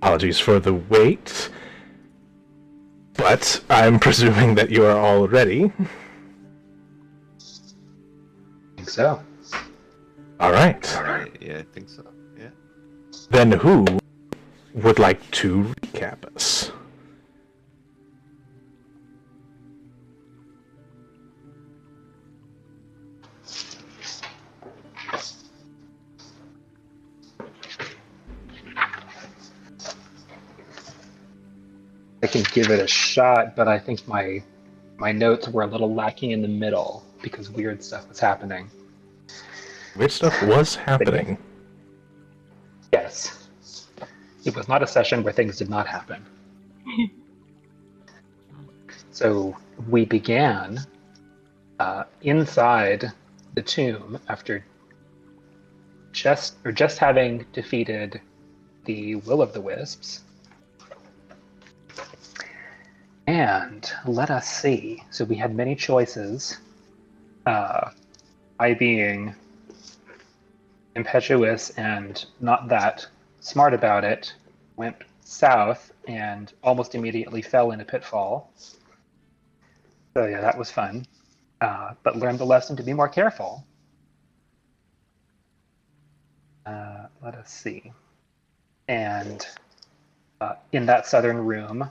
Apologies for the wait, but I'm presuming that you are all ready. I think so. All right. All right. Yeah, I think so. Yeah. Then who would like to recap us? I can give it a shot, but I think my notes were a little lacking in the middle because weird stuff was happening. Weird stuff was But happening. yes, it was not a session where things did not happen. So we began inside the tomb after just having defeated the Will-o'-the-Wisps. And let us see. So we had many choices. I being impetuous and not that smart about it, went south and almost immediately fell in a pitfall. So yeah, that was fun. But learned the lesson to be more careful. Let us see. And in that southern room,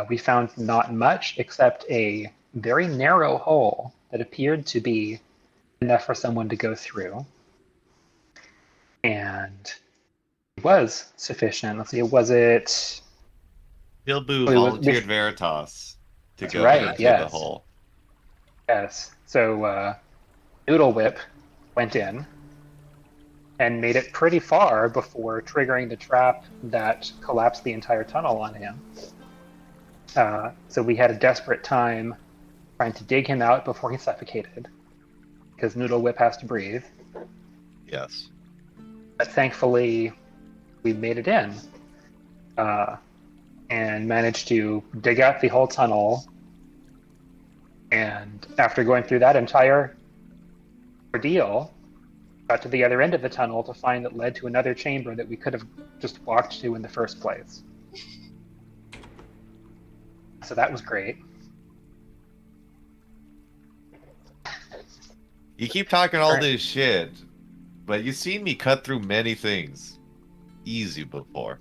we found not much except a very narrow hole that appeared to be enough for someone to go through. And it was sufficient. Let's see, was it? Bilbo It was, volunteered Veritas to that's go right, into the yes. hole. Yes. So Noodle Whip went in and made it pretty far before triggering the trap that collapsed the entire tunnel on him. So we had a desperate time trying to dig him out before he suffocated, because Noodle Whip has to breathe. Yes. But thankfully, we made it in and managed to dig out the whole tunnel. And after going through that entire ordeal, got to the other end of the tunnel to find that led to another chamber that we could have just walked to in the first place. So that was great. You keep talking all this shit, but you've seen me cut through many things easy before.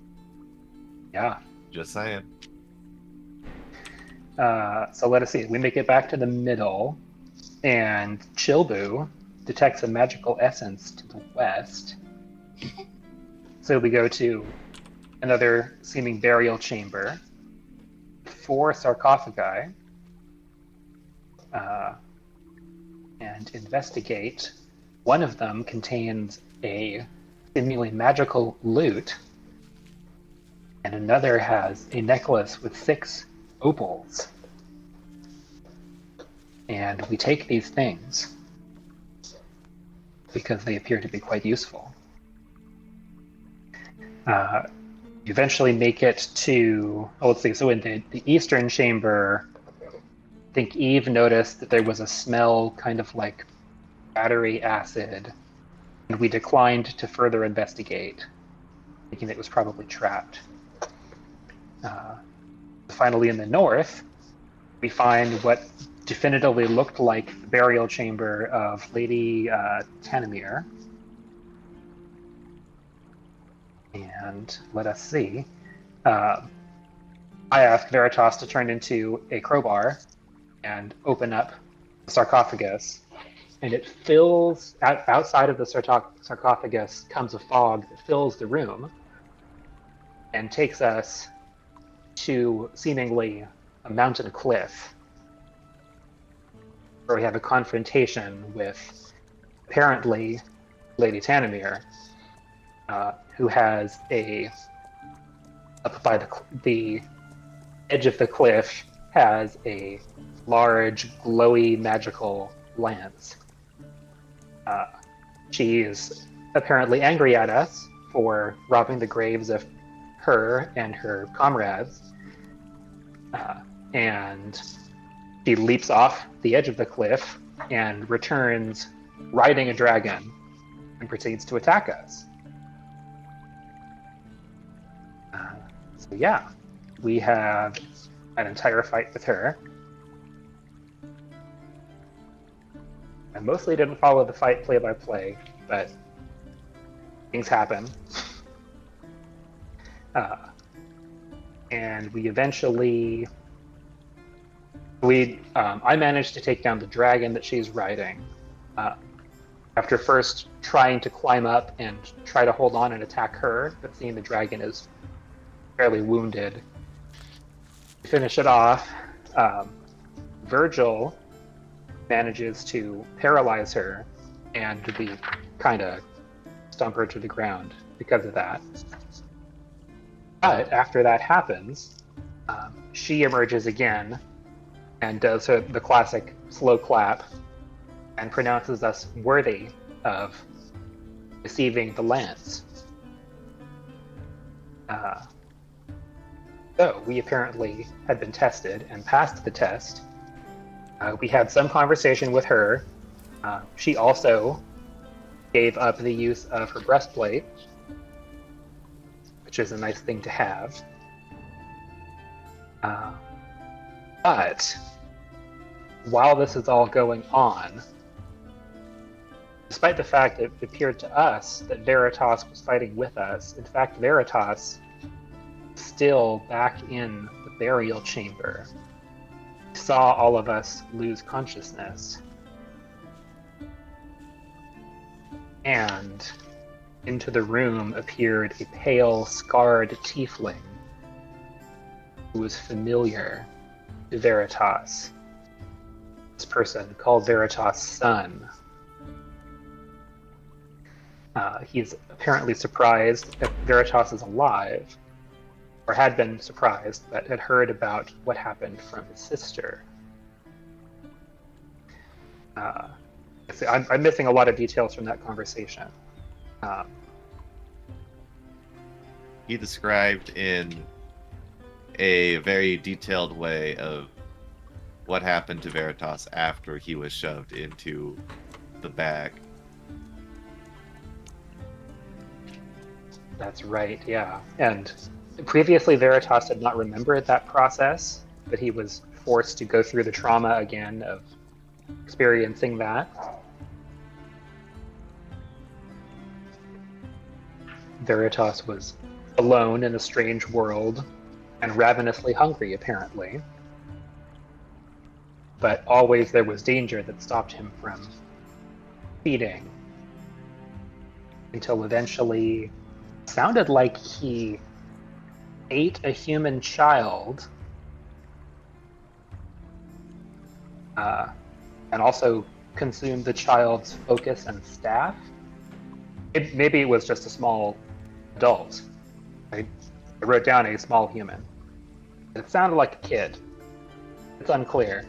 Yeah. Just saying. So let us see. We make it back to the middle, and Chilbu detects a magical essence to the west. So we go to another seeming burial chamber, 4 sarcophagi, and investigate. One of them contains a seemingly magical lute, and another has a necklace with 6 opals. And we take these things because they appear to be quite useful. You eventually make it to, let's see, so in the eastern chamber, I think Eve noticed that there was a smell kind of like battery acid, and we declined to further investigate, thinking it was probably trapped. Finally, in the north, we find what definitively looked like the burial chamber of Lady Tanamir. And let us see. I asked Veritas to turn into a crowbar and open up the sarcophagus. And it fills, outside of the sarcophagus comes a fog that fills the room and takes us to seemingly a mountain cliff, where we have a confrontation with apparently Lady Tanamir, who has up by the edge of the cliff, has a large, glowy, magical lance. She is apparently angry at us for robbing the graves of her and her comrades, and she leaps off the edge of the cliff and returns riding a dragon and proceeds to attack us. So yeah, we have an entire fight with her. I mostly didn't follow the fight play by play, but things happen. And we eventually I managed to take down the dragon that she's riding. After first trying to climb up and try to hold on and attack her, but seeing the dragon is fairly wounded. To finish it off, Virgil manages to paralyze her, and we kind of stump her to the ground because of that. But after that happens, she emerges again and does the classic slow clap and pronounces us worthy of receiving the lance. So we apparently had been tested and passed the test. We had some conversation with her. She also gave up the use of her breastplate, which is a nice thing to have. But while this is all going on, despite the fact that it appeared to us that Veritas was fighting with us, in fact, Veritas was still back in the burial chamber. He saw all of us lose consciousness. And into the room appeared a pale, scarred tiefling who was familiar to Veritas. This person called Veritas' son. He's apparently surprised that Veritas is alive, or had been surprised, but had heard about what happened from his sister. I'm missing a lot of details from that conversation. He described in a very detailed way of what happened to Veritas after he was shoved into the bag. That's right, yeah. And previously Veritas had not remembered that process, but he was forced to go through the trauma again of experiencing that. Veritas was alone in a strange world and ravenously hungry, apparently. But always there was danger that stopped him from feeding. Until eventually, it sounded like he ate a human child, and also consumed the child's focus and staff. Maybe it was just a small adult. I wrote down a small human. It sounded like a kid. It's unclear.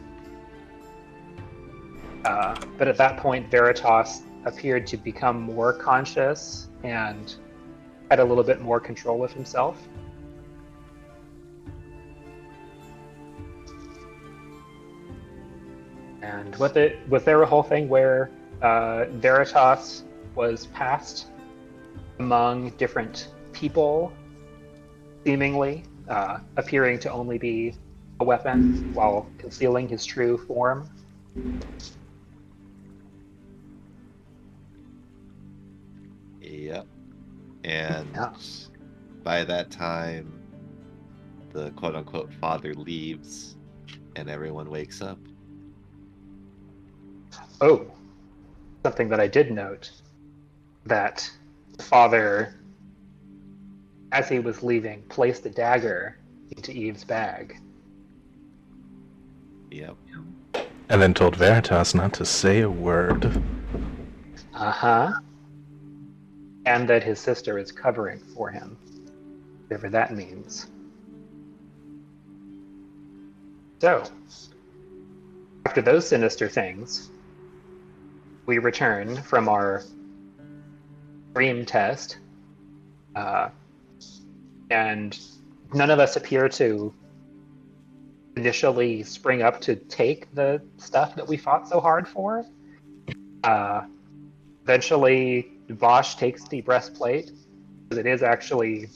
But at that point, Veritas appeared to become more conscious and had a little bit more control of himself. And was there a whole thing where Veritas was passed among different people, seemingly appearing to only be a weapon while concealing his true form? Yep. And by that time, the quote-unquote father leaves and everyone wakes up. Oh, something that I did note, that the father, as he was leaving, placed a dagger into Eve's bag. Yep. And then told Veritas not to say a word. Uh-huh. And that his sister is covering for him, whatever that means. So, after those sinister things, we return from our dream test, and none of us appear to initially spring up to take the stuff that we fought so hard for. Eventually, Bosch takes the breastplate, because it is actually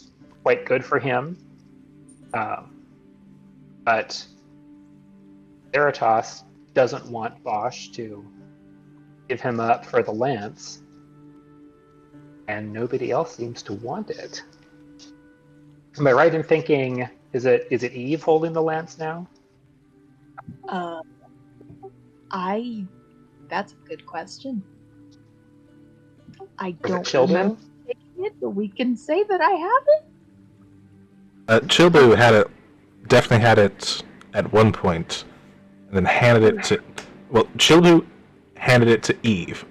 quite good for him. Um, but Veritas doesn't want Bosch to give him up for the lance, and nobody else seems to want it. Am I right in thinking is it Eve holding the lance now? Uh, that's a good question. I Or is it don't remember Chilbu? taking it, but we can say that I have it. Chilbu had it, definitely had it at one point, and then handed it to. Well, Chilbu handed it to Eve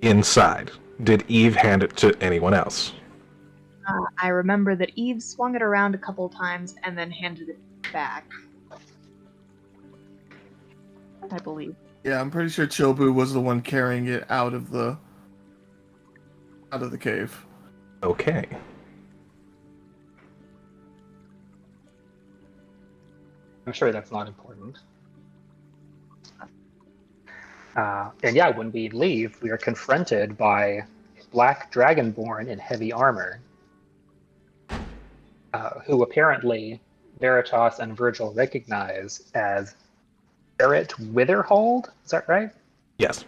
inside. Did Eve hand it to anyone else? I remember that Eve swung it around a couple times and then handed it back. I believe. Yeah, I'm pretty sure Chilbu was the one carrying it out of the cave. Okay. I'm sure that's not important. And yeah, when we leave, we are confronted by a black dragonborn in heavy armor, who apparently Veritas and Virgil recognize as Barrett Witherhold. Is that right? Yes.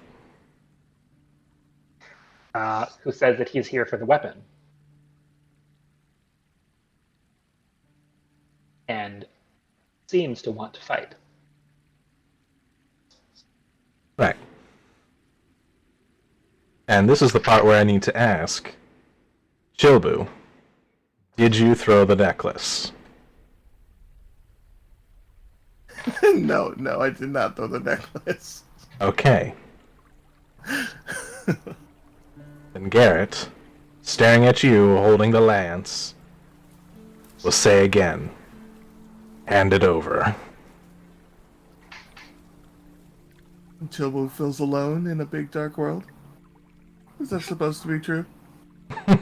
Who says that he's here for the weapon. And seems to want to fight. Right. And this is the part where I need to ask, Chilbu, did you throw the necklace? No, I did not throw the necklace. Okay. Then Garrett, staring at you holding the lance, will say again, hand it over. Chilbu feels alone in a big dark world. Is that supposed to be true? I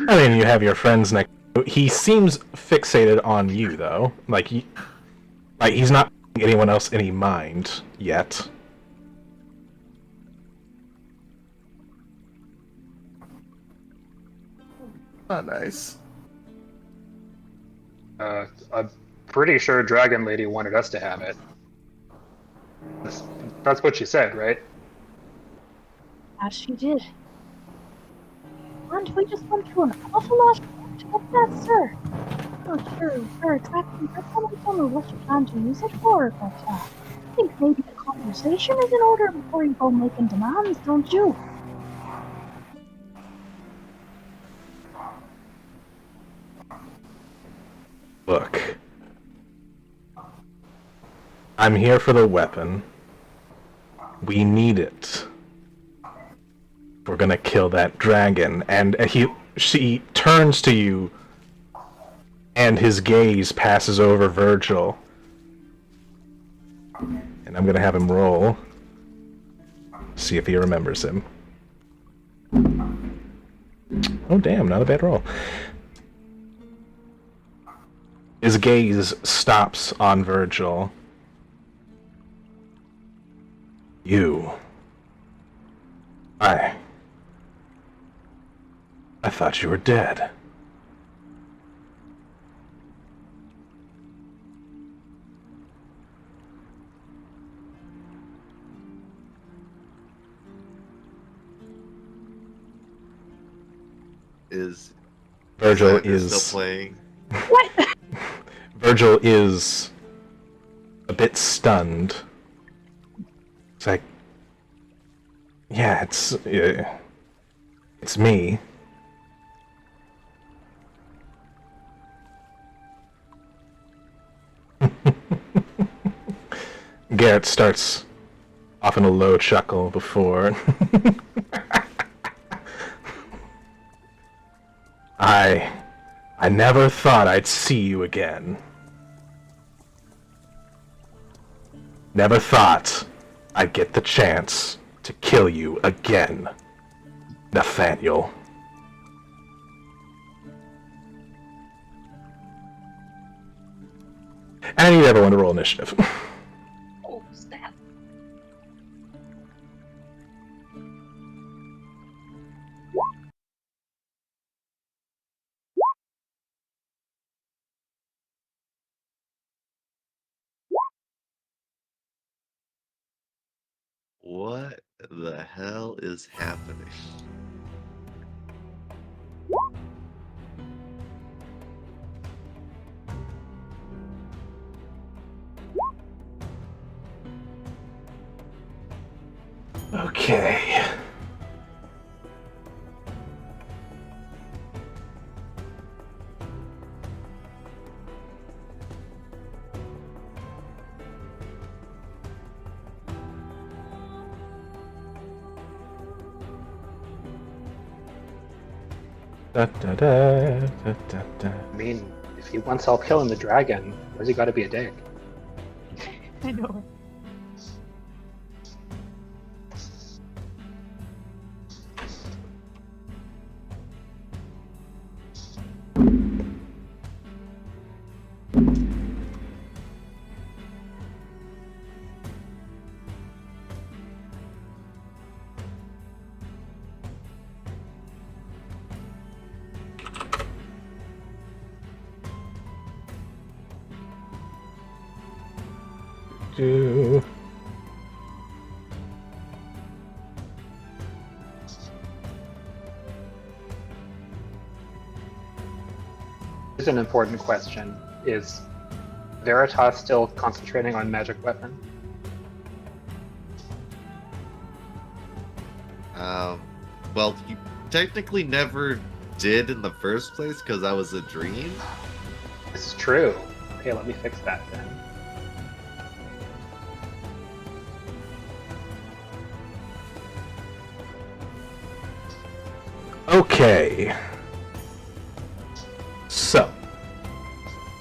mean, you have your friends next to you. He seems fixated on you, though. Like he's not paying anyone else any mind yet. Not nice. I'm pretty sure Dragon Lady wanted us to have it. That's what she said, right? As she did. And we just went through an awful lot to get that, sir. Not sure exactly what you plan to use it for, but I think maybe a conversation is in order before you go making demands, don't you? Look. I'm here for the weapon. We need it. We're gonna kill that dragon. And she turns to you, and his gaze passes over Virgil. And I'm gonna have him roll. See if he remembers him. Oh damn, not a bad roll. His gaze stops on Virgil. You. I thought you were dead. Is Virgil Xander is still playing? What? Virgil is a bit stunned. It's like, yeah, it's me. Garrett starts off in a low chuckle before. I never thought I'd see you again. Never thought I'd get the chance to kill you again, Nathaniel. And I need everyone to roll initiative. What the hell is happening? Okay. Da, da, da, da, da, da. I mean, if he wants help killing the dragon, where's he got to be a dick? I know. Do. Here's an important question. Is Veritas still concentrating on magic weapon? Well, he technically never did in the first place because that was a dream. This is true. Okay, let me fix that then. Okay. So,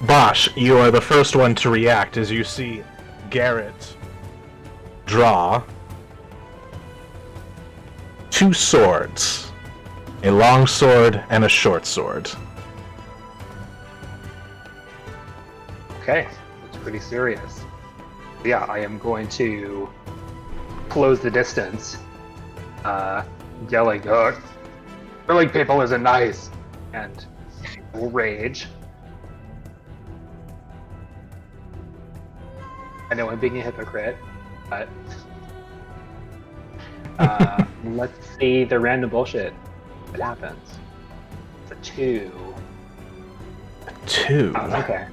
Bosch, you are the first one to react as you see Garrett draw two swords, a long sword and a short sword. Okay, it's pretty serious. Yeah, I am going to close the distance, yelling, killing people isn't nice, and will rage. I know I'm being a hypocrite, but let's see the random bullshit that happens. It's a 2. Two. Oh, okay.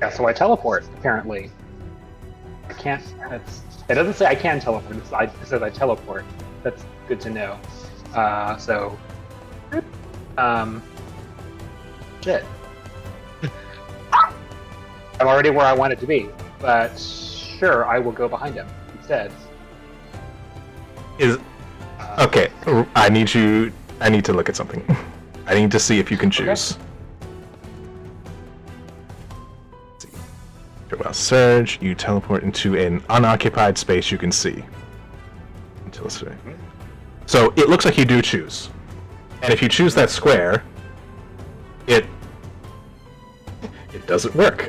Yeah, so I teleport, apparently. I can't. It doesn't say I can teleport, it says I teleport. That's good to know. Shit. I'm already where I wanted to be, but sure, I will go behind him instead. Okay, I need to look at something. I need to see if you can choose. Let's see. Well, Surge, you teleport into an unoccupied space you can see. Until it's right. So it looks like you do choose. And if you choose that square, it doesn't work.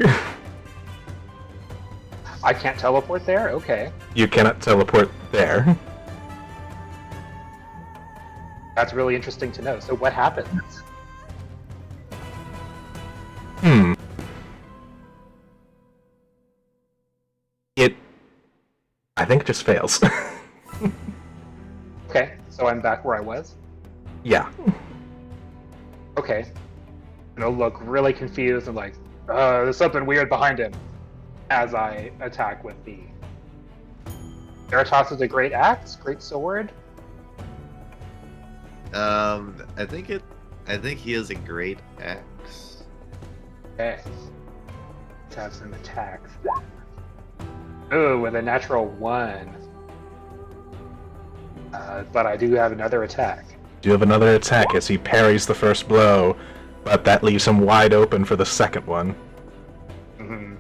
I can't teleport there? Okay. You cannot teleport there. That's really interesting to know. So what happens? I think it just fails. Okay, so I'm back where I was? Yeah. Okay. And I'll look really confused and like, there's something weird behind him as I attack with the... Veritas is a great axe, great sword. I think he is a great axe. Okay. Let's have some attacks. Ooh, with a natural 1. But I do have another attack. Do you have another attack as he parries the first blow, but that leaves him wide open for the second one. Mm-hmm.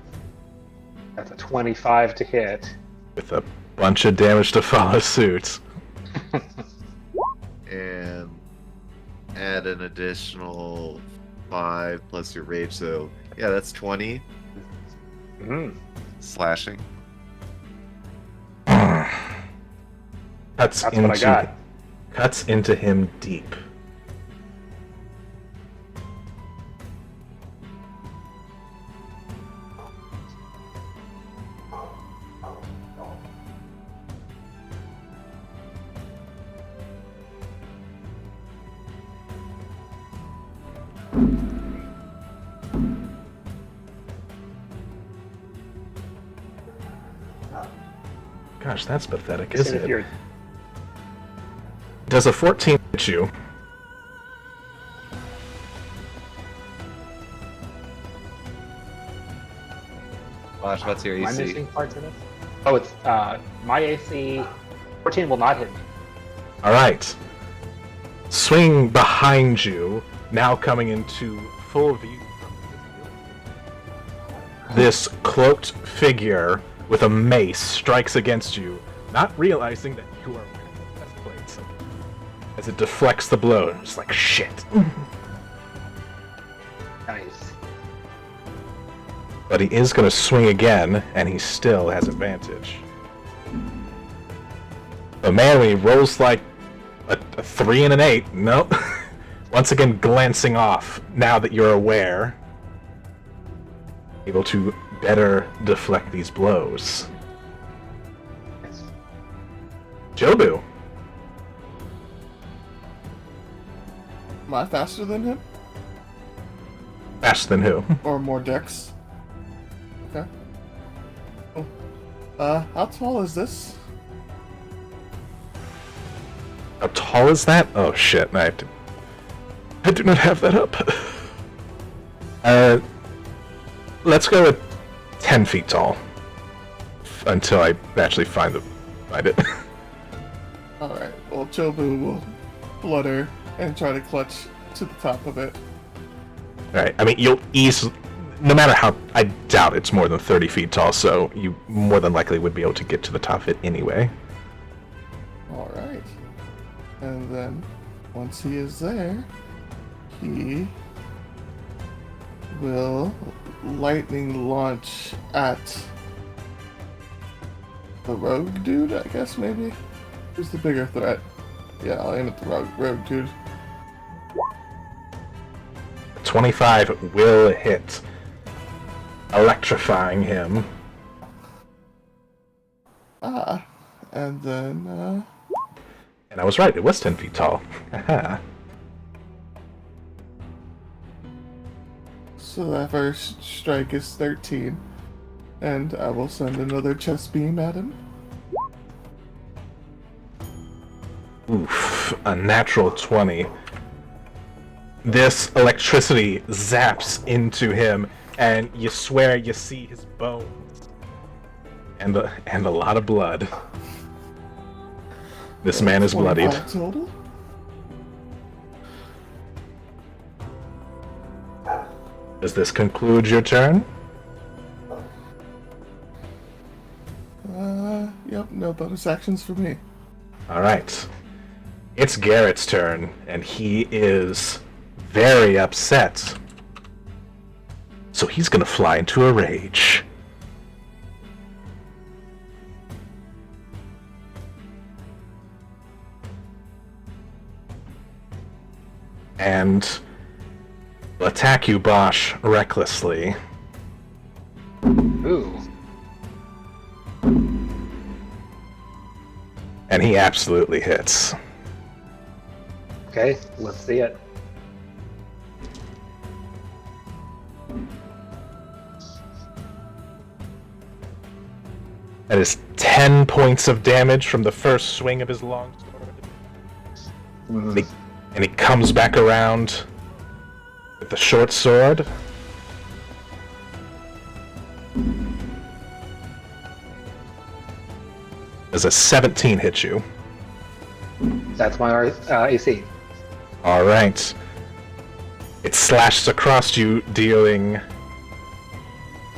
That's a 25 to hit. With a bunch of damage to follow suit. And add an additional 5 plus your rage, so yeah, that's 20 Mm-hmm. slashing. That's what I got. Cuts into him deep. Gosh, that's pathetic, Just isn't if it? you're Does a 14 hit you? Wash, what's your am I AC? missing parts of this? Oh, it's my AC 14 will not hit me. Alright. Swing behind you, now coming into full view. This cloaked figure with a mace strikes against you, not realizing that you are wearing chest plates. As it deflects the blow, it's like shit. Nice. But he is going to swing again, and he still has advantage. But man, when he rolls like a 3 and an 8, nope. Once again, glancing off, now that you're aware. Able to better deflect these blows. Nice. Jobu. Am I faster than him? Faster than who? Or more dex? Okay. Oh. How tall is this? How tall is that? Oh shit, I do not have that up. Let's go with 10 feet tall. Until I actually find it. Alright, well, Chobu will flutter and try to clutch to the top of it. Alright, I mean, you'll easily... No matter how... I doubt it's more than 30 feet tall, so you more than likely would be able to get to the top of it anyway. Alright. And then, once he is there, he will lightning launch at the rogue dude, I guess, maybe? Who's the bigger threat? Yeah, I'll aim at the rogue dude. 25 will hit, electrifying him. And then, And I was right, it was 10 feet tall. Haha. so that first strike is 13. And I will send another chest beam at him. Oof, a natural 20. This electricity zaps into him, and you swear you see his bones. And a lot of blood. This man is bloodied. 25 total. Does this conclude your turn? Yep, no bonus actions for me. Alright. It's Garrett's turn, and he is very upset. So he's gonna fly into a rage. And will attack you, Bosch, recklessly. Ooh. And he absolutely hits. Okay, let's see it. That is 10 points of damage from the first swing of his long sword. And he comes back around with the short sword. Does a 17 hit you? That's my AC. Alright. It slashes across you, dealing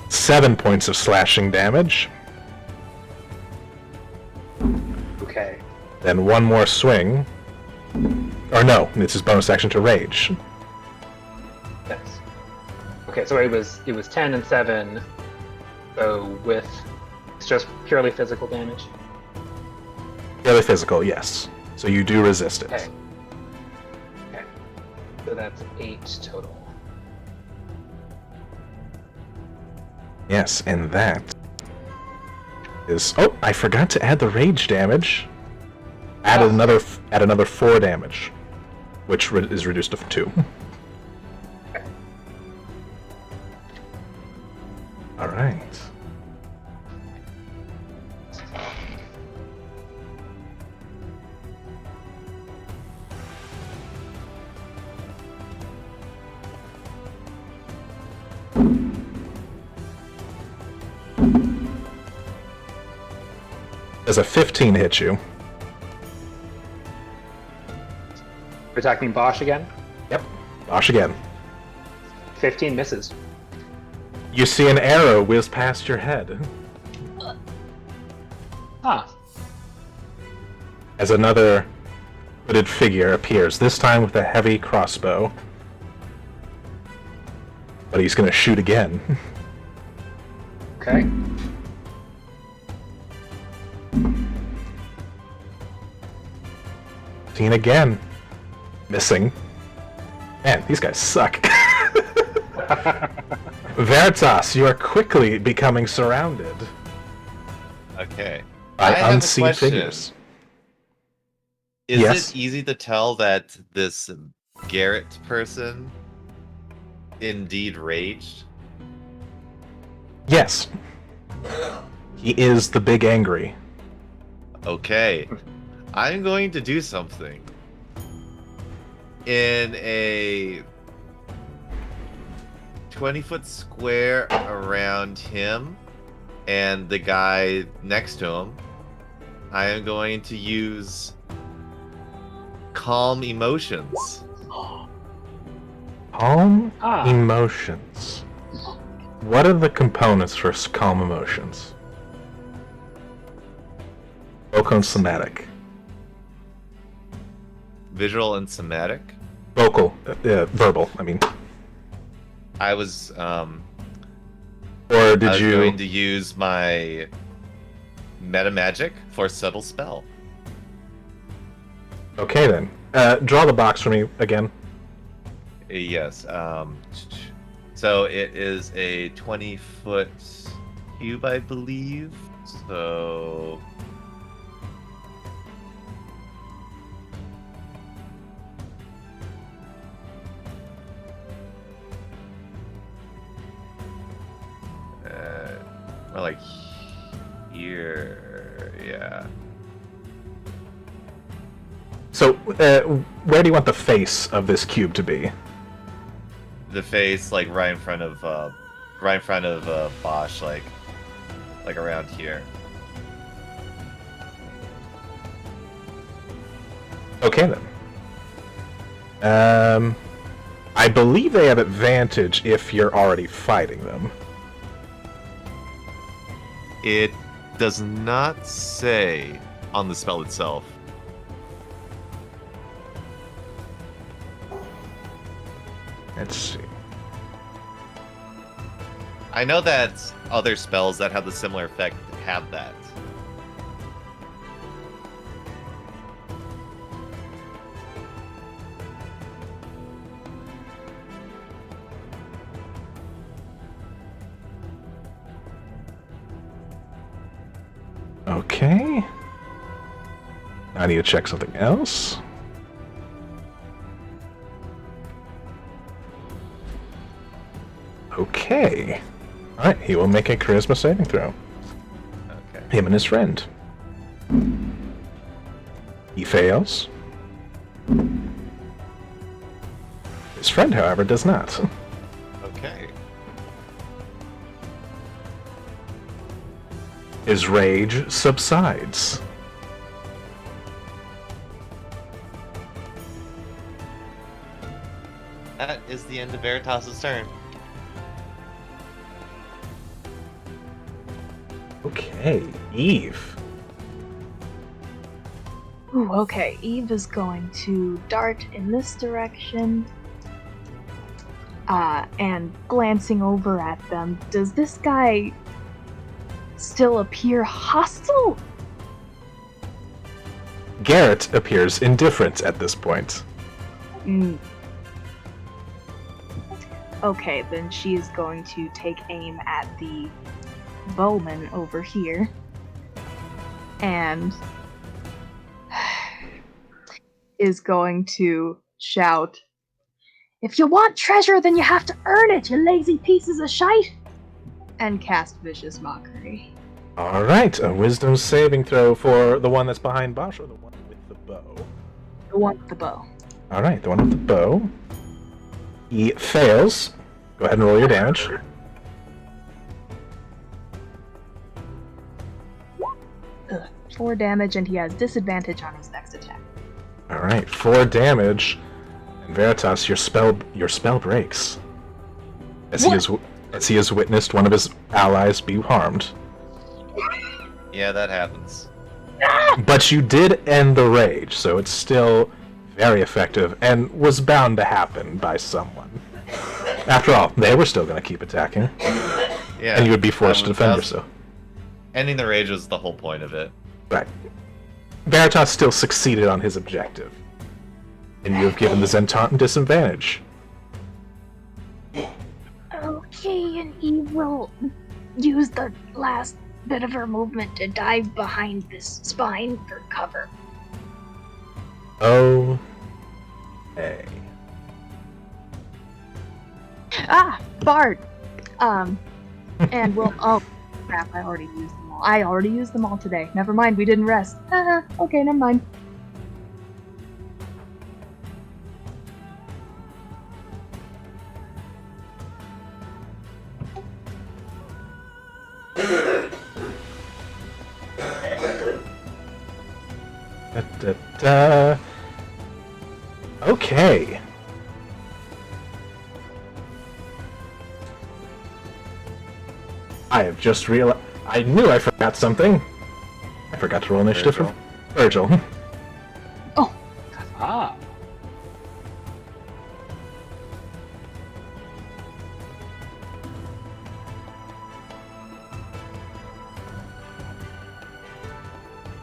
7 points of slashing damage. Okay. Then one more swing. Or no, it's his bonus action to rage. Yes. Okay, so it was 10 and 7. So with it's just purely physical damage. Purely physical, yes. So you do resist it. Okay. Okay. So that's 8 total. Yes, and that is... Oh, I forgot to add the rage damage. Add another 4 damage, which is reduced to 2. right. Does a 15 hit you? We're attacking Bosch again. Yep. Bosh again. 15 misses. You see an arrow whiz past your head Huh. as another hooded figure appears, this time with a heavy crossbow. But he's gonna shoot again. Okay. Seen again. Missing. Man, these guys suck. Veritas, you are quickly becoming surrounded Okay. by I have a unseen question. figures. Is Yes. it easy to tell that this Garrett person indeed raged? Yes. He is the big angry. Okay. I'm going to do something. In a 20-foot square around him and the guy next to him, I am going to use calm emotions. Calm Ah. emotions. What are the components for calm emotions? Vocal and somatic. Visual and somatic. Vocal, verbal. I mean, I was or did I was you? going to use my meta magic for subtle spell. Okay then. Draw the box for me again. Yes. So it is a 20-foot cube, I believe. So more like here, yeah. So, where do you want the face of this cube to be? The face, like right in front of Bosch, like around here. Okay then. I believe they have advantage if you're already fighting them. It does not say on the spell itself. Let's see. I know that other spells that have the similar effect have that. Okay. I need to check something else. Okay. Alright, he will make a charisma saving throw. Okay. Him and his friend. He fails. His friend, however, does not. Okay. His rage subsides. That is the end of Veritas' turn. Okay, Eve. Ooh, okay. Eve is going to dart in this direction. And glancing over at them, does this guy still appear hostile? Garrett appears indifferent at this point. Mm. Okay, then she is going to take aim at the bowman over here. And is going to shout, "If you want treasure, then you have to earn it, you lazy pieces of shite!" and cast Vicious Mockery. Alright, a wisdom saving throw for the one that's behind Bosch or the one with the bow? The one with the bow. Alright, the one with the bow. He fails. Go ahead and roll your damage. Ugh, 4 damage, and he has disadvantage on his next attack. Alright, 4 damage. And Veritas, your spell breaks. As he has witnessed one of his allies be harmed. Yeah, that happens. But you did end the rage, so it's still very effective and was bound to happen by someone. After all, they were still going to keep attacking. Yeah. And you would be forced to defend yourself. Ending the rage was the whole point of it. Right. Veritas still succeeded on his objective. And you have given the Zenton disadvantage. Okay, and Eve will use the last bit of her movement to dive behind this spine for cover. Oh. Hey. Ah, Bard. And we'll. Oh, crap! I already used them all. I already used them all today. Never mind. We didn't rest. Okay, never mind. Okay. I have just realized. I knew I forgot something. I forgot to roll initiative for Virgil. Ah.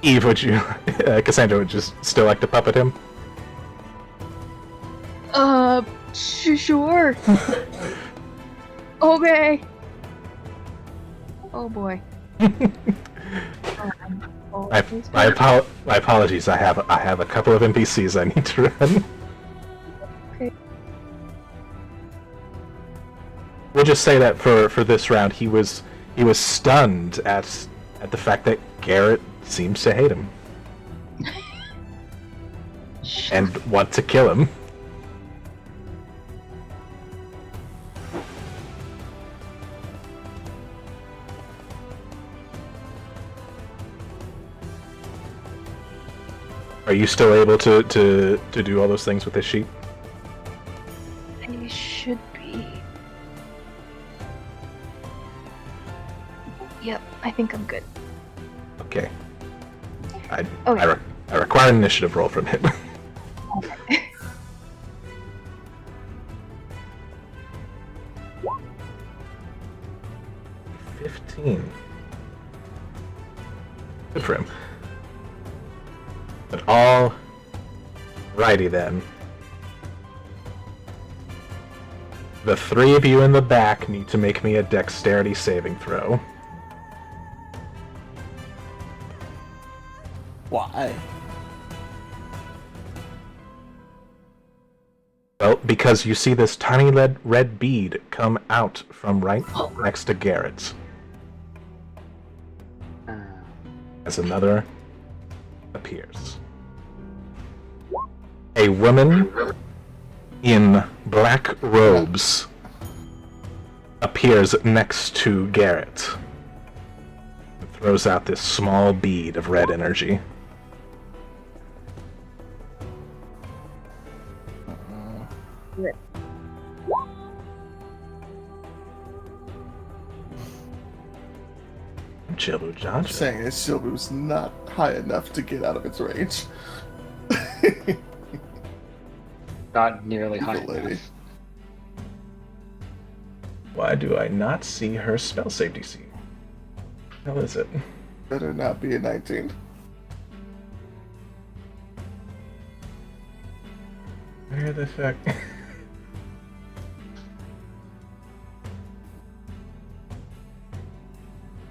Eve, would you. Cassandra would just still like to puppet him? Sure. Okay. Oh boy. My apologies. I have a couple of NPCs I need to run. Okay. We'll just say that for this round, he was stunned at the fact that Garrett seems to hate him and want to kill him. Are you still able to do all those things with this sheet? I should be. Yep, I think I'm good. Okay. I Okay. I require an initiative roll from him. Okay. $15. Good for him. But all righty then. The three of you in the back need to make me a dexterity saving throw. Why? Well, because you see this tiny red bead come out from right next to Garrett. As another appears. A woman in black robes appears next to Garrett. And throws out this small bead of red energy. Chibu I'm Johnson. saying this shield was not high enough to get out of its range. Not nearly high Evil lady. enough. Why do I not see her spell save DC? How is it? Better not be a 19. Where the fuck?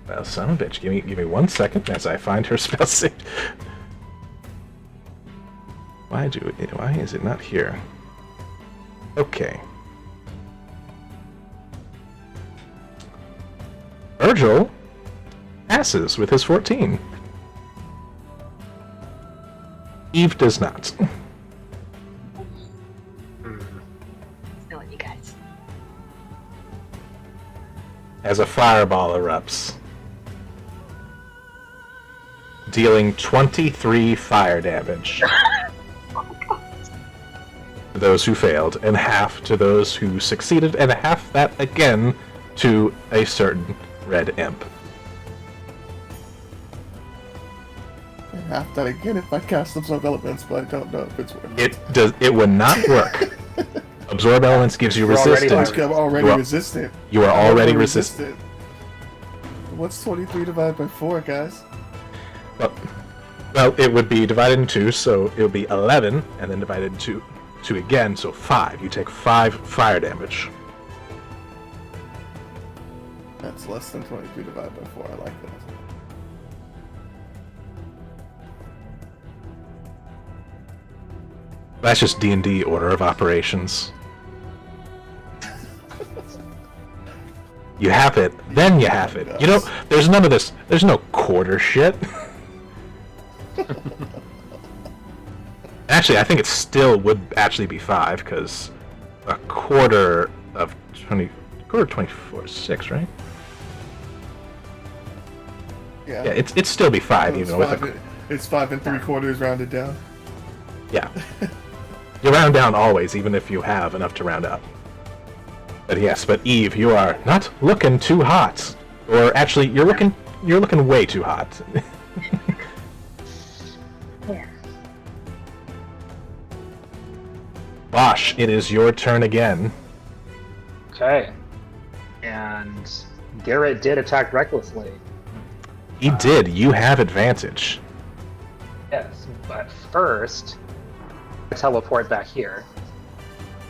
Well, son of a bitch, give me 1 second as I find her spell save. Why is it not here? Okay. Virgil passes with his 14. Eve does not. Still you guys. As a fireball erupts, dealing 23 fire damage to those who failed, and half to those who succeeded, and half that again to a certain red imp. And half that again if I cast Absorb Elements, but I don't know if it's worth It would not work. Absorb Elements gives you We're already resistance. I'm already resistant. You are I'm already resistant. What's 23 divided by 4, guys? Well, it would be divided in 2, so it would be 11, and then divided into 2 again, so 5. You take 5 fire damage. That's less than 23 divided by 4. I like that. That's just D&D order of operations. You have it, then you have it. You know, there's none of this. There's no quarter shit. Actually, I think it still would actually be 5, because a quarter of 24 is 6, right? Yeah, Yeah, it'd still be 5, it's even with five, a... it's 5 3/4 rounded down. Yeah. You round down always, even if you have enough to round up. But yes, but Eve, you are not looking too hot. Or actually, you're looking way too hot. Yeah. Bosch, it is your turn again. Okay. And Garrett did attack recklessly. He did. You have advantage. Yes, but first, I teleport back here.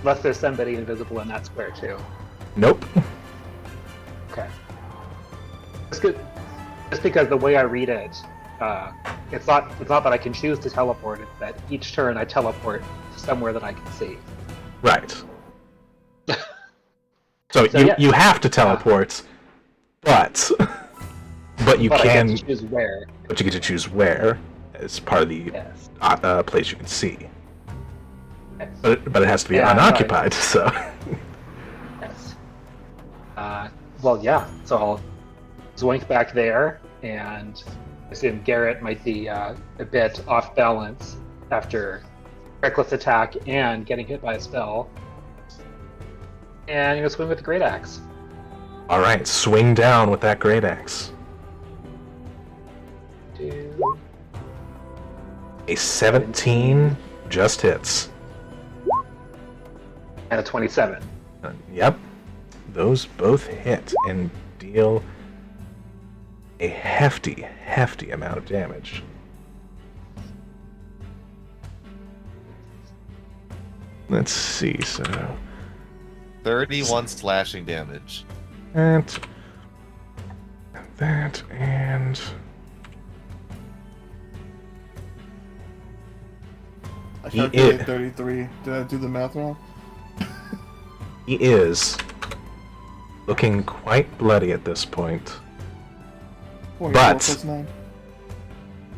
Unless there's somebody invisible in that square too. Nope. Okay. Just because the way I read it, it's not that I can choose to teleport. It's that each turn I teleport somewhere that I can see. Right. So yeah. you have to teleport, but you But can. I get to choose where. But you get to choose where as part of the Yes. place you can see. Yes. But it has to be Yeah, unoccupied. So. Yes. Well, yeah. So I'll zoink back there, and I assume Garrett might be a bit off balance after reckless attack and getting hit by a spell. And I'm gonna swing with the great axe. All right, swing down with that great axe. A 17 just hits. And a 27. Yep, those both hit and deal a hefty amount of damage. Let's see, so 31 slashing damage. that and I He calculated is. 33. Did I do the math wrong? he is looking quite bloody at this point. 24 But- plus 9.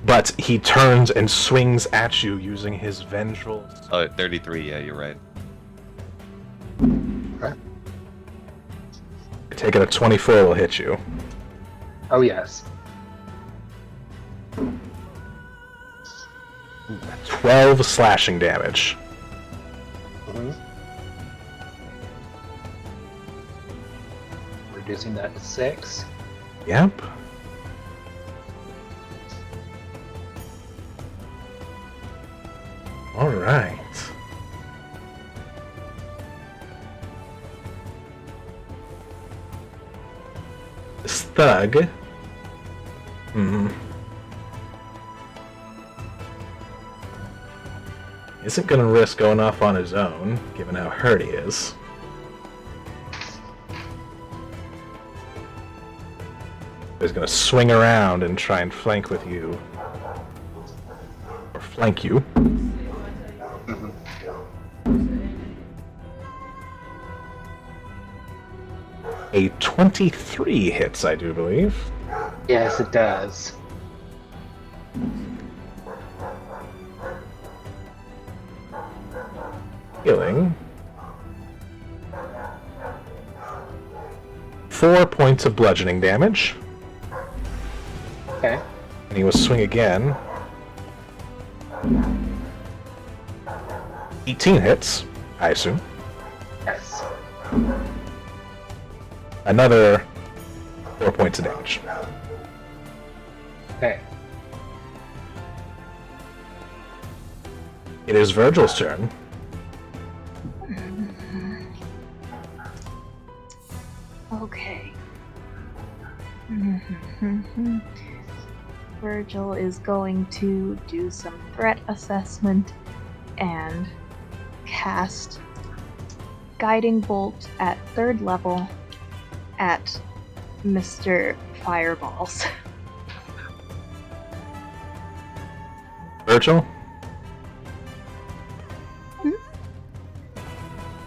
But he turns and swings at you using his vengeful. Oh, 33, yeah, you're right. Taking a 24 will hit you. Oh yes. 12 slashing damage. Reducing that to 6. Yep. All right. This thug. Isn't gonna risk going off on his own, given how hurt he is. He's gonna swing around and try and flank with you. Or flank you. A 23 hits, I do believe. Yes, it does. Healing. 4 points of bludgeoning damage. Okay. And he will swing again. 18 hits, I assume. Yes. Another 4 points of damage. Okay. It is Virgil's turn. Okay. Virgil is going to do some threat assessment and cast Guiding Bolt at 3rd level at Mr. Fireballs. Virgil?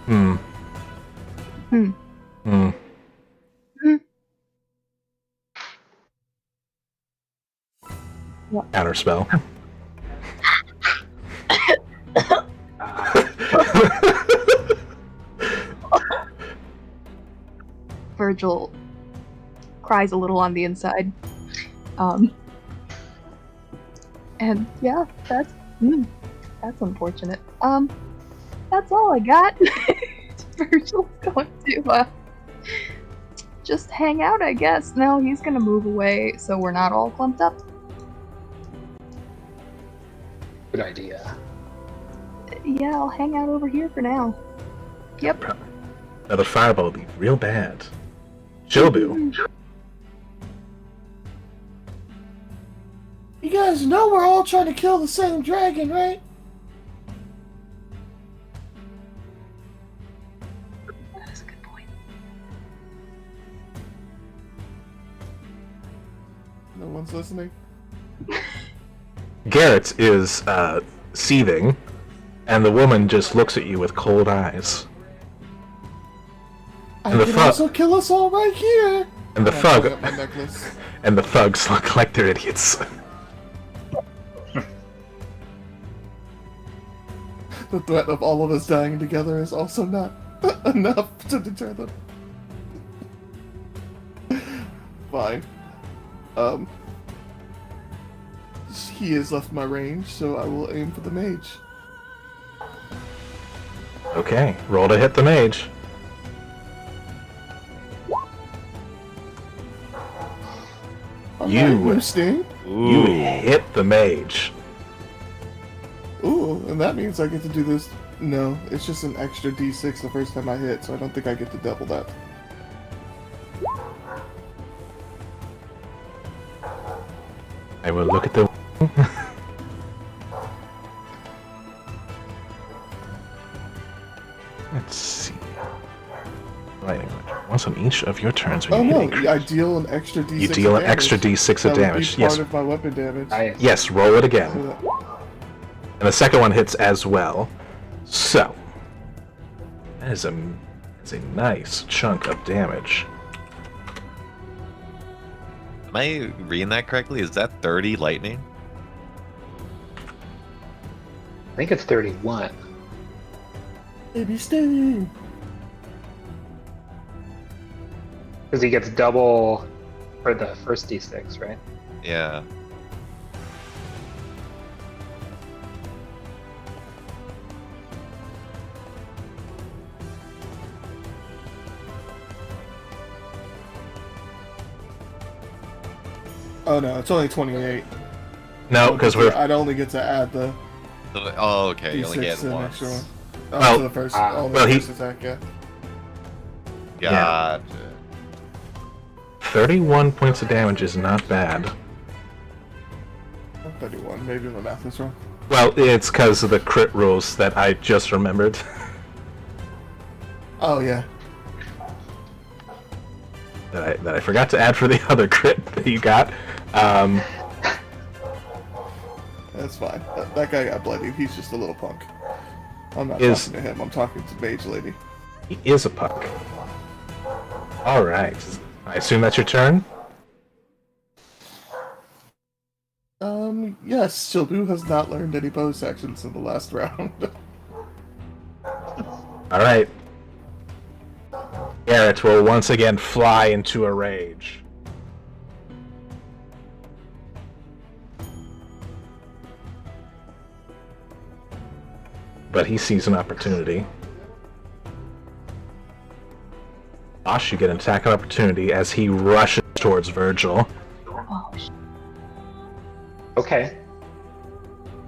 Hmm. Hmm. Hmm. What? Counterspell. Virgil cries a little on the inside. And yeah, that's unfortunate. That's all I got. Virgil's going to just hang out, I guess. No, he's gonna move away so we're not all clumped up. Good idea. Yeah, I'll hang out over here for now. Yep. Another fireball would be real bad. Jobu. You guys know we're all trying to kill the same dragon, right? That's a good point. No one's listening. Garrett is seething, and the woman just looks at you with cold eyes. I And the can thug- also kill us all right here. And the I thug got my necklace. and the thugs look like they're idiots. The threat of all of us dying together is also not enough to deter them. Fine. He has left my range, so I will aim for the mage. Okay, roll to hit the mage. You- Alright, sting. You hit the mage. Ooh, and that means I get to do this. No, it's just an extra d6 the first time I hit, so I don't think I get to double that. I will look at the. Let's see. Lightning rod. Once on each of your turns when Oh you no, hit a crit, I deal an extra d6 you deal of an extra damage. d6 of That would damage. be part Yes, of my weapon damage. Nice. yes. Roll it So again, that- and the second one hits as well. So that is a nice chunk of damage. Am I reading that correctly? Is that 30 lightning? I think it's 31. Baby sting. Because he gets double for the first d6, right? Yeah. Oh no, it's only 28. No, because we're I'd only get to add the Oh, okay. You only d6 get to an once. extra one. Oh, Well- to the first, Ah. only well, the he- first attack, yeah. Gotcha. 31 points of damage is not bad. 31, maybe my math is wrong. Well, it's because of the crit rules that I just remembered. Oh yeah. that I forgot to add for the other crit that you got. That's fine. That guy got bloodied. He's just a little punk. I'm not Is- talking to him. I'm talking to Mage Lady. He is a punk. All right. I assume that's your turn. Yes, Shilbu has not learned any bonus actions in the last round. All right. Garrett will once again fly into a rage. But he sees an opportunity. Bosch, you get an attack opportunity as he rushes towards Virgil. Oh, sh- Okay.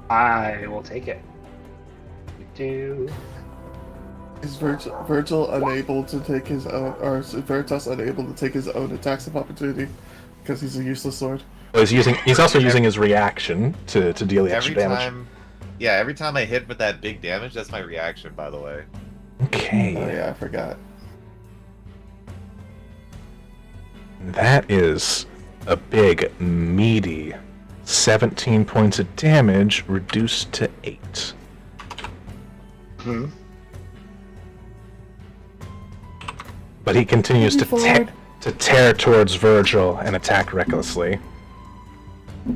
I will take it. Do. Is Virgil unable to take his own, or is Veritas unable to take his own attacks of opportunity because he's a useless sword? Well, he's also using his reaction to deal extra Every damage. time, yeah, every time I hit with that big damage, that's my reaction, by the way. Okay. Oh yeah, I forgot. That is a big, meaty 17 points of damage reduced to 8. Hmm. But he continues to Moving tear towards Virgil and attack recklessly. We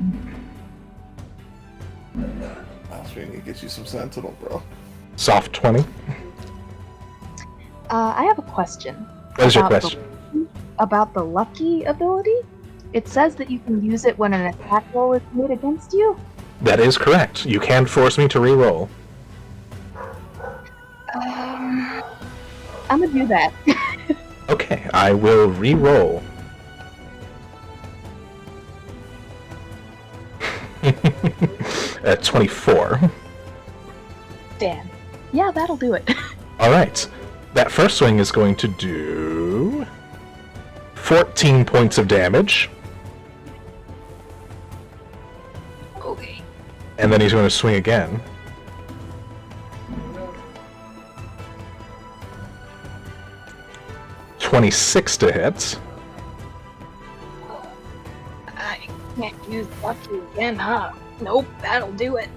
need to get you some Sentinel, bro. Soft 20. I have a question. What is your about question? About the lucky ability? It says that you can use it when an attack roll is made against you. That is correct. You can force me to re-roll. I'm gonna do that. Okay, I will re-roll. At 24. Damn. Yeah, that'll do it. Alright. That first swing is going to do 14 points of damage. Okay. And then he's going to swing again. $26 to hit. I can't use lucky again, huh? Nope, that'll do it.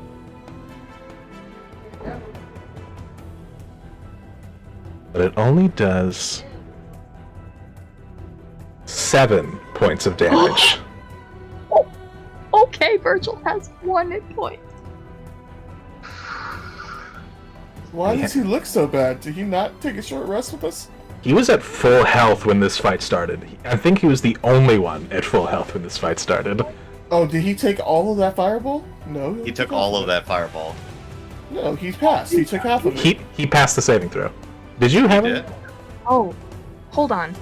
But it only does 7 points of damage. Okay, Virgil has 1 hit point. Why does he look so bad? Did he not take a short rest with us? He was at full health when this fight started. I think he was the only one at full health when this fight started. Oh, did he take all of that fireball? No. He took all of that fireball. No, he passed. He took half of it. He passed the saving throw. Did you have He him? did. Oh, hold on.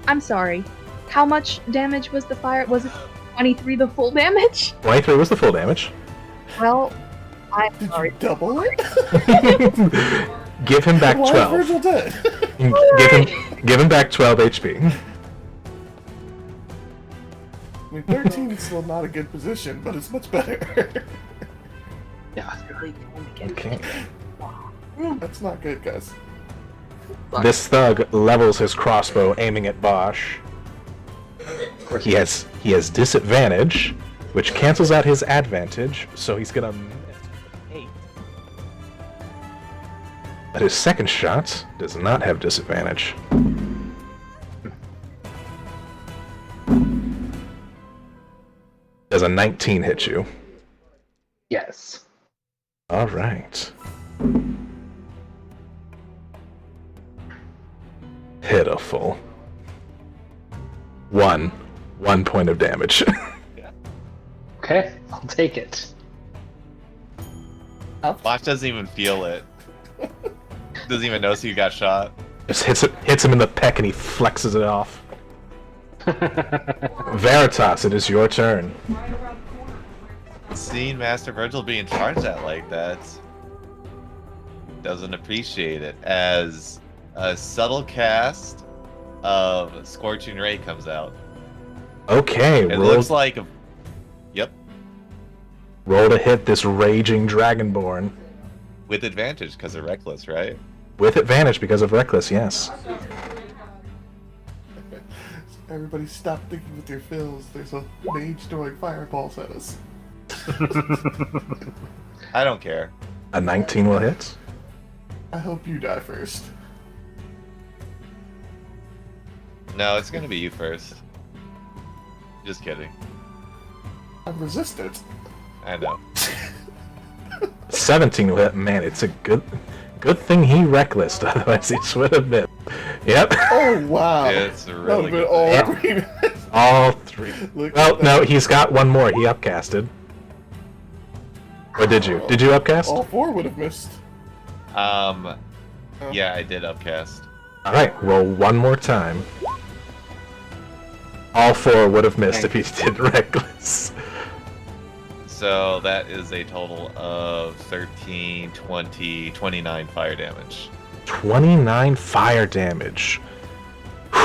I'm sorry. How much damage was the fire? Was it 23 the full damage? 23 was the full damage. Well, I'm Did sorry. you double it? Give him back Why 12. is Virgil dead? Give him back 12 HP. I mean, 13 is still not a good position, but it's much better. Yeah. Okay. That's not good, guys. This thug levels his crossbow, aiming at Bosch. He has disadvantage, which cancels out his advantage, so he's gonna miss 8. But his second shot does not have disadvantage. Does a 19 hit you? Yes. All right. Pitiful. 1 point of damage. Okay, I'll take it. Bosch doesn't even feel it. Doesn't even notice he got shot. Just hits him in the peck and he flexes it off. Veritas, it is your turn. Seeing Master Virgil being charged at like that doesn't appreciate it, as a subtle cast of Scorching Ray comes out. Okay, It looks like roll to hit this raging dragonborn. with advantage because of Reckless, right? With advantage because of Reckless, yes. Everybody stop thinking with your fills. There's a mage throwing fireballs at us. I don't care. A 19 will hit. I hope you die first. No, it's gonna be you first. Just kidding. I'm resistant. I know. 17 will hit. Man, it's a good thing he reckless, otherwise he would have been. Yep. Oh wow! It's a That really would've been good all thing. three. All three. Look Well, at no, that. he's got one more. He upcasted. Or did you? Did you upcast? All 4 would have missed. Yeah, I did upcast. Alright, roll one more time. All 4 would have missed if he did reckless. So that is a total of 13, 20, 29 fire damage. 29 fire damage.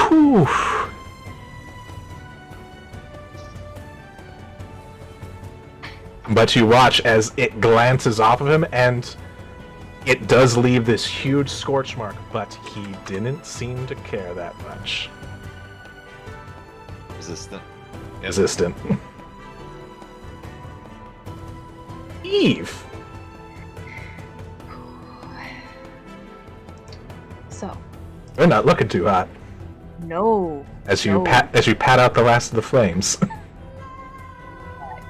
Whew. But you watch as it glances off of him, and it does leave this huge scorch mark, but he didn't seem to care that much. Resistant. Yep. Resistant. Eve! So, We're not looking too hot. no. As you no. pat out the last of the flames.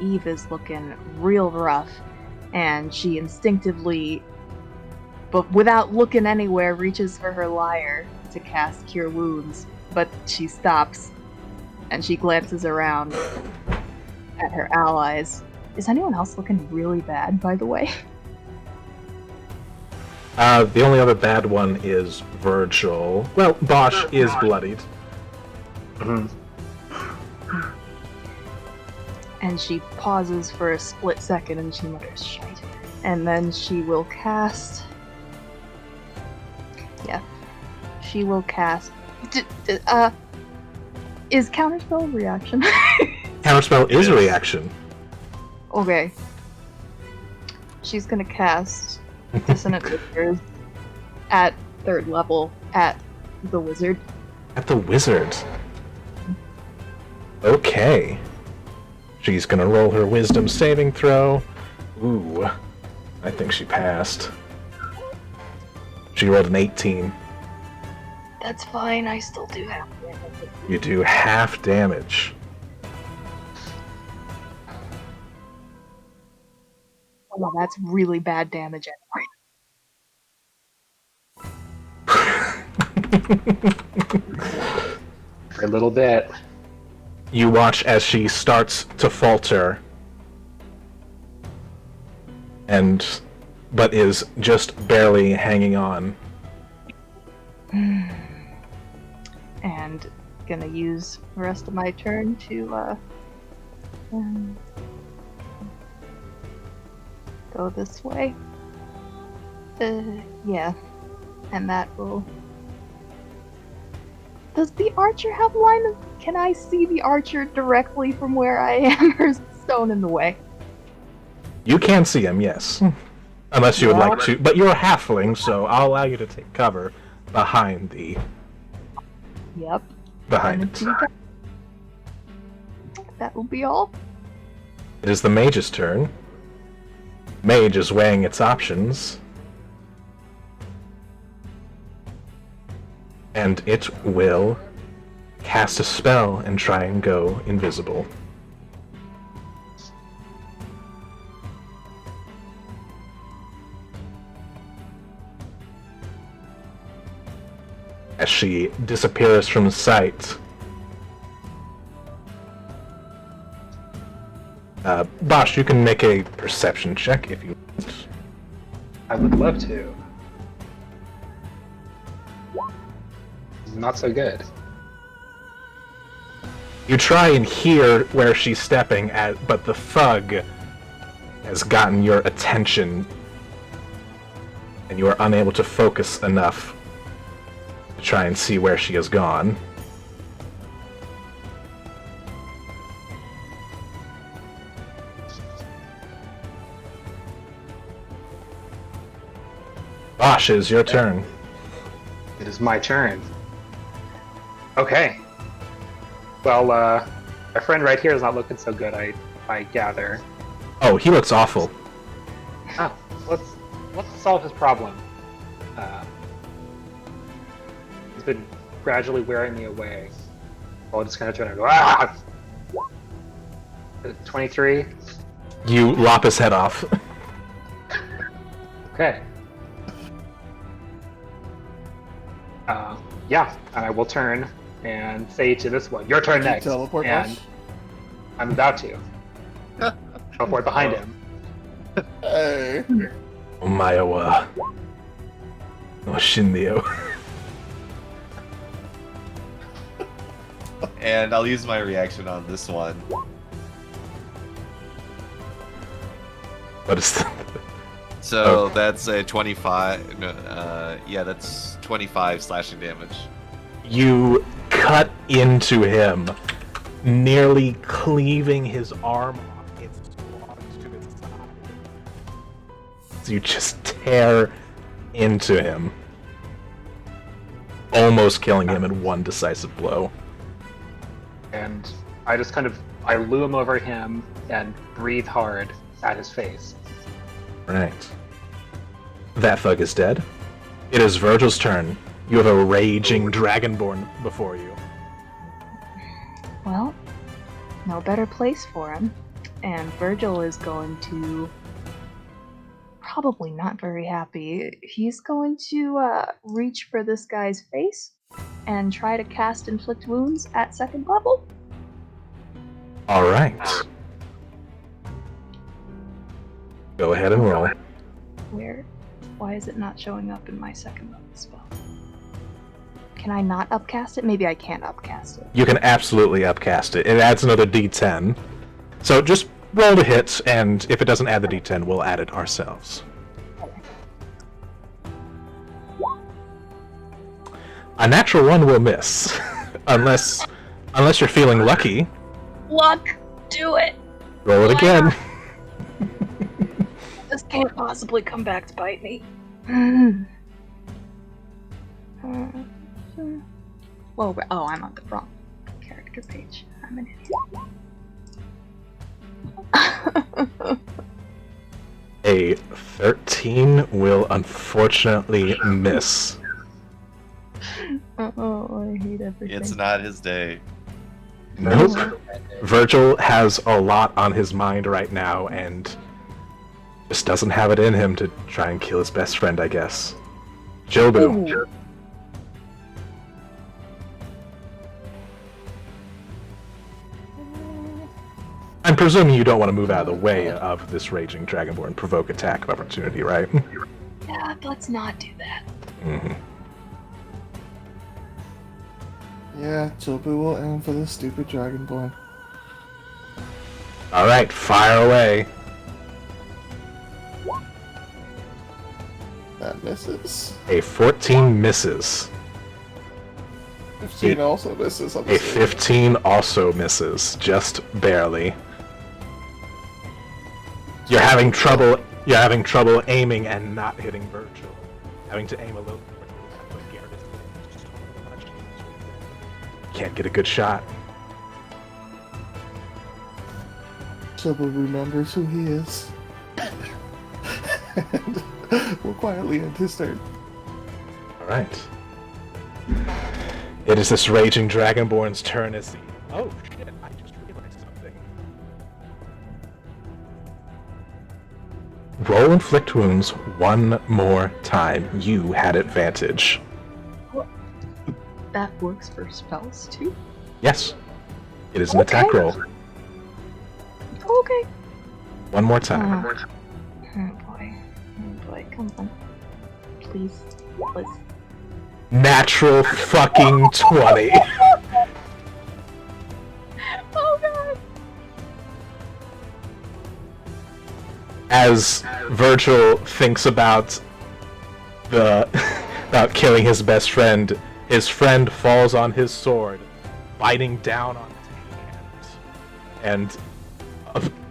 Eve is looking real rough, and she instinctively, but without looking anywhere, reaches for her lyre to cast Cure Wounds, but she stops, and she glances around at her allies. Is anyone else looking really bad, by the way? The only other bad one is Virgil. Well, Bosch is bloodied. Mhm. And she pauses for a split second, and she mutters, "Shite." And then she will cast... Yeah. She will cast... Is Counterspell a reaction? Counterspell is a reaction. Okay. She's gonna cast Dissonant Whispers at 3rd level at the wizard. At the wizard. Okay. She's gonna roll her wisdom saving throw. Ooh. I think she passed. She rolled an 18. That's fine, I still do have it. You do half damage. Oh, that's really bad damage For a little bit. You watch as she starts to falter, but is just barely hanging on. And gonna use the rest of my turn to go this way. Yeah. And that will... Does the archer have line of... Can I see the archer directly from where I am, or is the stone in the way? You can see him, yes. Unless you would like to. But you're a halfling, so I'll allow you to take cover behind the... Yep. behind And it. that will be all. It is the mage's turn. Mage is weighing its options. And it will cast a spell and try and go invisible. As she disappears from sight, Bosch, you can make a perception check if you want. I would love to. Not so good. You try and hear where she's stepping at, but the thug has gotten your attention, and you are unable to focus enough to try and see where she has gone. Bosch, it is your turn. It is my turn. Okay. Well, my friend right here is not looking so good, I gather. Oh, he looks awful. Oh, let's solve his problem. He's been gradually wearing me away. I'll just kind of turn and go, ah! 23. You lop his head off. Okay. Yeah, I will turn and say to this one, your turn next. Teleport and rush? I'm about to. Teleport behind him. Hey. Omaewa. No Shinryu. And I'll use my reaction on this one. What is that? So that's a 25. No, yeah, that's 25 slashing damage. You cut into him, nearly cleaving his arm off its logs to its side. So you just tear into him, almost killing him in one decisive blow. And I just I loom over him and breathe hard at his face. Right. That thug is dead. It is Virgil's turn. You have a raging dragonborn before you. Well, no better place for him. And Virgil is going to... probably not very happy. He's going to reach for this guy's face and try to cast Inflict Wounds at 2nd level. Alright. Go ahead and roll. Where? Why is it not showing up in my 2nd level spell? Can I not upcast it? Maybe I can't upcast it. You can absolutely upcast it. It adds another d10. So just roll the hit, and if it doesn't add the d10, we'll add it ourselves. A natural one will miss. unless you're feeling lucky. Luck! Do it! Roll it again. This can't possibly come back to bite me. Whoa, oh, I'm on the wrong character page. I'm an idiot. A 13 will unfortunately miss. Oh, I hate everything. It's not his day. Nope. Virgil has a lot on his mind right now, and just doesn't have it in him to try and kill his best friend, I guess. Jobu. Ooh. I'm presuming you don't want to move out of the way of this raging dragonborn, provoke attack of opportunity, right? Yeah, let's not do that. Mm-hmm. Yeah, Jobu will aim for the stupid dragonborn. Alright, fire away. That misses. A 14 misses. 15 also misses. I'm A assuming. 15 also misses, just barely. You're having trouble aiming and not hitting Virgil. Having to aim a little more. But Garrett is just so much. Can't get a good shot. Jobu remembers who he is. And will quietly end his turn. Alright. It is this raging dragonborn's turn as the... Oh shit, I just realized something. Roll Inflict Wounds one more time. You had advantage. That works for spells too? Yes. It is an attack Okay. roll. Okay. One more time. Oh boy, come on. Please. Natural fucking 20. Oh god! As Virgil thinks about about killing his best friend, his friend falls on his sword, biting down on his hand, and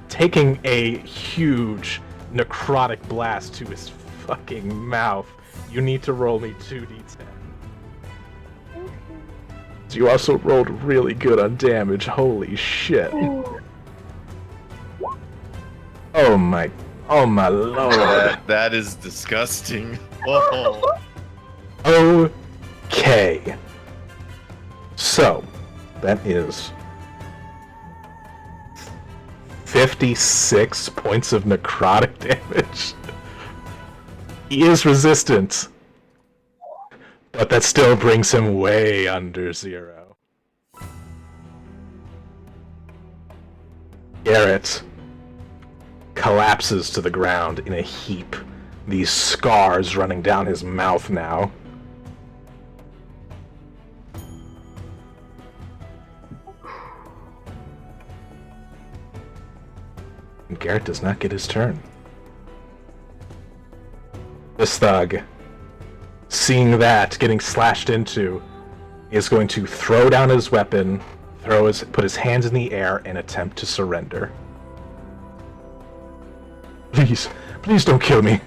taking a huge necrotic blast to his fucking mouth. You need to roll me 2d10. You also rolled really good on damage. Holy shit. Oh my lord. That is disgusting. Oh. Okay. So, That is 56 points of necrotic damage. He is resistant, but that still brings him way under 0. Garrett collapses to the ground in a heap, these scars running down his mouth now. And Garrett does not get his turn. This thug, seeing that, getting slashed into, is going to throw down his weapon, put his hands in the air, and attempt to surrender. Please, please don't kill me.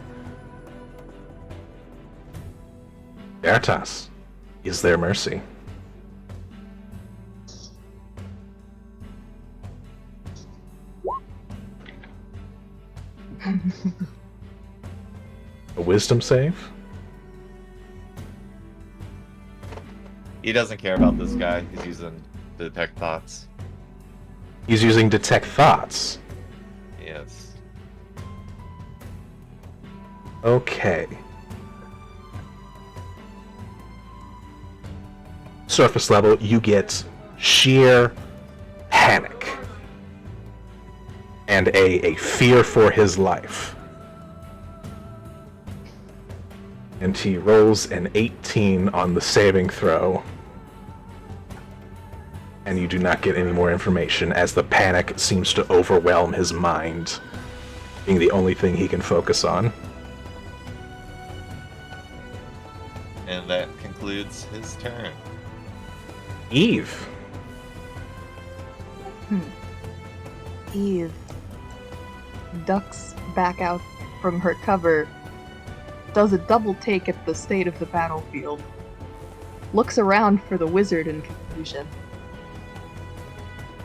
Veritas, is there mercy? A wisdom save? He doesn't care about this guy. He's using detect thoughts. He's using detect thoughts. Yes. Okay. Surface level, you get sheer panic and a fear for his life. And he rolls an 18 on the saving throw. And you do not get any more information as the panic seems to overwhelm his mind, being the only thing he can focus on. And that concludes his turn. Eve. Eve ducks back out from her cover, does a double take at the state of the battlefield, looks around for the wizard in confusion.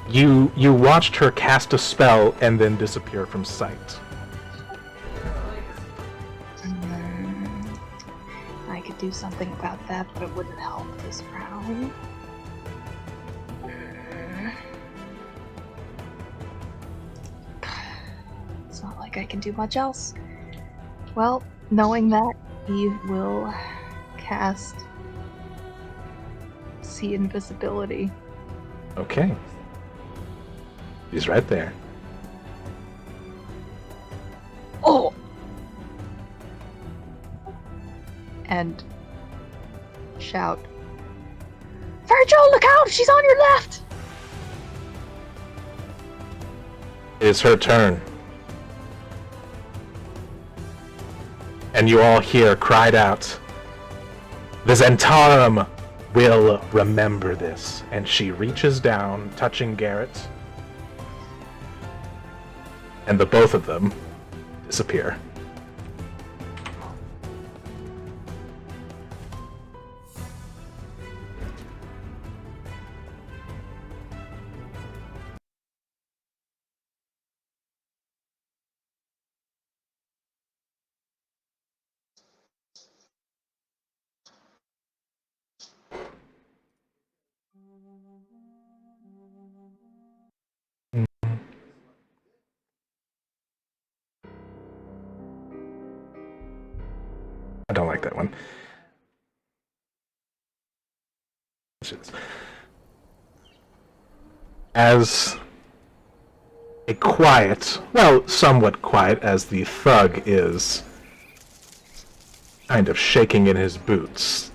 You watched her cast a spell and then disappear from sight. I could do something about that, but it wouldn't help this round. It's not like I can do much else. Well, knowing that, Eve will cast See Invisibility. Okay. He's right there. Oh! And shout, Virgil, look out! She's on your left! It is her turn. And you all hear cried out, "The Zentarum will remember this." And she reaches down, touching Garrett. And the both of them disappear. I don't like that one. As a quiet, well, somewhat quiet, as the thug is kind of shaking in his boots.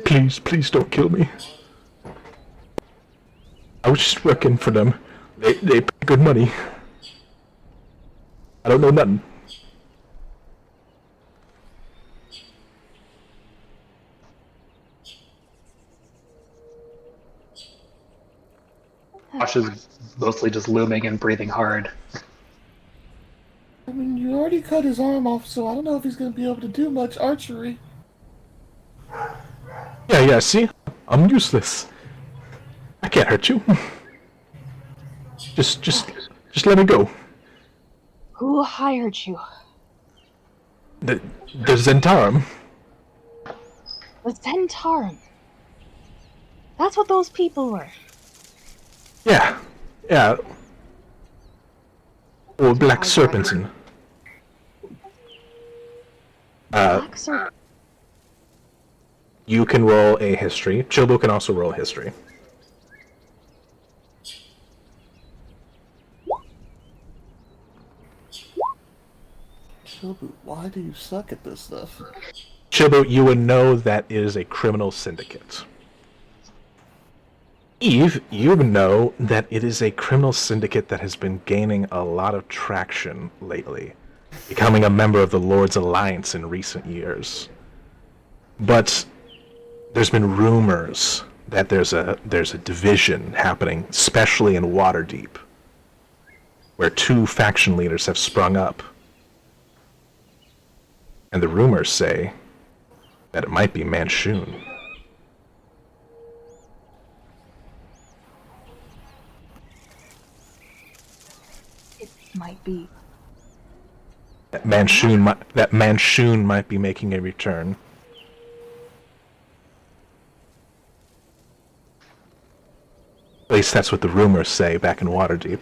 Please, please don't kill me. I was just working for them. They pay good money. I don't know nothing. Josh is mostly just looming and breathing hard. I mean, you already cut his arm off, so I don't know if he's gonna be able to do much archery. Yeah, see? I'm useless. I can't hurt you. Just let me go. Who hired you? The Zentarum. The Zentarum. That's what those people were. Yeah. Or black serpents and... Black Serpent. You can roll a history. Chobo can also roll a history. Chobu, why do you suck at this stuff? Chobo, you would know that is a criminal syndicate. Eve, you would know that it is a criminal syndicate that has been gaining a lot of traction lately, becoming a member of the Lord's Alliance in recent years. But there's been rumors that there's a division happening, especially in Waterdeep, where 2 faction leaders have sprung up. And the rumors say that it might be Manshoon. It might be. That Manshoon might be making a return. At least that's what the rumors say back in Waterdeep.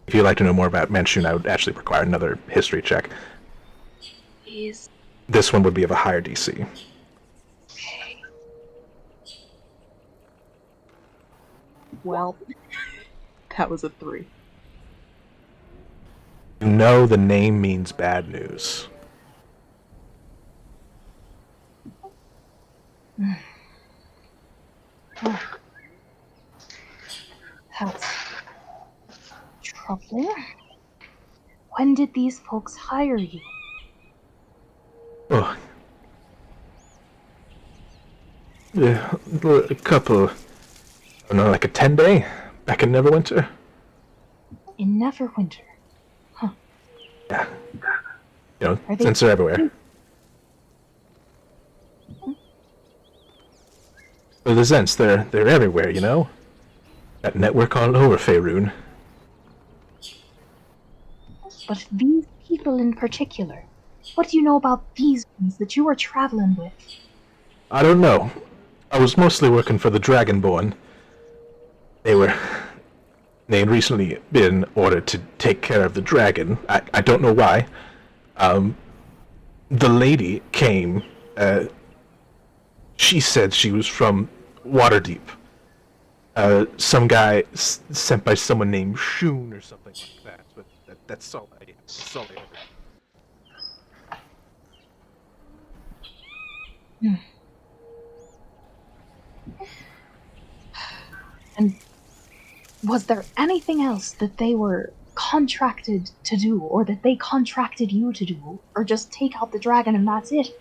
If you'd like to know more about Manshoon, I would actually require another history check. Please. This one would be of a higher DC. Well, that was a 3. You know the name means bad news. That's troubling. When did these folks hire you? Oh. Yeah, a couple... I don't know, like a 10-day? Back in Neverwinter? In Neverwinter. Yeah. You know, Are they- since they're everywhere. Well, the Zents, they're everywhere, you know? That network all over Faerun. But these people in particular, what do you know about these ones that you were traveling with? I don't know. I was mostly working for the Dragonborn. They had recently been ordered to take care of the dragon. I don't know why. The lady came, she said she was from Waterdeep. Some guy sent by someone named Shoon or something like that, but that's all I ever. And was there anything else that they were contracted to do, or that they contracted you to do, or just take out the dragon and that's it?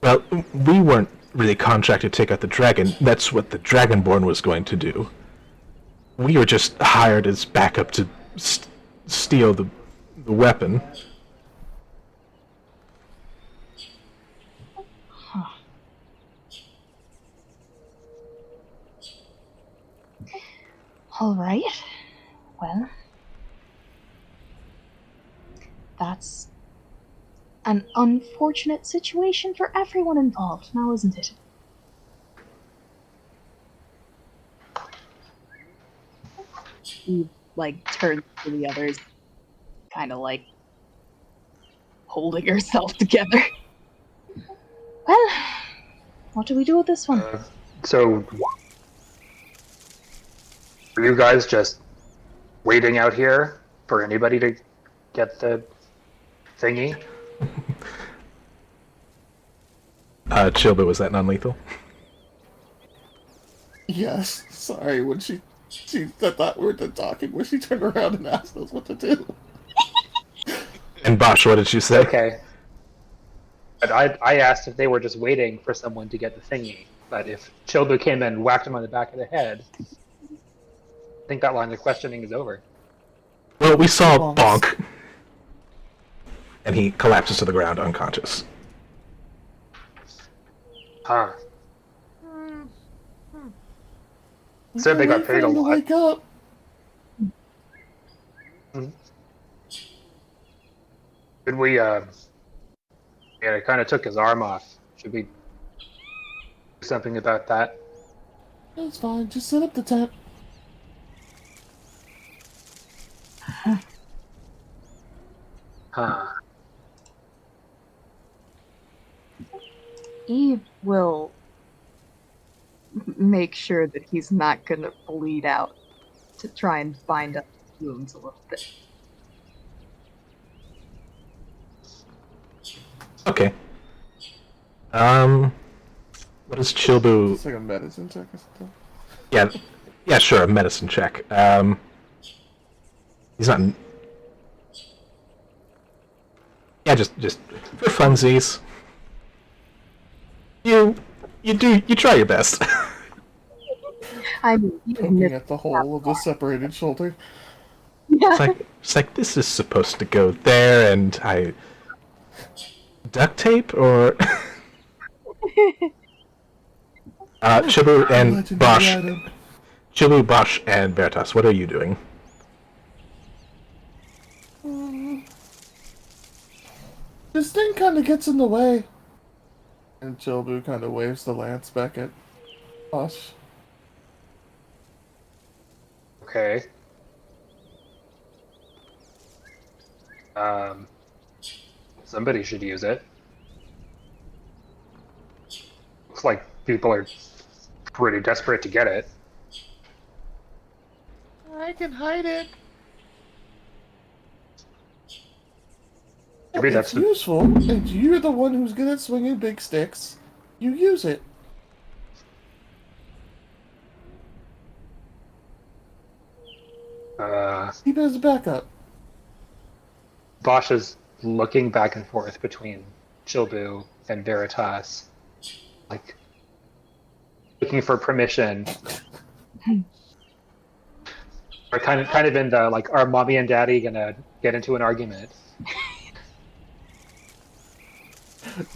Well, we weren't really contracted to take out the dragon. That's what the Dragonborn was going to do. We were just hired as backup to steal the weapon. Huh. All right. Well, that's an unfortunate situation for everyone involved, now isn't it? He, turns to the others, kind of holding herself together. Well, what do we do with this one? So, are you guys just waiting out here for anybody to get the thingy? Chilba, was that non-lethal? Yes, sorry, when she thought we were done talking, when she turned around and asked us what to do. And Bosch, what did you say? Okay. But I asked if they were just waiting for someone to get the thingy. But if Chilbu came in and whacked him on the back of the head, I think that line of questioning is over. Well, we saw Bonks. Bonk. and he collapses to the ground unconscious. Huh. Said they got Wait for paid a him to lot. wake up. Should we, yeah, it kind of took his arm off. Should we do something about that? It's fine. Just set up the tent. Huh. Eve will make sure that he's not gonna bleed out to try and bind up his wounds a little bit. Okay. What is Chilbu? It's like a medicine check or something. Yeah, sure, a medicine check. He's not. Yeah, just for funsies. You try your best. I mean, Poking at the hole of the separated shoulder. yeah. It's like this is supposed to go there, and I duct tape or Chibu and Legendary Bosch. item. Chibu, Bosch, and Veritas. What are you doing? This thing kind of gets in the way. And Chilbu kind of waves the lance back at Bosch. Okay. Somebody should use it. Looks like people are pretty desperate to get it. I can hide it. Maybe that's It's the, useful, and you're the one who's good at swinging big sticks. You use it. Keep it as a backup. Bosch is looking back and forth between Chilbu and Veritas, like looking for permission. Or kind of in the like, are mommy and daddy gonna get into an argument?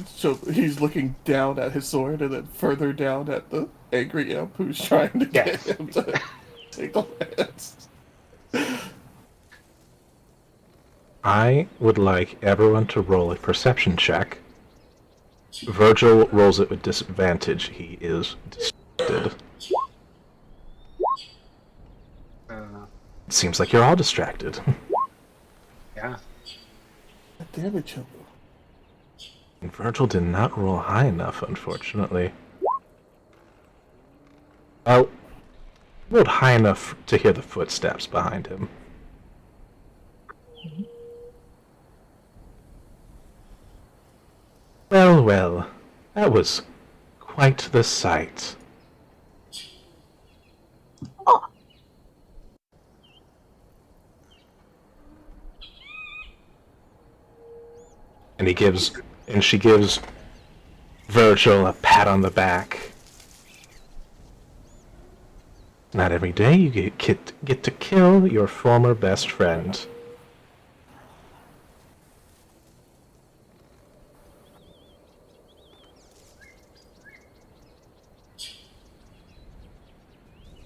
So he's looking down at his sword and then further down at the angry imp who's trying to get him to take the lance. I would like everyone to roll a perception check. Virgil rolls it with disadvantage. He is distracted. It seems like you're all distracted. Yeah. God damn it, Chilbu. And Virgil did not roll high enough, unfortunately. Well, rolled high enough to hear the footsteps behind him. Well, well, that was quite the sight. And she gives Virgil a pat on the back. Not every day you get to kill your former best friend.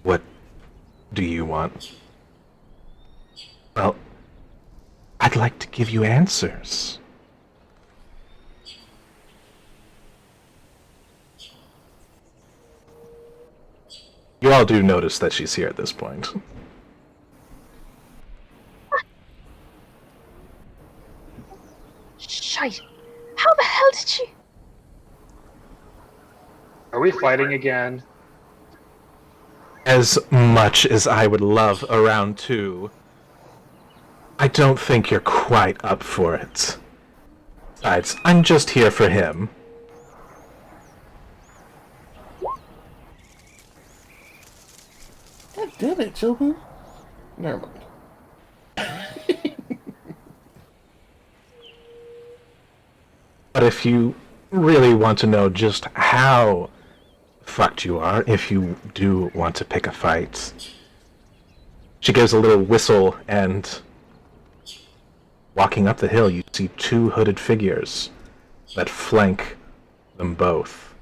What do you want? Well, I'd like to give you answers. You all do notice that she's here at this point. Shite. How the hell did she... Are we fighting again? As much as I would love a round two, I don't think you're quite up for it. Besides, I'm just here for him. God damn it, Chilbu. Never mind. But if you really want to know just how fucked you are, if you do want to pick a fight, she gives a little whistle and Walking up the hill, you see two hooded figures that flank them both.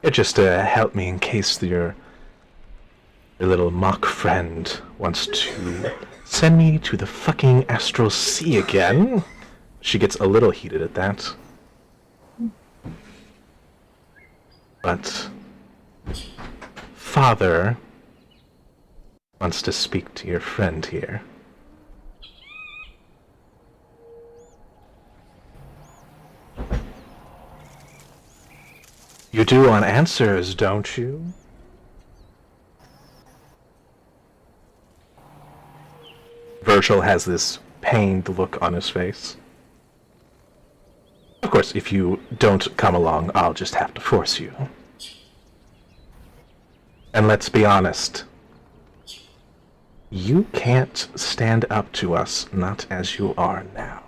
It just to help me in case your little mock friend wants to send me to the fucking astral sea again. She gets a little heated at that. But Father wants to speak to your friend here. You do want answers, don't you? Virgil has this pained look on his face. Of course, if you don't come along, I'll just have to force you. And let's be honest. You can't stand up to us, not as you are now.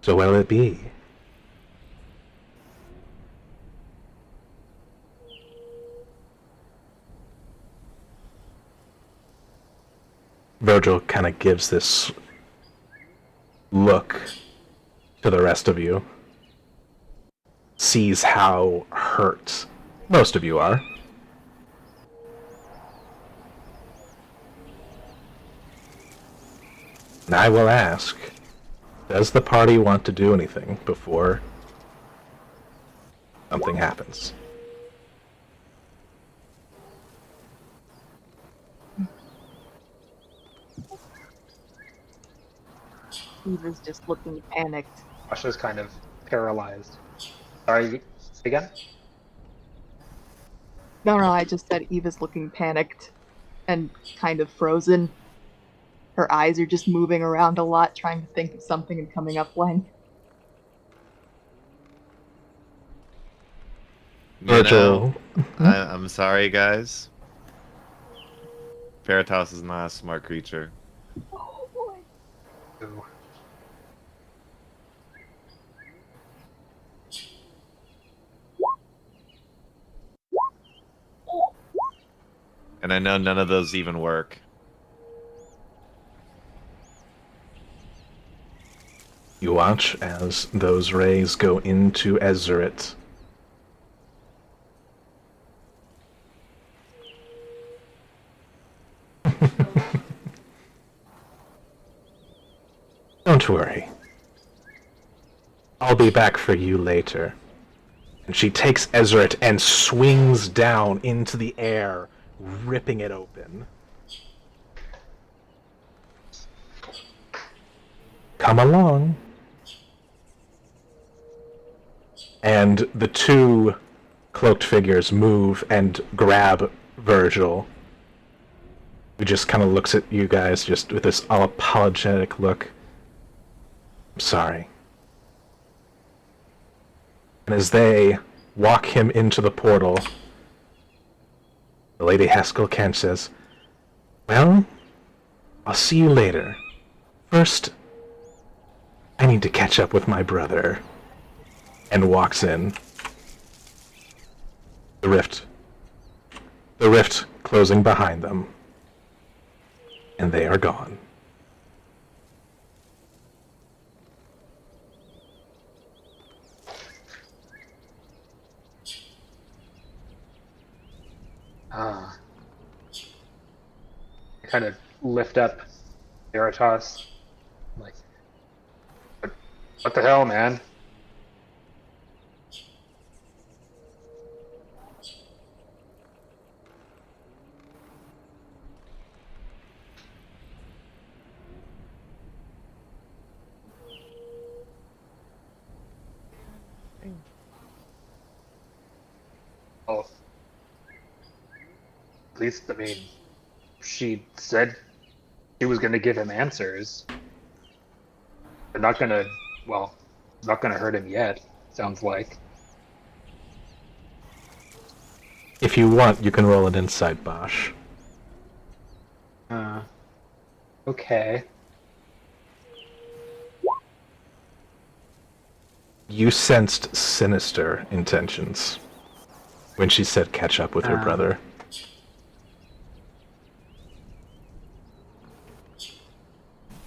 So what'll it be? Virgil kind of gives this look to the rest of you. Sees how hurt most of you are. And I will ask, does the party want to do anything before something happens? Eva's just looking panicked. Asha's kind of paralyzed. Sorry, say again? No, I just said Eva's looking panicked and kind of frozen. Her eyes are just moving around a lot, trying to think of something and coming up blank. Virgil. I'm sorry, guys. Veritas is not a smart creature. Oh boy. Ooh. And I know none of those even work. You watch as those rays go into Ezeret. Don't worry. I'll be back for you later. And she takes Ezeret and swings down into the air, ripping it open. Come along. And the two cloaked figures move and grab Virgil, who just kind of looks at you guys just with this all apologetic look. I'm sorry. And as they walk him into the portal, the Lady Haskell Kent says, "Well, I'll see you later. First, I need to catch up with my brother." And walks in. The rift closing behind them. And they are gone. I kind of lift up Veritas. I'm like, what the hell, man? Well, at least, I mean, she said she was going to give him answers. They're not going to, well, not going to hurt him yet, sounds like. If you want, you can roll an insight, Bosch. Okay. You sensed sinister intentions when she said catch up with her brother.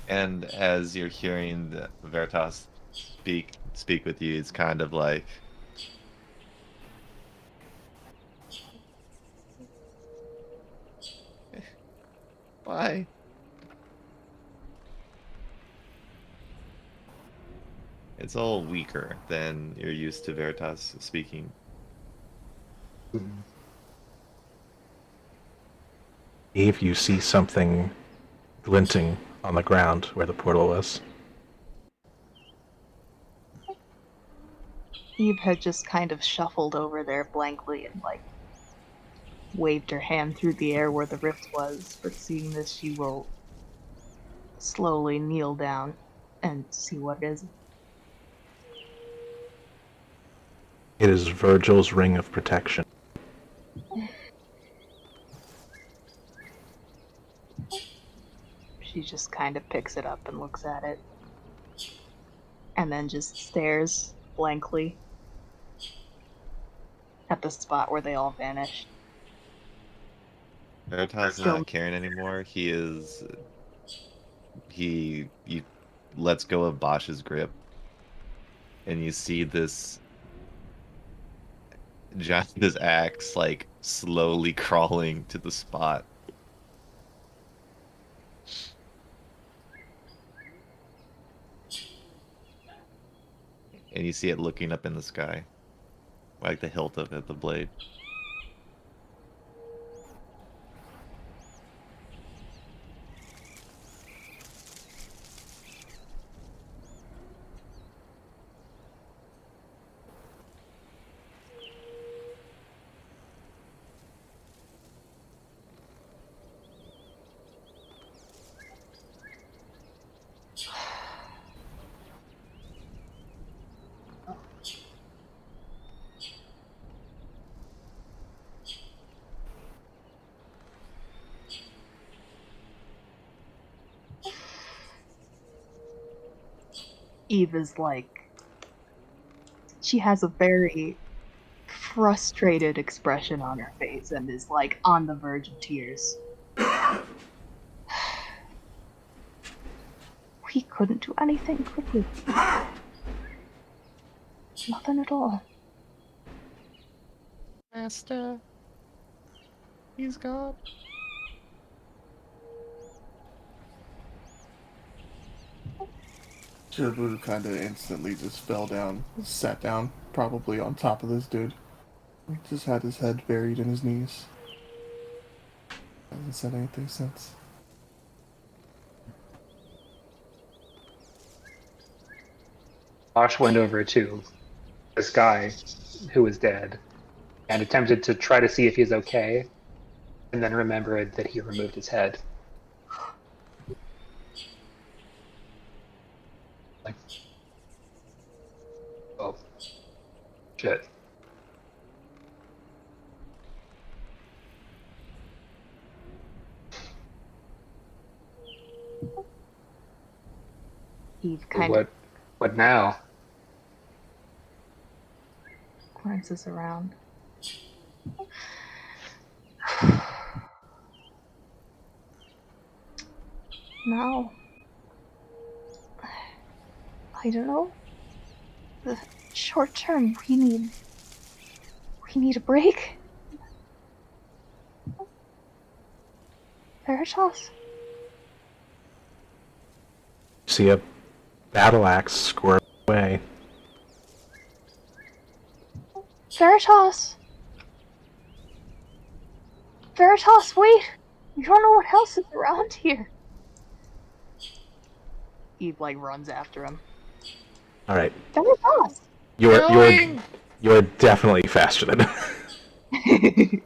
And as you're hearing Veritas speak with you, it's kind of like, why? It's all weaker than you're used to Veritas speaking. Eve, you see something glinting on the ground where the portal was. Eve had just kind of shuffled over there blankly and, like, waved her hand through the air where the rift was, but seeing this, she will slowly kneel down and see what it is. It is Virgil's ring of protection. She just kind of picks it up and looks at it. And then just stares blankly at the spot where they all vanished. Veritas is not caring anymore. He lets go of Bosch's grip. And you see this axe like slowly crawling to the spot. And you see it looking up in the sky, like the hilt of it, the blade. Eve is like, she has a very frustrated expression on her face and is like on the verge of tears. We couldn't do anything, could we? Nothing at all. Master, he's gone. Shibu kind of instantly just fell down, sat down, probably on top of this dude. Just had his head buried in his knees. Hasn't said anything since. Bosch went over to this guy who was dead and attempted to try to see if he's okay, and then remembered that he removed his head. Like, oh, shit. Eve kind of What now? glances around. Now, I don't know. The short term, we need a break. Veritas? See a battle axe squirt away. Veritas! Veritas, wait! You don't know what else is around here. Eve like runs after him. All right, Veritas! you're definitely faster than an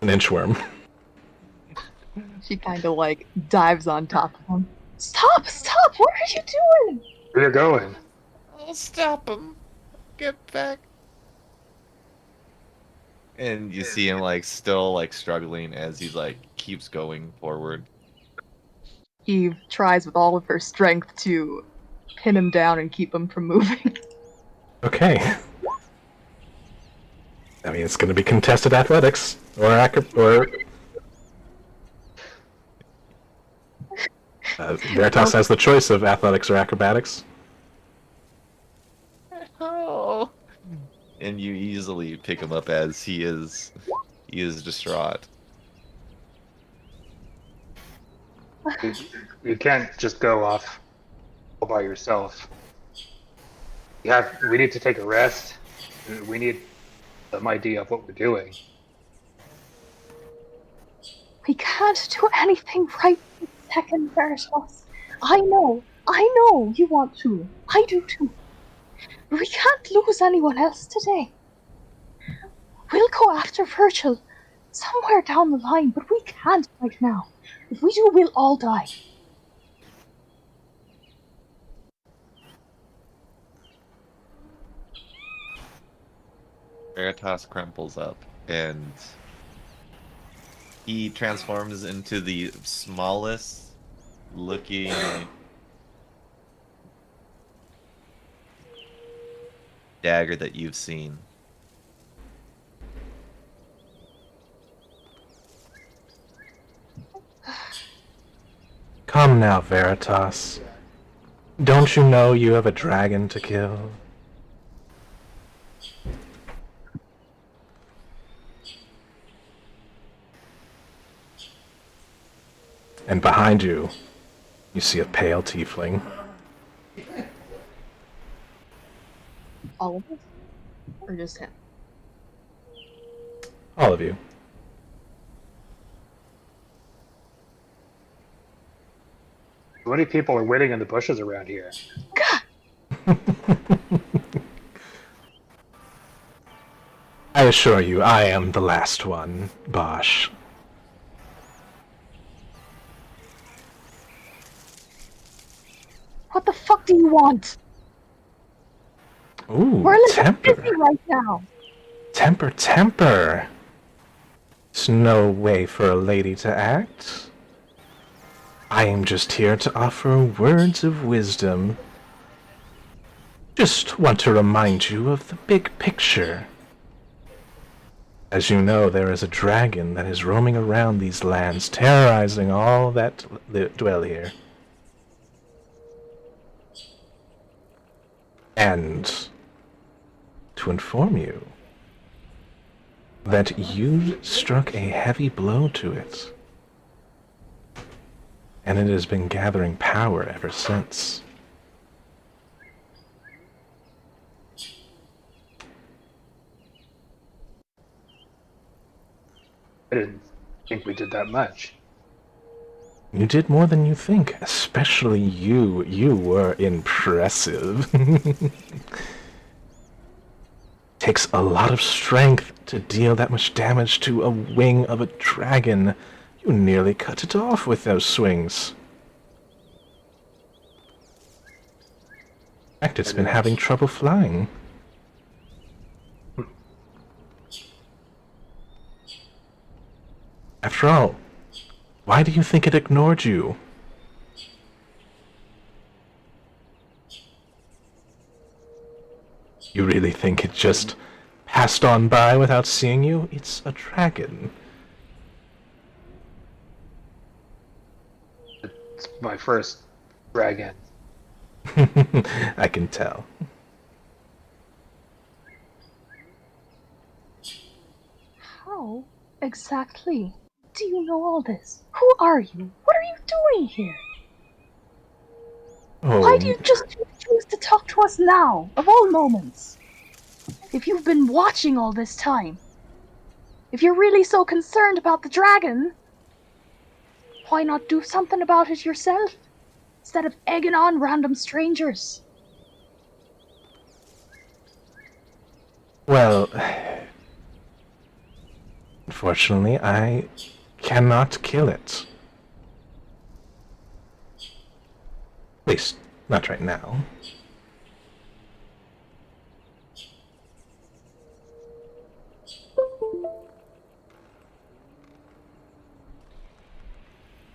inchworm. She kind of like dives on top of him. Stop! What are you doing? Where you going? I'll stop him. Get back. And you see him like still like struggling as he like keeps going forward. Eve tries with all of her strength to pin him down and keep him from moving. Okay. I mean, it's going to be contested athletics or Veritas has the choice of athletics or acrobatics. Oh. And you easily pick him up as he is distraught. You can't just go off all by yourself. We need to take a rest. We need some idea of what we're doing. We can't do anything right this second, Veritas. I know you want to. I do too. But we can't lose anyone else today. We'll go after Virgil somewhere down the line, but we can't right now. If we do, we'll all die. Veritas crumples up and he transforms into the smallest looking dagger that you've seen. Come now, Veritas. Don't you know you have a dragon to kill? And behind you, you see a pale tiefling. All of us? Or just him? All of you. How many people are waiting in the bushes around here? I assure you, I am the last one, Bosch. What the fuck do you want? Ooh, We're a little temper. busy right now. Temper, temper. It's no way for a lady to act. I am just here to offer words of wisdom. Just want to remind you of the big picture. As you know, there is a dragon that is roaming around these lands, terrorizing all that dwell here. And to inform you that you struck a heavy blow to it, and it has been gathering power ever since. I didn't think we did that much. You did more than you think, especially you. You were impressive. Takes a lot of strength to deal that much damage to a wing of a dragon. You nearly cut it off with those swings. In fact, it's been having trouble flying. After all, why do you think it ignored you? You really think it just passed on by without seeing you? It's a dragon. It's my first dragon. I can tell. How exactly do you know all this? Who are you? What are you doing here? Oh, Why do you just choose to talk to us now, of all moments? If you've been watching all this time, if you're really so concerned about the dragon, why not do something about it yourself, instead of egging on random strangers? well, unfortunately, I cannot kill it. At least, not right now.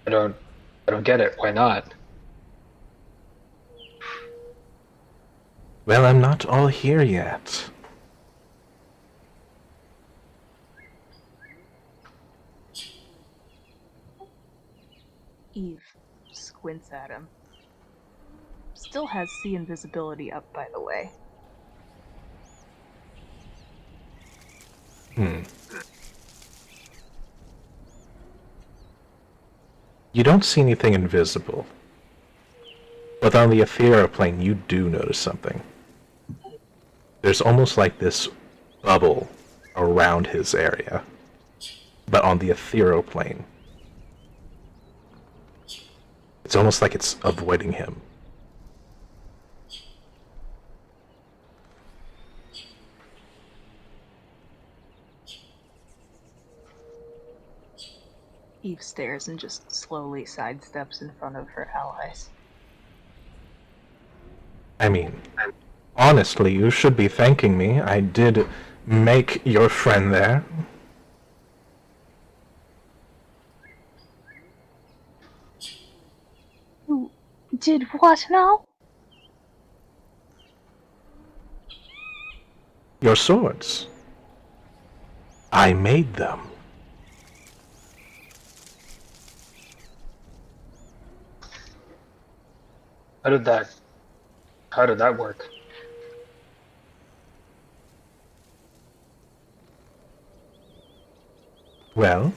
I don't get it. Why not? Well, I'm not all here yet. Eve squints at him. Still has see invisibility up, by the way. You don't see anything invisible. But on the ethereal plane, you do notice something. There's almost like this bubble around his area. But on the ethereal plane, it's almost like it's avoiding him. Eve stares and just slowly sidesteps in front of her allies. I mean, honestly, you should be thanking me. I did make your friend there. You did what now? Your swords. I made them. How did that work? Well?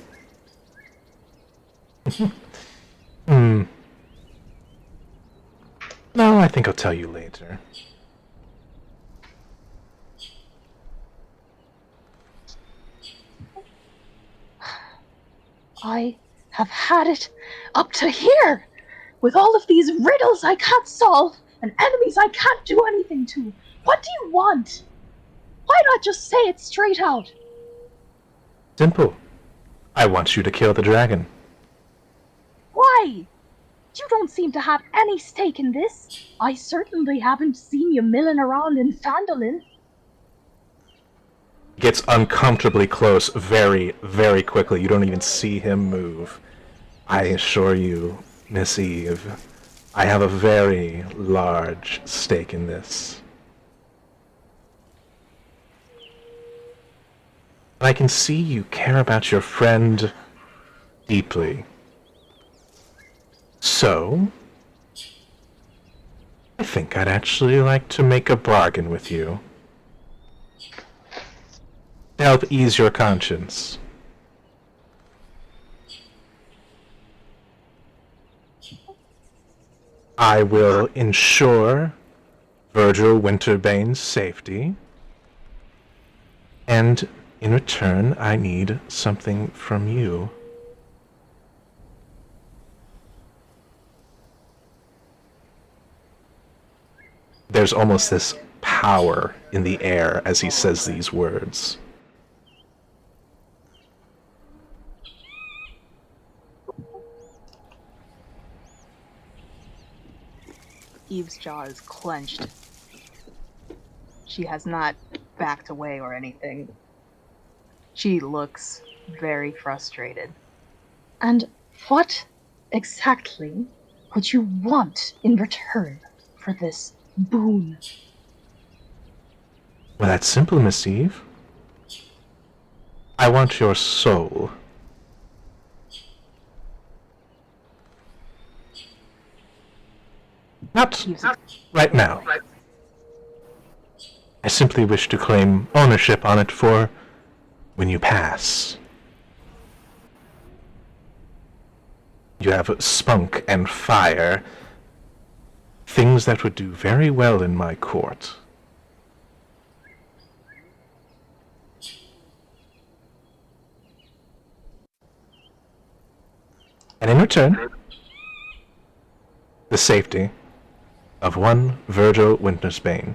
Hmm. No, I think I'll tell you later. I have had it up to here! With all of these riddles I can't solve, and enemies I can't do anything to. What do you want? Why not just say it straight out? Simple. I want you to kill the dragon. Why? You don't seem to have any stake in this. I certainly haven't seen you milling around in Fandolin. Gets uncomfortably close very, very quickly. You don't even see him move. I assure you, Miss Eve, I have a very large stake in this. I can see you care about your friend deeply. So, I think I'd actually like to make a bargain with you. To help ease your conscience. I will ensure Virgil Winterbane's safety, and in return, I need something from you. There's almost this power in the air as he says these words. Eve's jaw is clenched. She has not backed away or anything. She looks very frustrated. And what exactly would you want in return for this boon? Well, that's simple, Miss Eve. I want your soul. Not right now. I simply wish to claim ownership on it for when you pass. You have spunk and fire, things that would do very well in my court. And in return, the safety of one Virgil Wintersbane.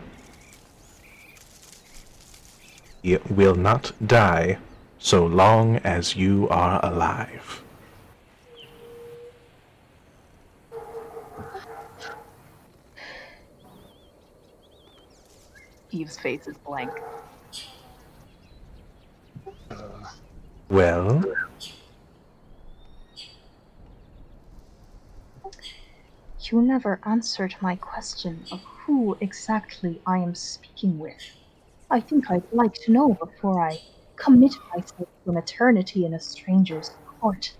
He will not die so long as you are alive. Eve's face is blank. Well, you never answered my question of who exactly I am speaking with. I think I'd like to know before I commit myself to an eternity in a stranger's court.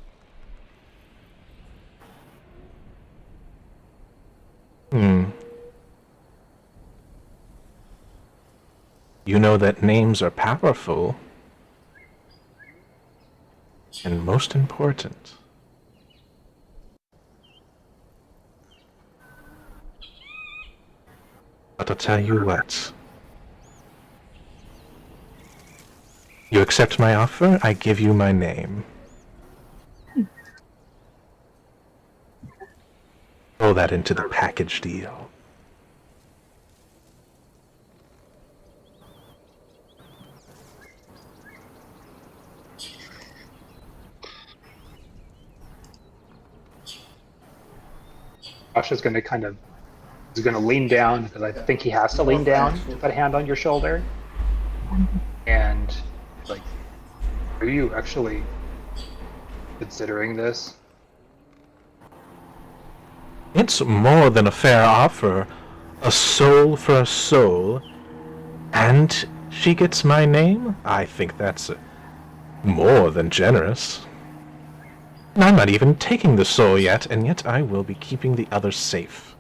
Hmm. You know that names are powerful. And most important. But I'll tell you what. You accept my offer, I give you my name. Throw that into the package deal. Josh is going to lean down because I think he has to lean down to put a hand on your shoulder. And like, are you actually considering this? It's more than a fair offer. A soul for a soul. And she gets my name? I think that's more than generous. And I'm not even taking the soul yet, and yet I will be keeping the other safe.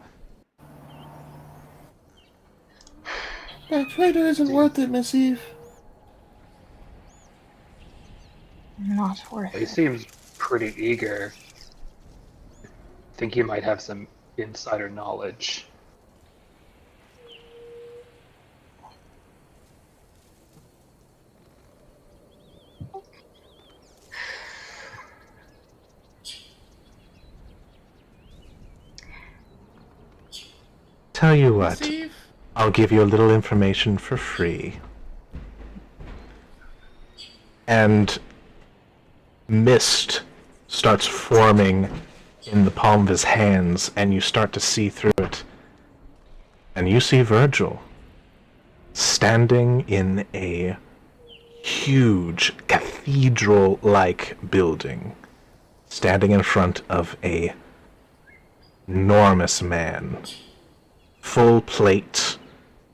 That traitor isn't worth it, Miss Eve. Not worth He it. seems pretty eager. I think he might have some insider knowledge. Tell you Miss what, Eve? I'll give you a little information for free. And mist starts forming in the palm of his hands, and you start to see through it. And you see Virgil standing in a huge cathedral-like building, standing in front of a enormous man, full plate,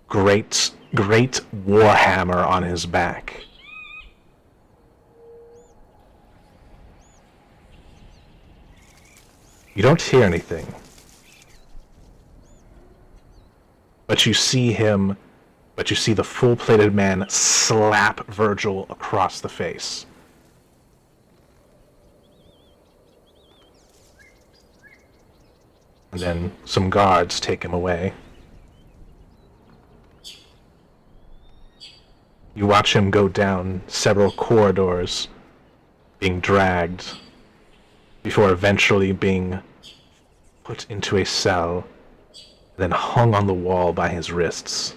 great warhammer on his back. You don't hear anything, but you see the full-plated man slap Virgil across the face. And then some guards take him away. You watch him go down several corridors, being dragged, before eventually being put into a cell, then hung on the wall by his wrists.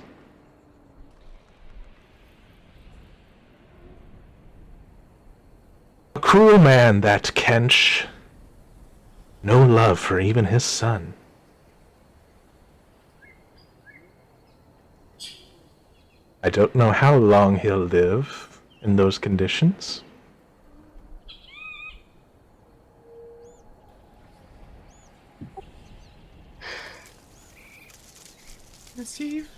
A cruel man, that Kench. No love for even his son. I don't know how long he'll live in those conditions. Miss Eve?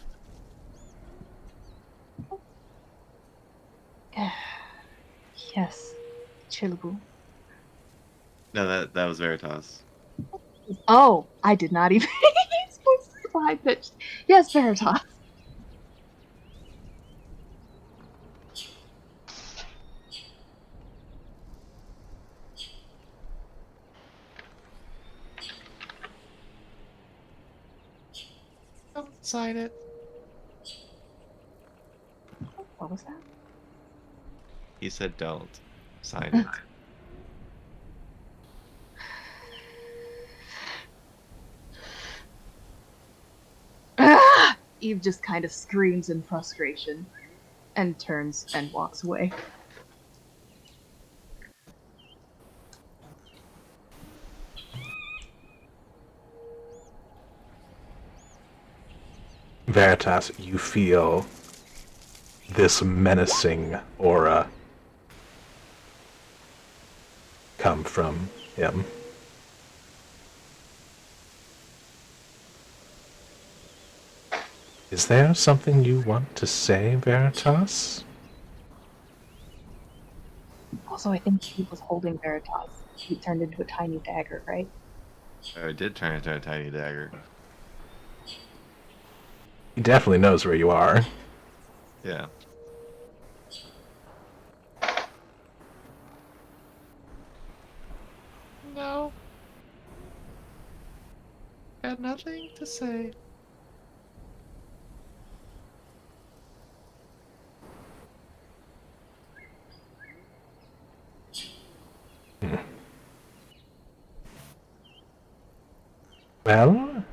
Yes, Chilbu. No, that was Veritas. Oh, I did not even. He's supposed to be high pitched. Yes, Veritas. Don't sign it. What was that? He said don't. Sign it. Ah! Eve just kind of screams in frustration and turns and walks away. Veritas, you feel this menacing aura come from him. Is there something you want to say, Veritas? Also, I think he was holding Veritas. He turned into a tiny dagger, right? I did turn into a tiny dagger. He definitely knows where you are. Yeah. No. Got nothing to say. Well,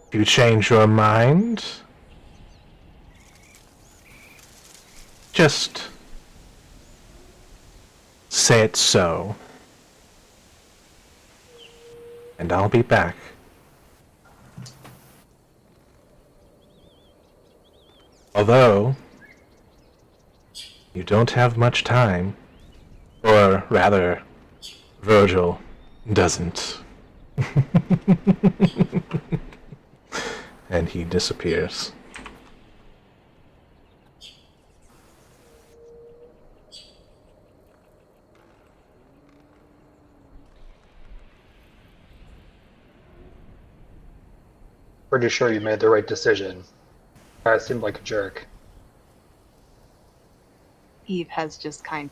if you change your mind, just say it so, and I'll be back. Although, you don't have much time, or rather, Virgil doesn't. And he disappears. Pretty sure you made the right decision. I seemed like a jerk. Eve has just kind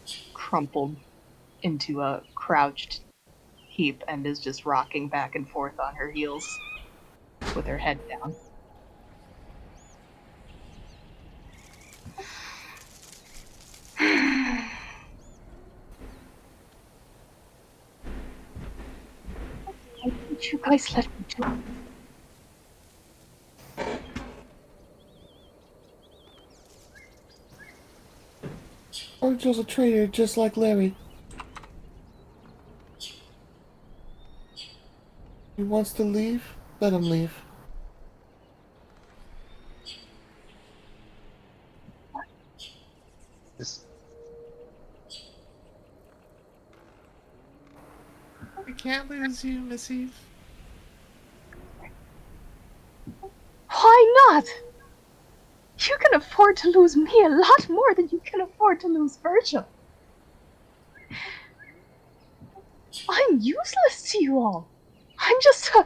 of crumpled into a crouched heap and is just rocking back and forth on her heels with her head down. Why didn't you guys let me do it? Virgil's a traitor just like Larry. He wants to leave? Let him leave. Just, We can't lose you, Miss Eve. Why not? You can afford to lose me a lot more than you can afford to lose Virgil. I'm useless to you all. I'm just a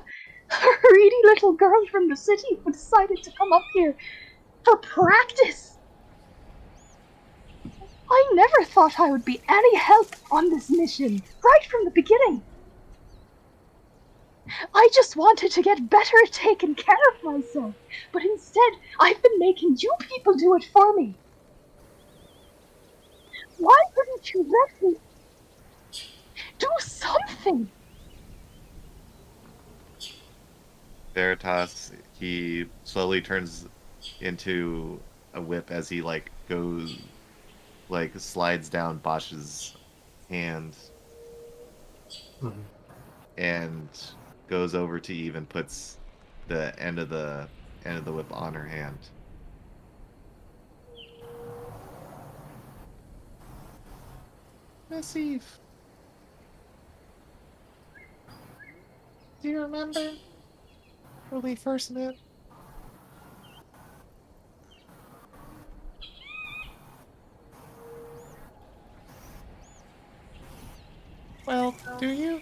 greedy little girl from the city who decided to come up here for practice. I never thought I would be any help on this mission, right from the beginning. I just wanted to get better at taking care of myself, but instead I've been making you people do it for me. Why couldn't you let me do something? Veritas, he slowly turns into a whip as he slides down Bosch's hand mhm. and goes over to Eve and puts the end of the whip on her hand. Miss Eve, do you remember when we first met? Well, do you?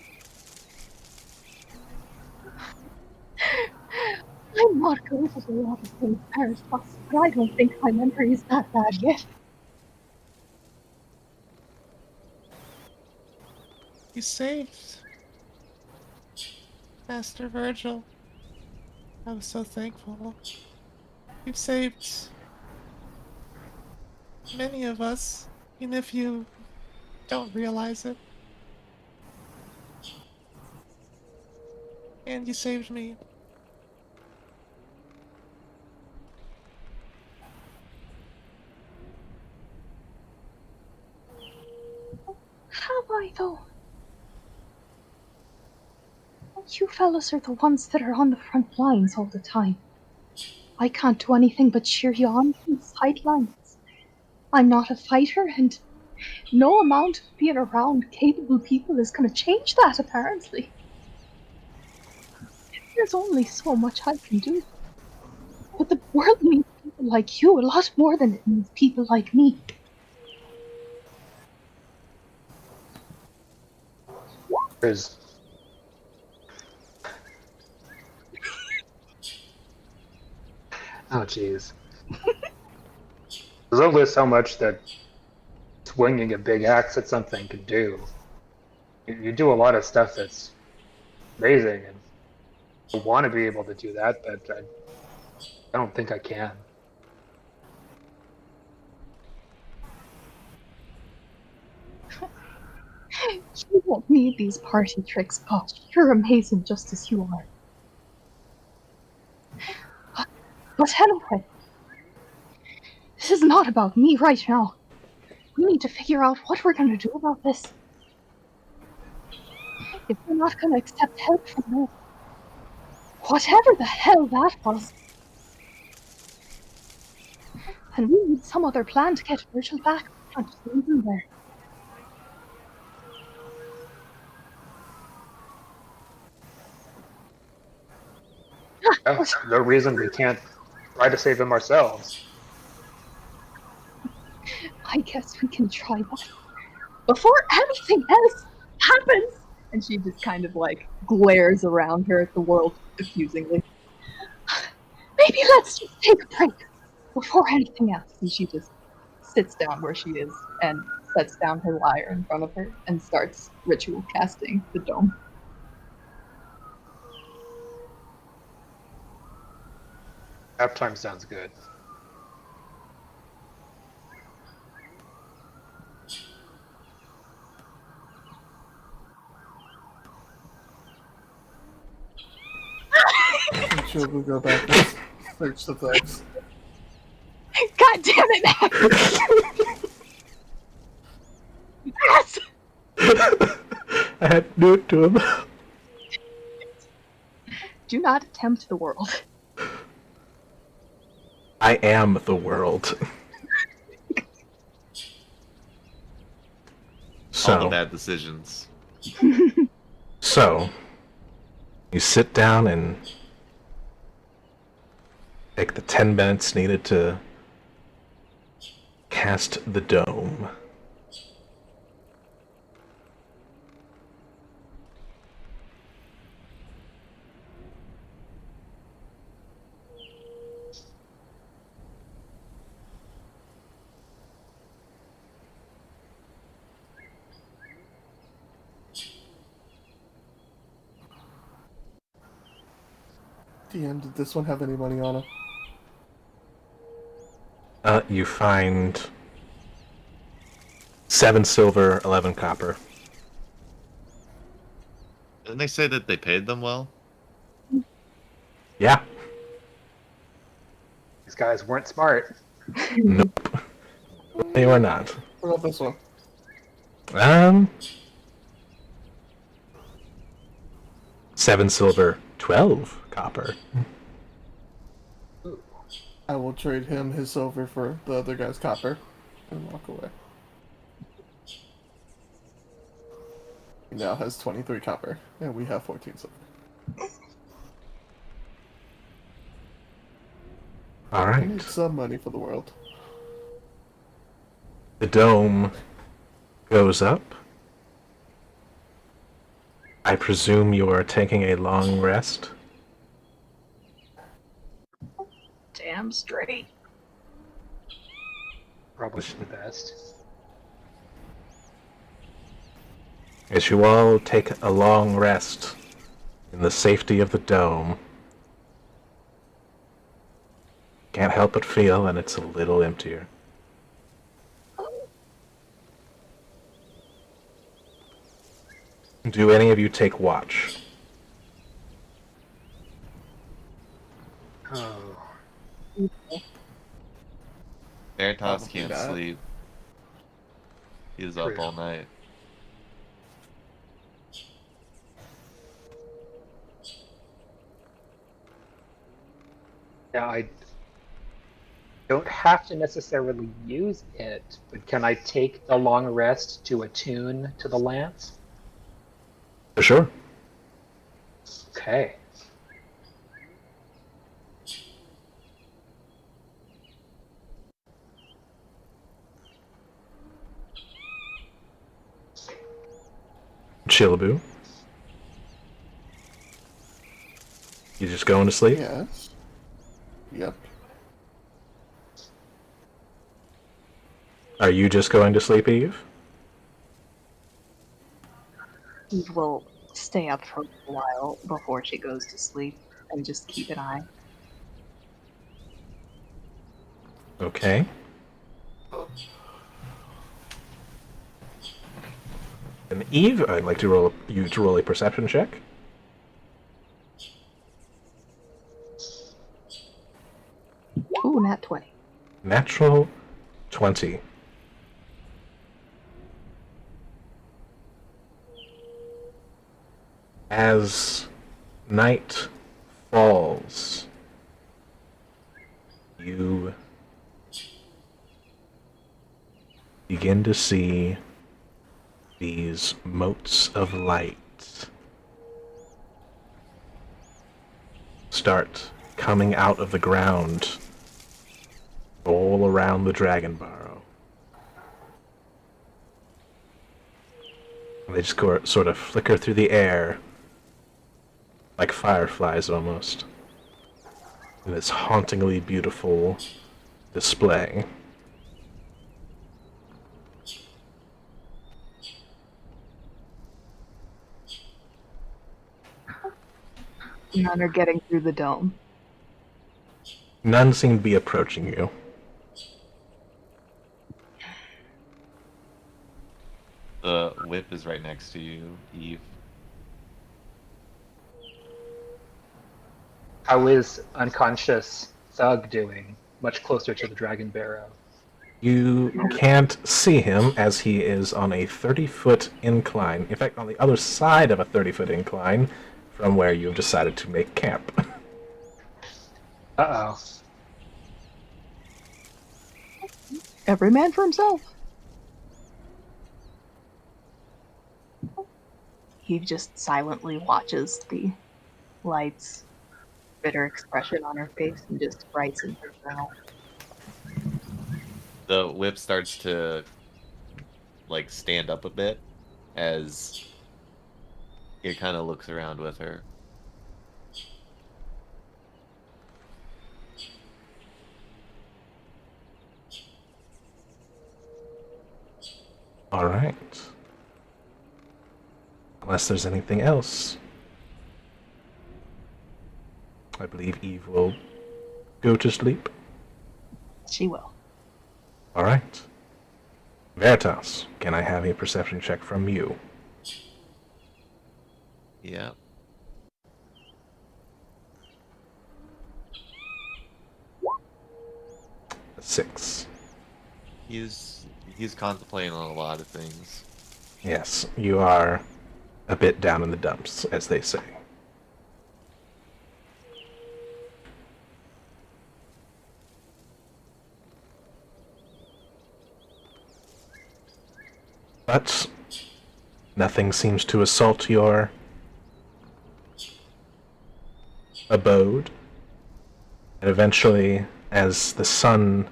I'm not good at a lot of things, Paris, but I don't think my memory is that bad yet. You saved Master Virgil. I was so thankful. You've saved many of us, even if you don't realize it. And you saved me. Have I, though? You fellas are the ones that are on the front lines all the time. I can't do anything but cheer you on from the sidelines. I'm not a fighter, and no amount of being around capable people is going to change that, apparently. There's only so much I can do. But the world needs people like you a lot more than it needs people like me. There's oh jeez. There's only so much that swinging a big axe at something can do. You do a lot of stuff that's amazing, and I want to be able to do that, but I don't think I can. You won't need these party tricks, Posh. You're amazing just as you are. But anyway, this is not about me right now. We need to figure out what we're gonna do about this. If we're not gonna accept help from her, whatever the hell that was, and we need some other plan to get Virgil back. Can't just leave him there. There's no reason we can't try to save him ourselves. I guess we can try that. Before anything else happens! And she just kind of like glares around her at the world accusingly. Maybe let's just take a break before anything else. And she just sits down where she is and sets down her lyre in front of her and starts ritual casting the dome. Nap time sounds good. I'm sure we'll go back and search the place. God damn it, Max! Yes! I had to do it to him. Do not tempt the world. I am the world. All the So, bad decisions. so, you sit down and take the 10 minutes needed to cast the dome. DM, did this one have any money on it? You find 7 silver, 11 copper. Didn't they say that they paid them well? Yeah. These guys weren't smart. Nope. They were not. What about this one? 7 silver, 12 copper. I will trade him his silver for the other guy's copper and walk away. He now has 23 copper, and we have 14 silver. I Alright. need some money for the world. The dome goes up. I presume you are taking a long rest. Damn straight. Probably the best. As you all take a long rest in the safety of the dome, can't help but feel that it's a little emptier. Do any of you take watch? Oh, Veritas Probably can't not. sleep. He's up True. all night. yeah, I don't have to necessarily use it, but can I take the long rest to attune to the lance? For sure. Okay. Chilbu. You just going to sleep? Yes. Yep. Are you just going to sleep, Eve? Eve will stay up for a while before she goes to sleep and just keep an eye. Okay. And Eve, I'd like to roll you to roll a perception check. Ooh, nat 20. Natural 20. As night falls, you begin to see these motes of light start coming out of the ground all around the Dragon Burrow. And they just sort of flicker through the air like fireflies almost in this hauntingly beautiful display. None are getting through the dome. None seem to be approaching you. The whip is right next to you, Eve. How is unconscious Thug doing? Much closer to the Dragon Barrow. You can't see him as he is on a 30-foot incline. In fact, on the other side of a 30-foot incline from where you've decided to make camp. Uh-oh. Every man for himself. He just silently watches the lights, bitter expression on her face, and just writes in her journal. The whip starts to like stand up a bit as he kind of looks around with her. All right. Unless there's anything else, I believe Eve will go to sleep. She will. All right. Veritas, can I have a perception check from you? Yeah. A 6. He's contemplating on a lot of things. Yes, you are a bit down in the dumps, as they say. But nothing seems to assault your abode. And eventually, as the sun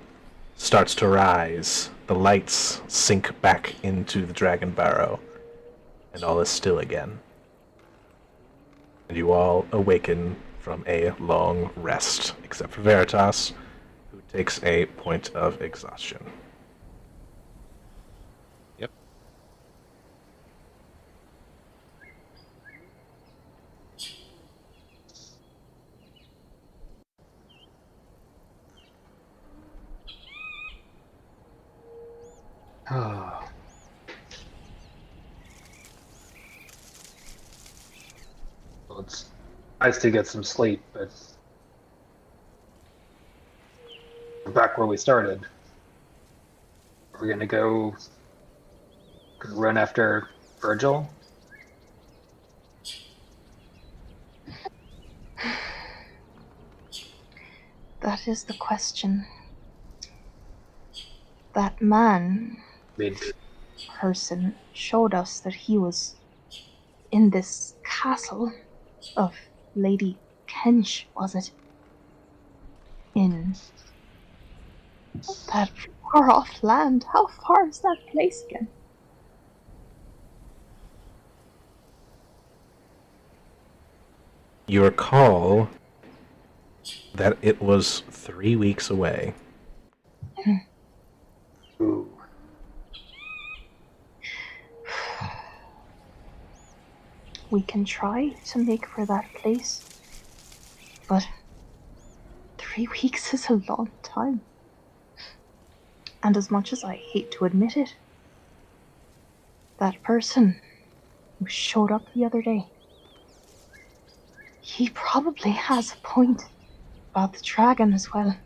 starts to rise, the lights sink back into the Dragon Barrow, and all is still again. And you all awaken from a long rest, except for Veritas, who takes a point of exhaustion. Yep. Oh. Well, it's nice to get some sleep, but we're back where we started. We're gonna go run after Virgil. That is the question. That man, I mean, person, showed us that he was in this castle of Lady Kench, was it? In that far off land. How far is that place again? You recall that it was 3 weeks away. Ooh. We can try to make for that place, but 3 weeks is a long time. And as much as I hate to admit it, that person who showed up the other day, he probably has a point about the dragon as well.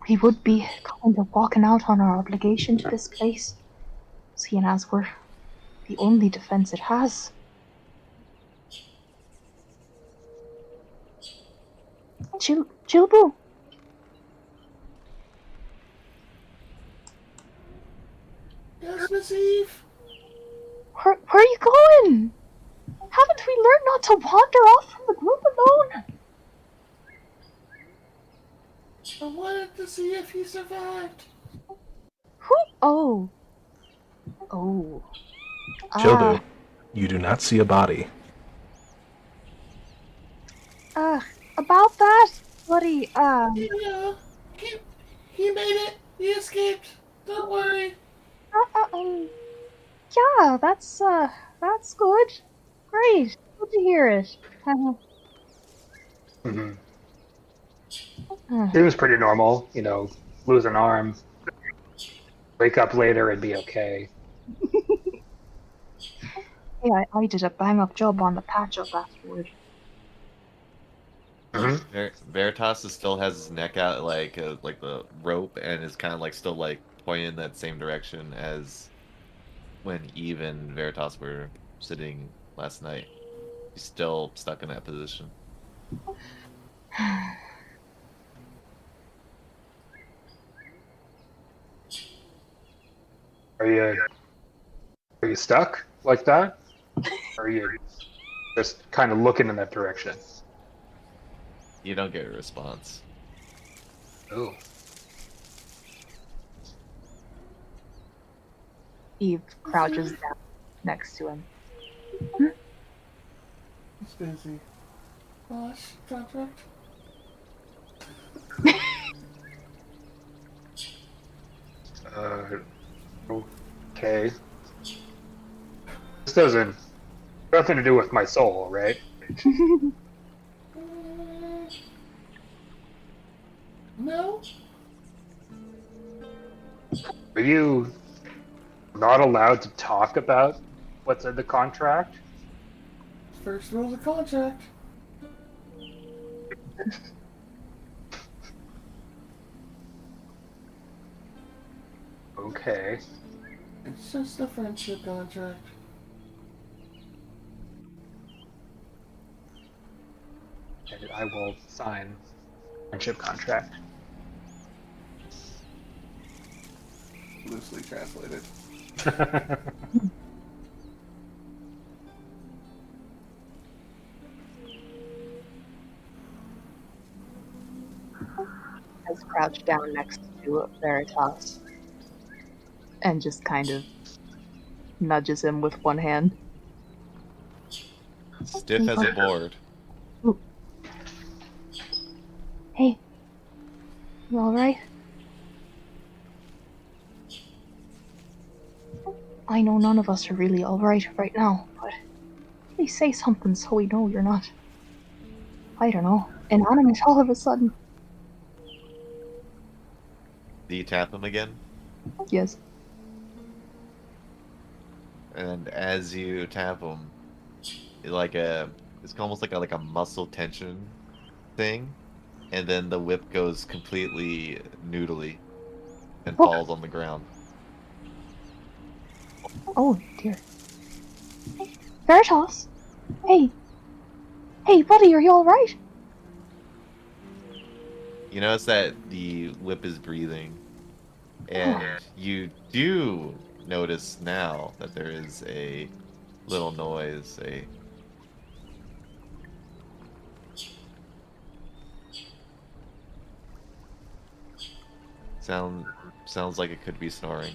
We would be kind of walking out on our obligation to this place, seeing as we're the only defense it has. Chilbu, Yes, Miss Eve. where are you going? Haven't we learned not to wander off from the group alone? I wanted to see if he survived. Who? Oh. Oh. Childu, you do not see a body. About that, buddy, Yeah, he made it. He escaped. Don't worry. yeah, that's good. Great. Good to hear it. Mhm. Seems pretty normal, lose an arm, wake up later and be okay. Yeah, I did a bang-up job on the patch-up afterward. Hmm. Veritas still has his neck out like the rope and is kind of like still like pointing in that same direction as when Eve and Veritas were sitting last night. He's still stuck in that position. Are you stuck like that? Or are you just kind of looking in that direction? You don't get a response. Ooh. Eve crouches down next to him. He's busy. Gosh, contract. Uh, okay. This doesn't nothing to do with my soul, right? No. Are you not allowed to talk about what's in the contract? First rule of the contract. Okay. It's just a friendship contract. And I will sign friendship contract. Loosely translated. Has crouched down next to Veritas and just kind of nudges him with one hand. Stiff as a board. Ooh. Hey, you alright? I know none of us are really alright right now, but please say something so we know you're not, I don't know, inanimate all of a sudden. Do you tap him again? Yes. And as you tap him, it's almost like a muscle tension thing, and then the whip goes completely noodly and Oh. falls on the ground. Oh dear. Veritas? Hey. Hey, buddy, are you alright? You notice that the whip is breathing, and you do notice now that there is a little noise, a sounds like it could be snoring.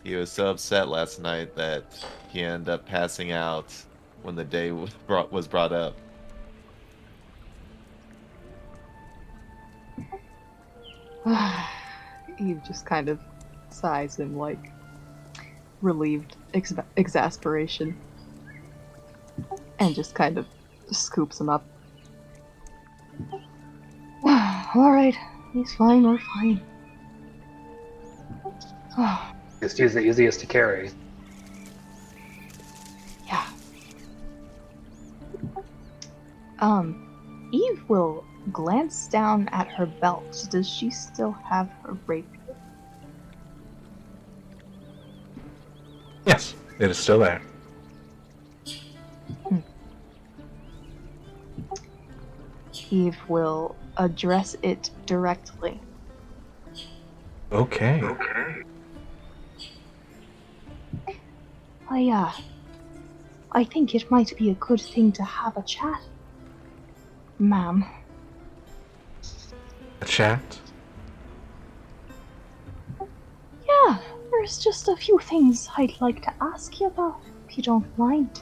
He was so upset last night that he ended up passing out when the day was brought up. Eve just kind of sighs in like relieved exasperation and just kind of scoops him up. Alright, he's fine, we're fine. It's the easiest to carry. Yeah. Eve will glance down at her belt. Does she still have her rapier? Yes, it is still there. Eve will address it directly. Okay. I think it might be a good thing to have a chat, ma'am. A chat? Yeah, there's just a few things I'd like to ask you about, if you don't mind.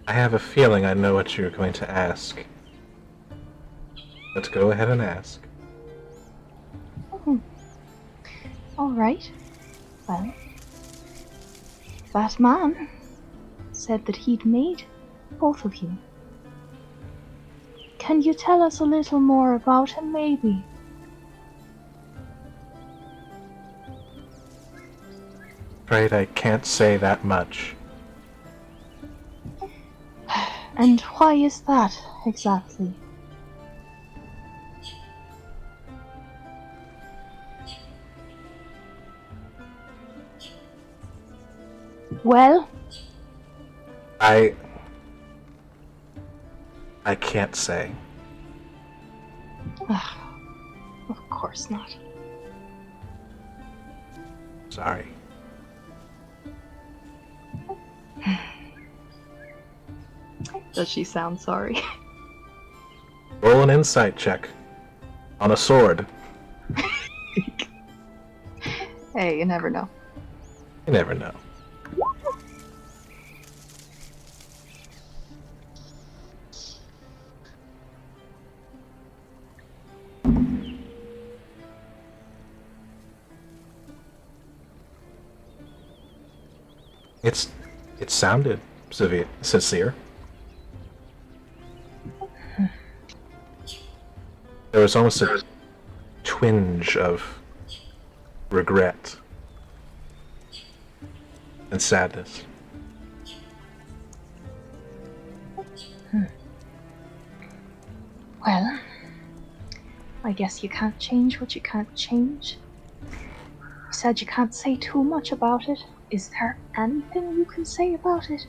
I have a feeling I know what you're going to ask. Let's go ahead and ask. Alright. Well, that man said that he'd made both of you. Can you tell us a little more about him, maybe? Afraid I can't say that much. And why is that, exactly? Well, I can't say. of course not. Sorry. Does she sound sorry? Roll an insight check. On a sword. Hey, you never know. You never know. It sounded sincere. There was almost a twinge of regret and sadness. Well, I guess you can't change what you can't change. You said you can't say too much about it. Is there anything you can say about it?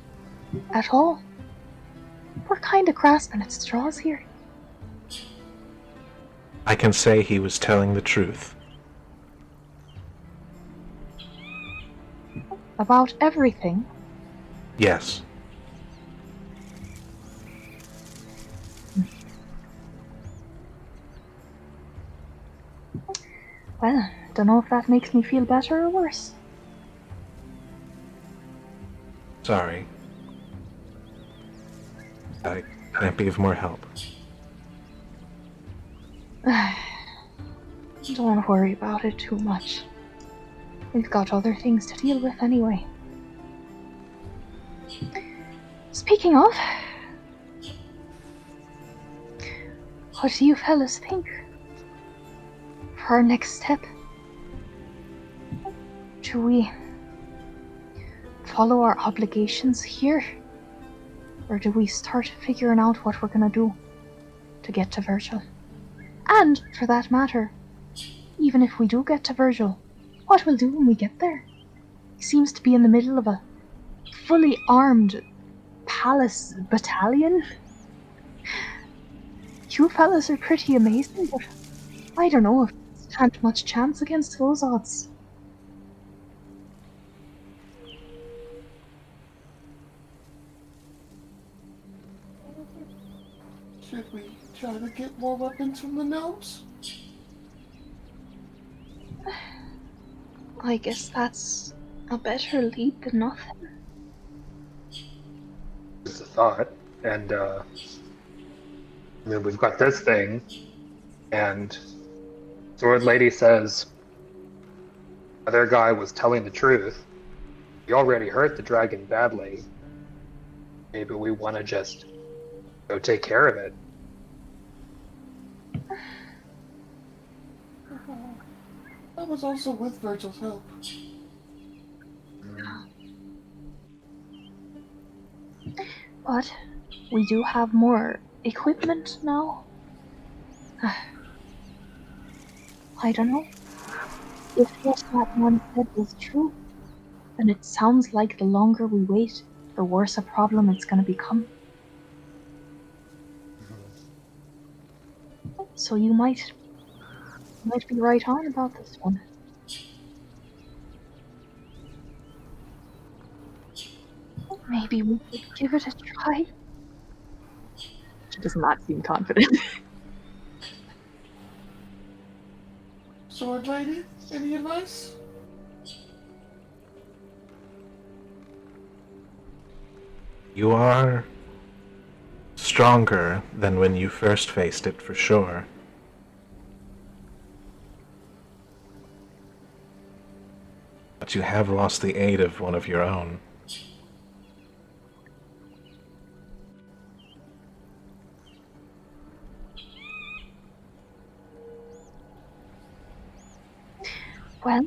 At all? We're kinda grasping at straws here. I can say he was telling the truth. About everything? Yes. Well, don't know if that makes me feel better or worse. Sorry. I can't be of more help. Don't want to worry about it too much. We've got other things to deal with anyway. Speaking of, what do you fellas think? For our next step? Do we follow our obligations here? Or do we start figuring out what we're gonna do to get to Virgil? And, for that matter, even if we do get to Virgil, what we'll do when we get there? He seems to be in the middle of a fully armed palace battalion. You fellas are pretty amazing, but I don't know if we stand much chance against those odds. Should we try to get more weapons from the gnomes? I guess that's a better lead than nothing. It's a thought. And, I mean, we've got this thing, and Sword Lady says other guy was telling the truth. We already hurt the dragon badly. Maybe we want to just go take care of it. I was also with Virgil's help. But we do have more equipment now. I don't know. If what that man said was true, then it sounds like the longer we wait, the worse a problem it's gonna become. So you might be right on about this one. Maybe we could give it a try. She does not seem confident. Sword Lady, any advice? You are stronger than when you first faced it, for sure. But you have lost the aid of one of your own. Well,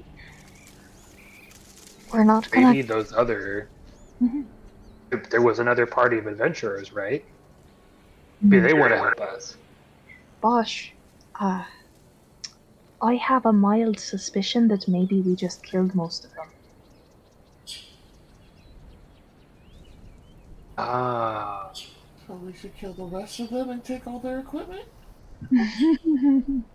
we're not gonna. Maybe those other. Mhm. There was another party of adventurers, right? Maybe they want to help us. Bosh, I have a mild suspicion that maybe we just killed most of Ah. So we should kill the rest of them and take all their equipment? them.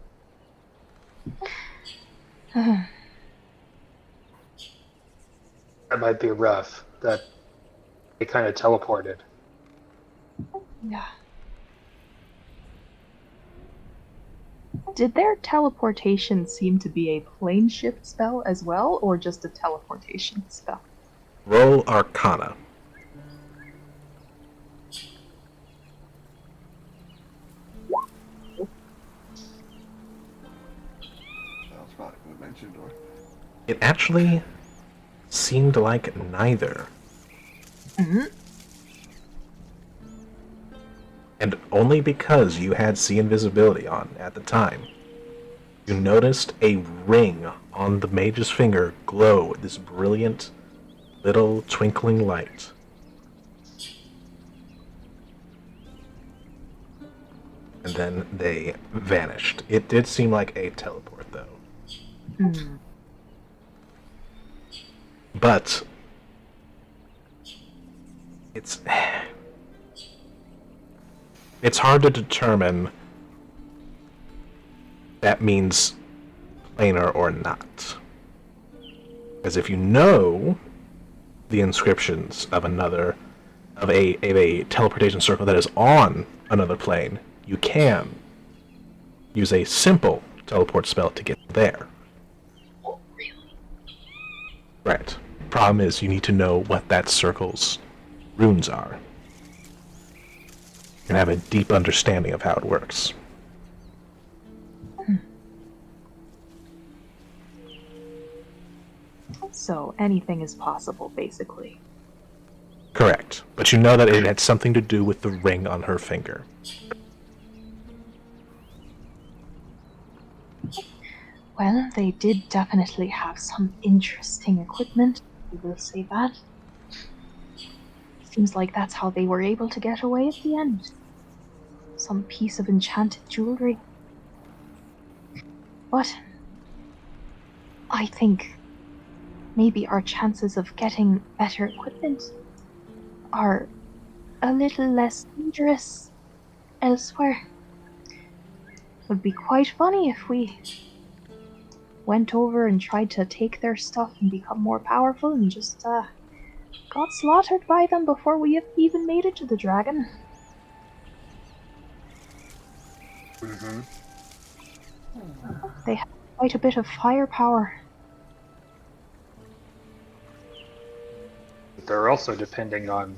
That might be rough. That they kind of teleported. Yeah. Did their teleportation seem to be a plane shift spell as well, or just a teleportation spell? Roll Arcana. I was probably going to mention, or It actually seemed like neither. Mm-hmm. And only because you had see invisibility on at the time. You noticed a ring on the mage's finger glow with this brilliant little twinkling light. And then they vanished. It did seem like a teleport, though. Mm. But it's hard to determine that means planar or not. As if you know the inscriptions of a teleportation circle that is on another plane, you can use a simple teleport spell to get there. Oh, really? Right. Problem is, you need to know what that circle's runes are and have a deep understanding of how it works. So anything is possible, basically. Correct. But you know that it had something to do with the ring on her finger. Well, they did definitely have some interesting equipment, we will say that. Seems like that's how they were able to get away at the end. Some piece of enchanted jewelry. But I think maybe our chances of getting better equipment are a little less dangerous elsewhere. Would be quite funny if we went over and tried to take their stuff and become more powerful and just got slaughtered by them before we even made it to the dragon. Mm-hmm. They have quite a bit of firepower. they're also depending on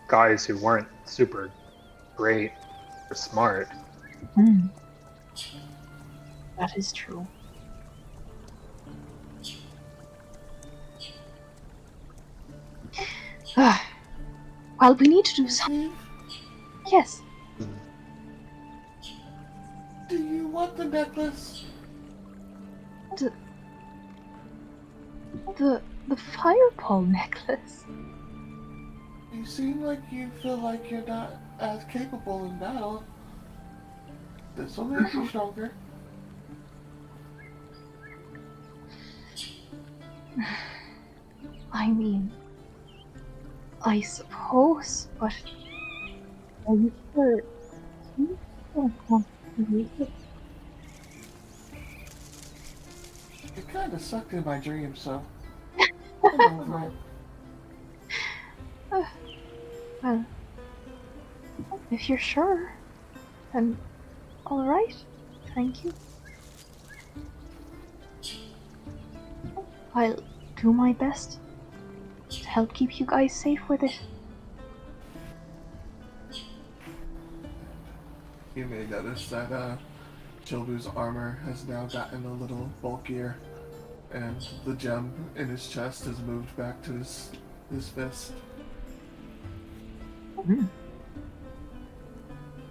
guys who weren't super great or smart. Hmm. That is true. Well, we need to do something. Yes. Do you want the necklace? The fireball necklace. You seem like you feel like you're not as capable in battle. This will make you stronger. I mean, I suppose, but are you sure you don't want to use it? It kind of sucked in my dream, so I'm over it. Well, if you're sure, then alright. Thank you. I'll do my best to help keep you guys safe with it. You may notice that Chilbu's armor has now gotten a little bulkier, and the gem in his chest has moved back to his fist.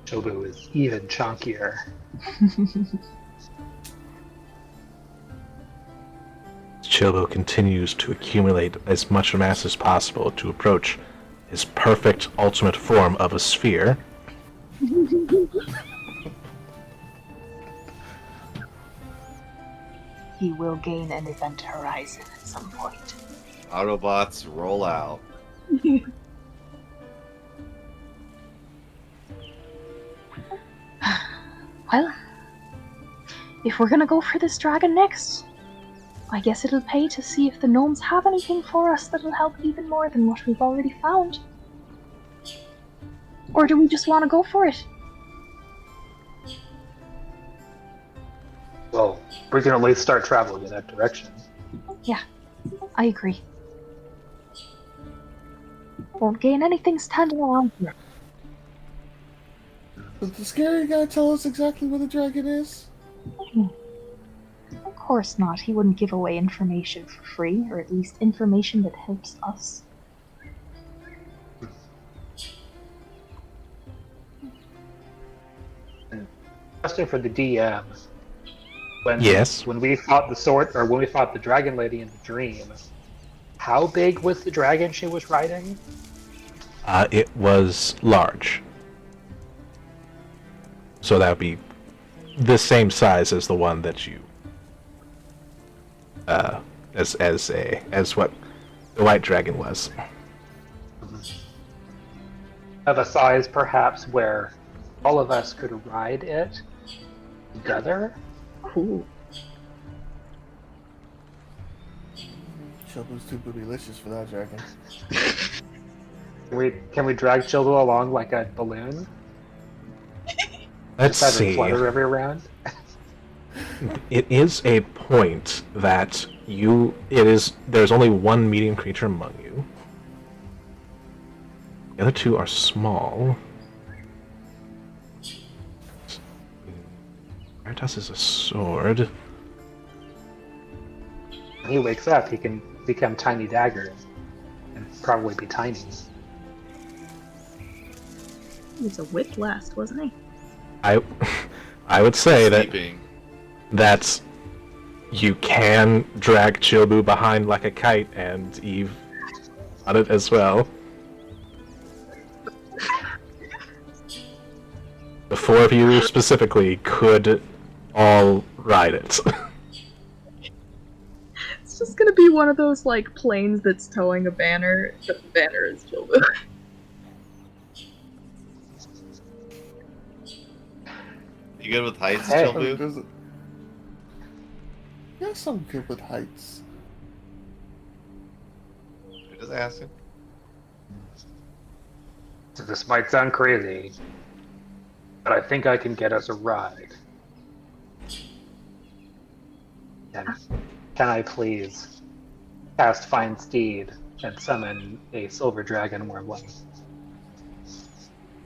Chobu is even chunkier. Chilbo continues to accumulate as much mass as possible to approach his perfect ultimate form of a sphere. He will gain an event horizon at some point. Autobots roll out. Well, if we're gonna go for this dragon next, I guess it'll pay to see if the gnomes have anything for us that'll help even more than what we've already found. Or do we just want to go for it? Well, we can at least start traveling in that direction. Yeah, I agree. Won't gain anything standing around here. Does the scary guy tell us exactly where the dragon is? Of course not. He wouldn't give away information for free, or at least information that helps us. Question for the DM. Yes. When we fought the sword, or when we fought the dragon lady in the dream, how big was the dragon she was riding? It was large. So that would be the same size as the one that you as what the white dragon was. Of a size perhaps where all of us could ride it together? Cool. Chilbu's too bootylicious for that dragon. Can we drag Childo along like a balloon? Let's Just have it see. flutter every round? It is a point that there's only one medium creature among you. The other two are small. Veritas is a sword. When he wakes up, he can become Tiny Dagger and probably be tiny. He was a whiplash, wasn't he? I would say Sleeping. that's you can drag Chilbu behind like a kite, and Eve on it as well. The four of you specifically could all ride it. It's just gonna be one of those like planes that's towing a banner, but the banner is Jilbu. You good with heights, Hey. Chilbu? Yes, I'm good with heights. You're just asking. So this might sound crazy, but I think I can get us a ride. And can I please cast Find Steed and summon a silver dragon warbling.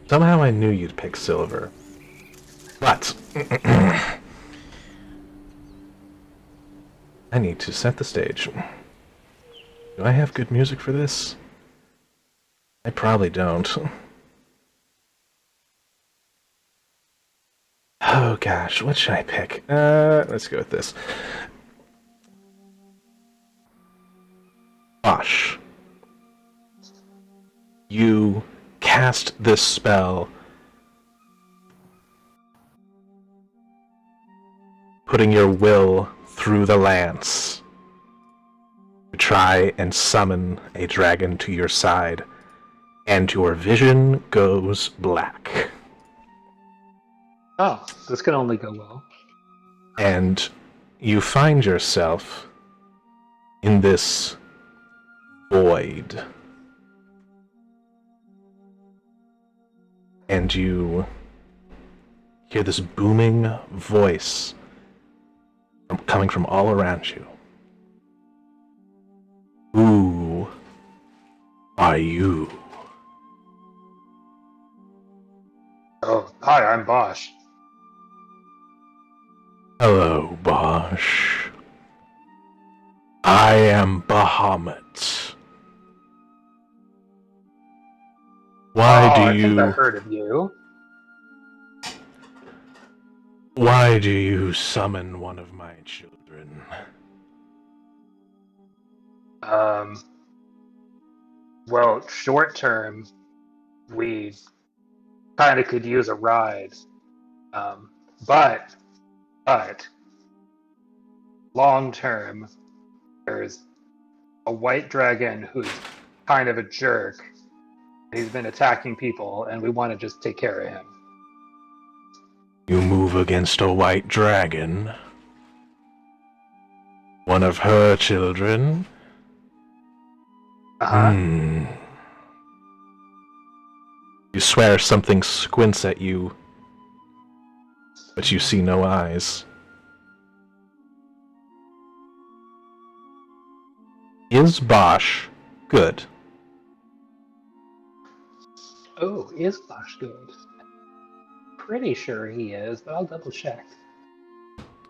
Somehow I knew you'd pick silver. But I need to set the stage. Do I have good music for this? I probably don't. Oh gosh, what should I pick? Let's go with this. Bosh. You cast this spell, putting your will through the lance to try and summon a dragon to your side, and your vision goes black. Oh, this can only go well. And you find yourself in this void. And you hear this booming voice coming from all around you. Who are you? Oh, hi, I'm Bosch. Hello, Bosh. I am Bahamut. Why I do think I you... heard of you. Why do you summon one of my children? Well, short term, we kind of could use a ride. Um, but long term, there's a white dragon who's kind of a jerk. He's been attacking people, and we want to just take care of him. You move against a white dragon? One of her children? Uh-huh. You swear something squints at you, but you see no eyes. Is Bosch good? Oh, is Bosch good? Pretty sure he is, but I'll double check.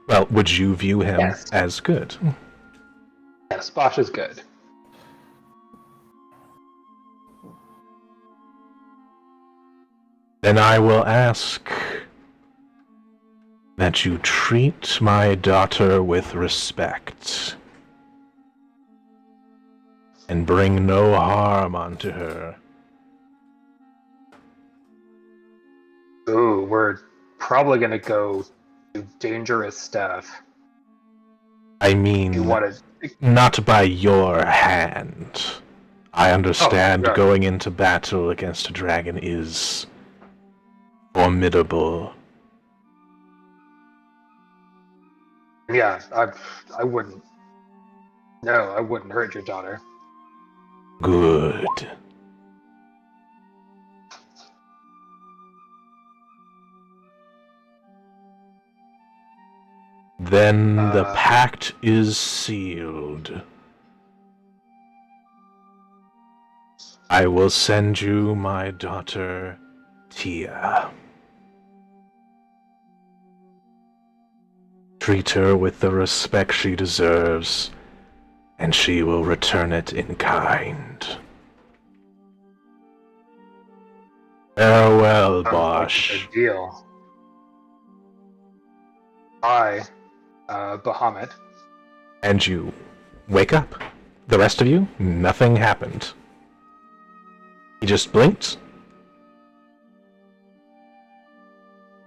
Well, would you view him Yes. as good? Yes, Bosch is good. Then I will ask that you treat my daughter with respect and bring no harm onto her. Ooh, we're probably gonna go do dangerous stuff. I mean, You want to? not by your hand. I understand right. going into battle against a dragon is formidable. Yeah, I wouldn't. No, I wouldn't hurt your daughter. Good. Then the pact is sealed. I will send you my daughter, Tia. Treat her with the respect she deserves, and she will return it in kind. Farewell, Bosch. Good deal. Hi, Bahamut. And you wake up. The rest of you, nothing happened. He just blinked.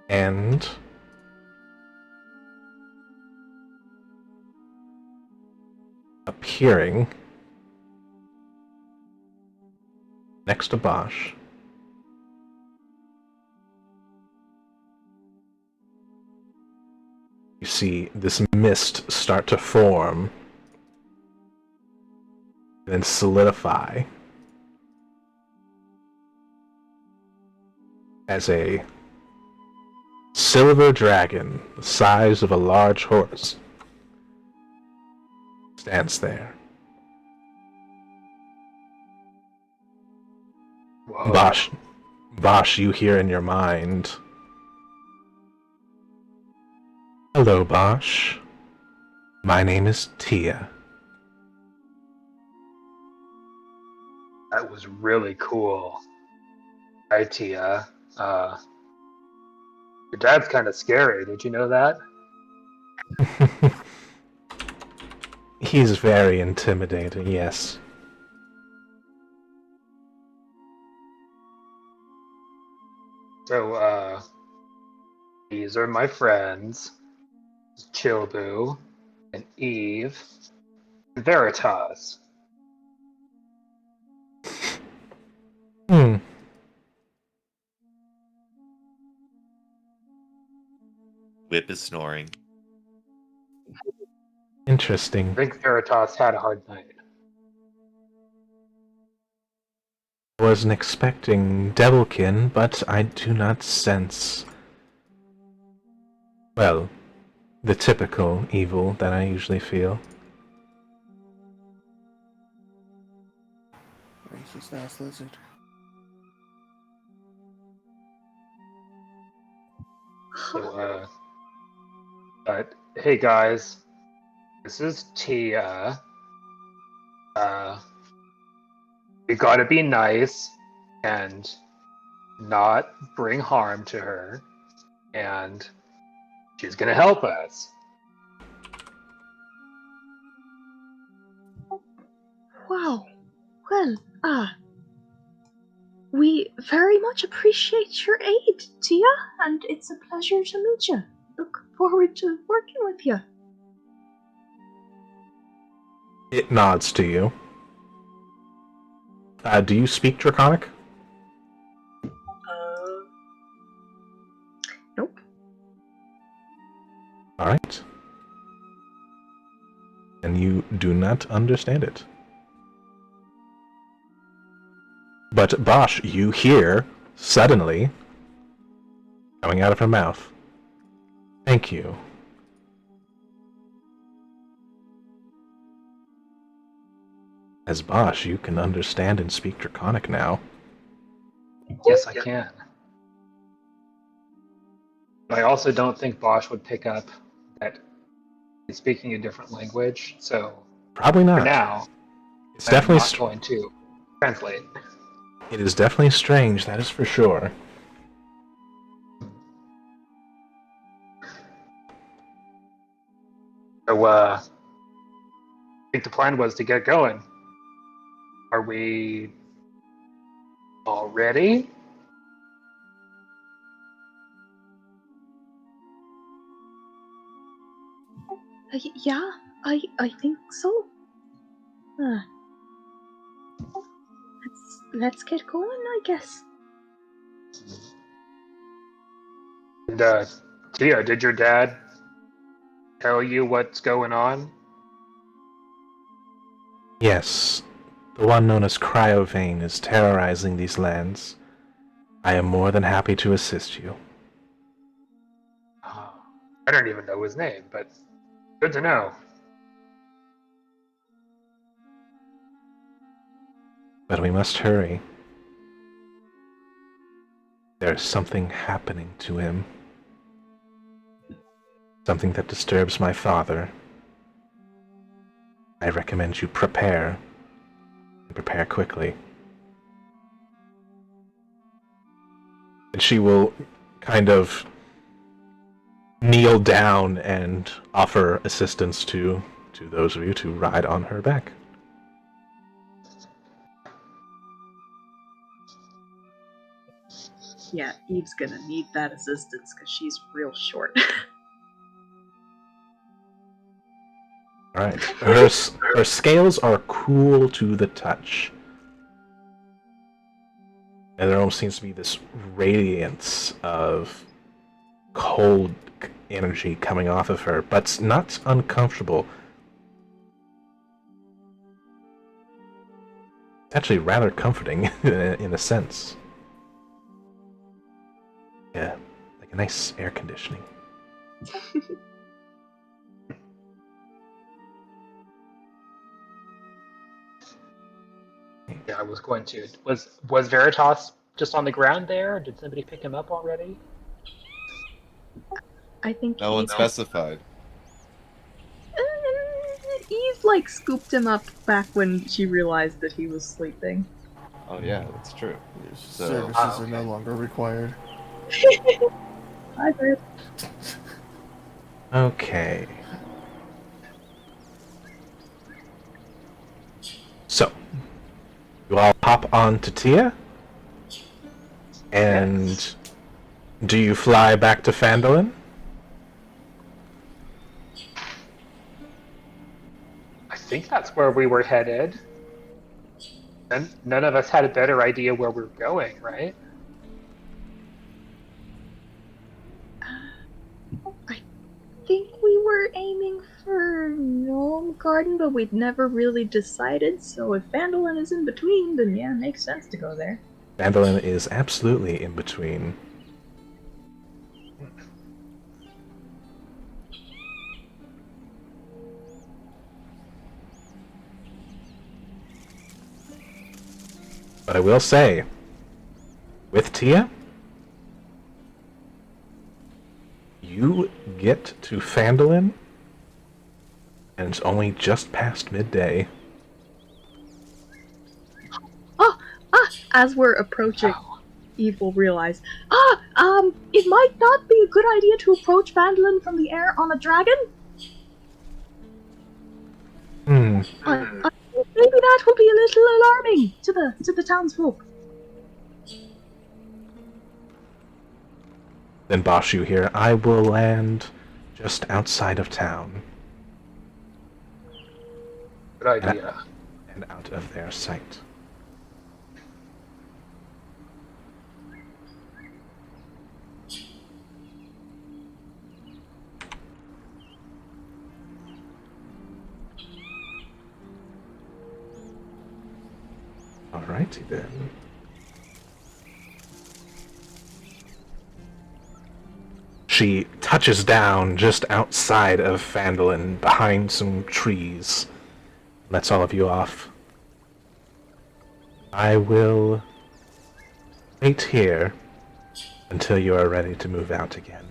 And appearing next to Bosch, you see this mist start to form and then solidify as a silver dragon the size of a large horse stands there. Bosch, you hear in your mind. Hello, Bosch. My name is Tia. That was really cool. Hi, Tia. Your dad's kind of scary. Did you know that? He's very intimidating, yes. So, these are my friends. Chilbu and Eve and Veritas. Hmm. Whip is snoring. Interesting. I think Veritas had a hard night. Wasn't expecting Devilkin, but I do not sense, well, the typical evil that I usually feel. Racist ass lizard. So, but hey guys, this is Tia. We gotta be nice and not bring harm to her, and she's gonna help us. Wow. Well, we very much appreciate your aid, Tia, and it's a pleasure to meet you. Look forward to working with you. It nods to you. Do you speak Draconic? Nope. Alright. And you do not understand it. But Bosch, you hear, suddenly, coming out of her mouth, "Thank you." As Bosch, you can understand and speak Draconic now. Yes, I can. But I also don't think Bosch would pick up that he's speaking a different language. So Probably for not. now, It's I'm definitely not going to translate. It is definitely strange, that is for sure. So, I think the plan was to get going. Are we all ready? Yeah, I think so. Let's get going, I guess. And, Tia, did your dad tell you what's going on? Yes, the one known as Cryovane is terrorizing these lands. I am more than happy to assist you. Oh, I don't even know his name, but good to know. But we must hurry. There's something happening to him. Something that disturbs my father. I recommend you prepare. And prepare quickly. And she will kind of kneel down and offer assistance to those of you to ride on her back. Yeah, Eve's gonna need that assistance because she's real short. Alright. Her scales are cool to the touch. And there almost seems to be this radiance of cold energy coming off of her, but it's not uncomfortable. It's actually rather comforting in a sense. Yeah, like a nice air conditioning. Yeah, I was going to. Was Veritas just on the ground there? Or did somebody pick him up already? I think No one Eve, specified. Eve like scooped him up back when she realized that he was sleeping. Oh yeah, that's true. Your So- services are okay. no longer required. Hi, Bert. Okay. So, you all hop on to Tia? And do you fly back to Phandalin? I think that's where we were headed. And none of us had a better idea where we were going, right? I think we were aiming for Gnome Garden, but we'd never really decided. So if Vandalin is in between, then yeah, it makes sense to go there. Phandalin is absolutely in between. But I will say, with Tia, you get to Phandalin, and it's only just past midday. As we're approaching, Eve will realize, it might not be a good idea to approach Vandalin from the air on a dragon. Hmm. I think maybe that will be a little alarming to the townsfolk. Then Bashu here, I will land just outside of town Good idea. and out of their sight. Alrighty then. She touches down just outside of Phandalin, behind some trees. Lets all of you off. I will wait here until you are ready to move out again.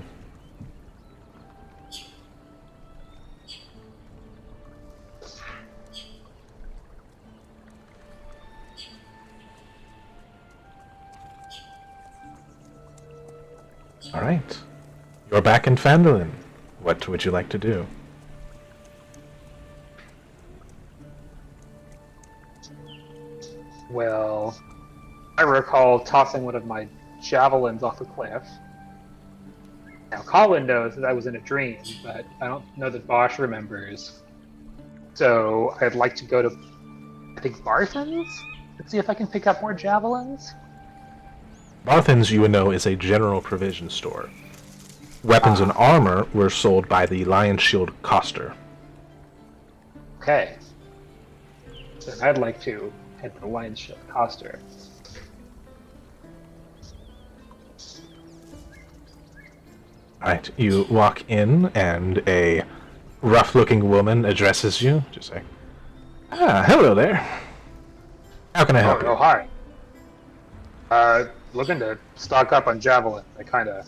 Alright. You're back in Phandalin. What would you like to do? Well, I recall tossing one of my javelins off a cliff. Now, Colin knows that I was in a dream, but I don't know that Bosch remembers. So I'd like to go to, I think, Barthen's? Let's see if I can pick up more javelins. Barthen's, you would know, is a general provision store. Weapons and armor were sold by the Lion Shield Coster. Okay. So I'd like to head to the Lion's Shield Coster. Alright, you walk in, and a rough-looking woman addresses you. Just say, hello there. How can I help Oh, you? hi. Looking to stock up on javelins. I kind of,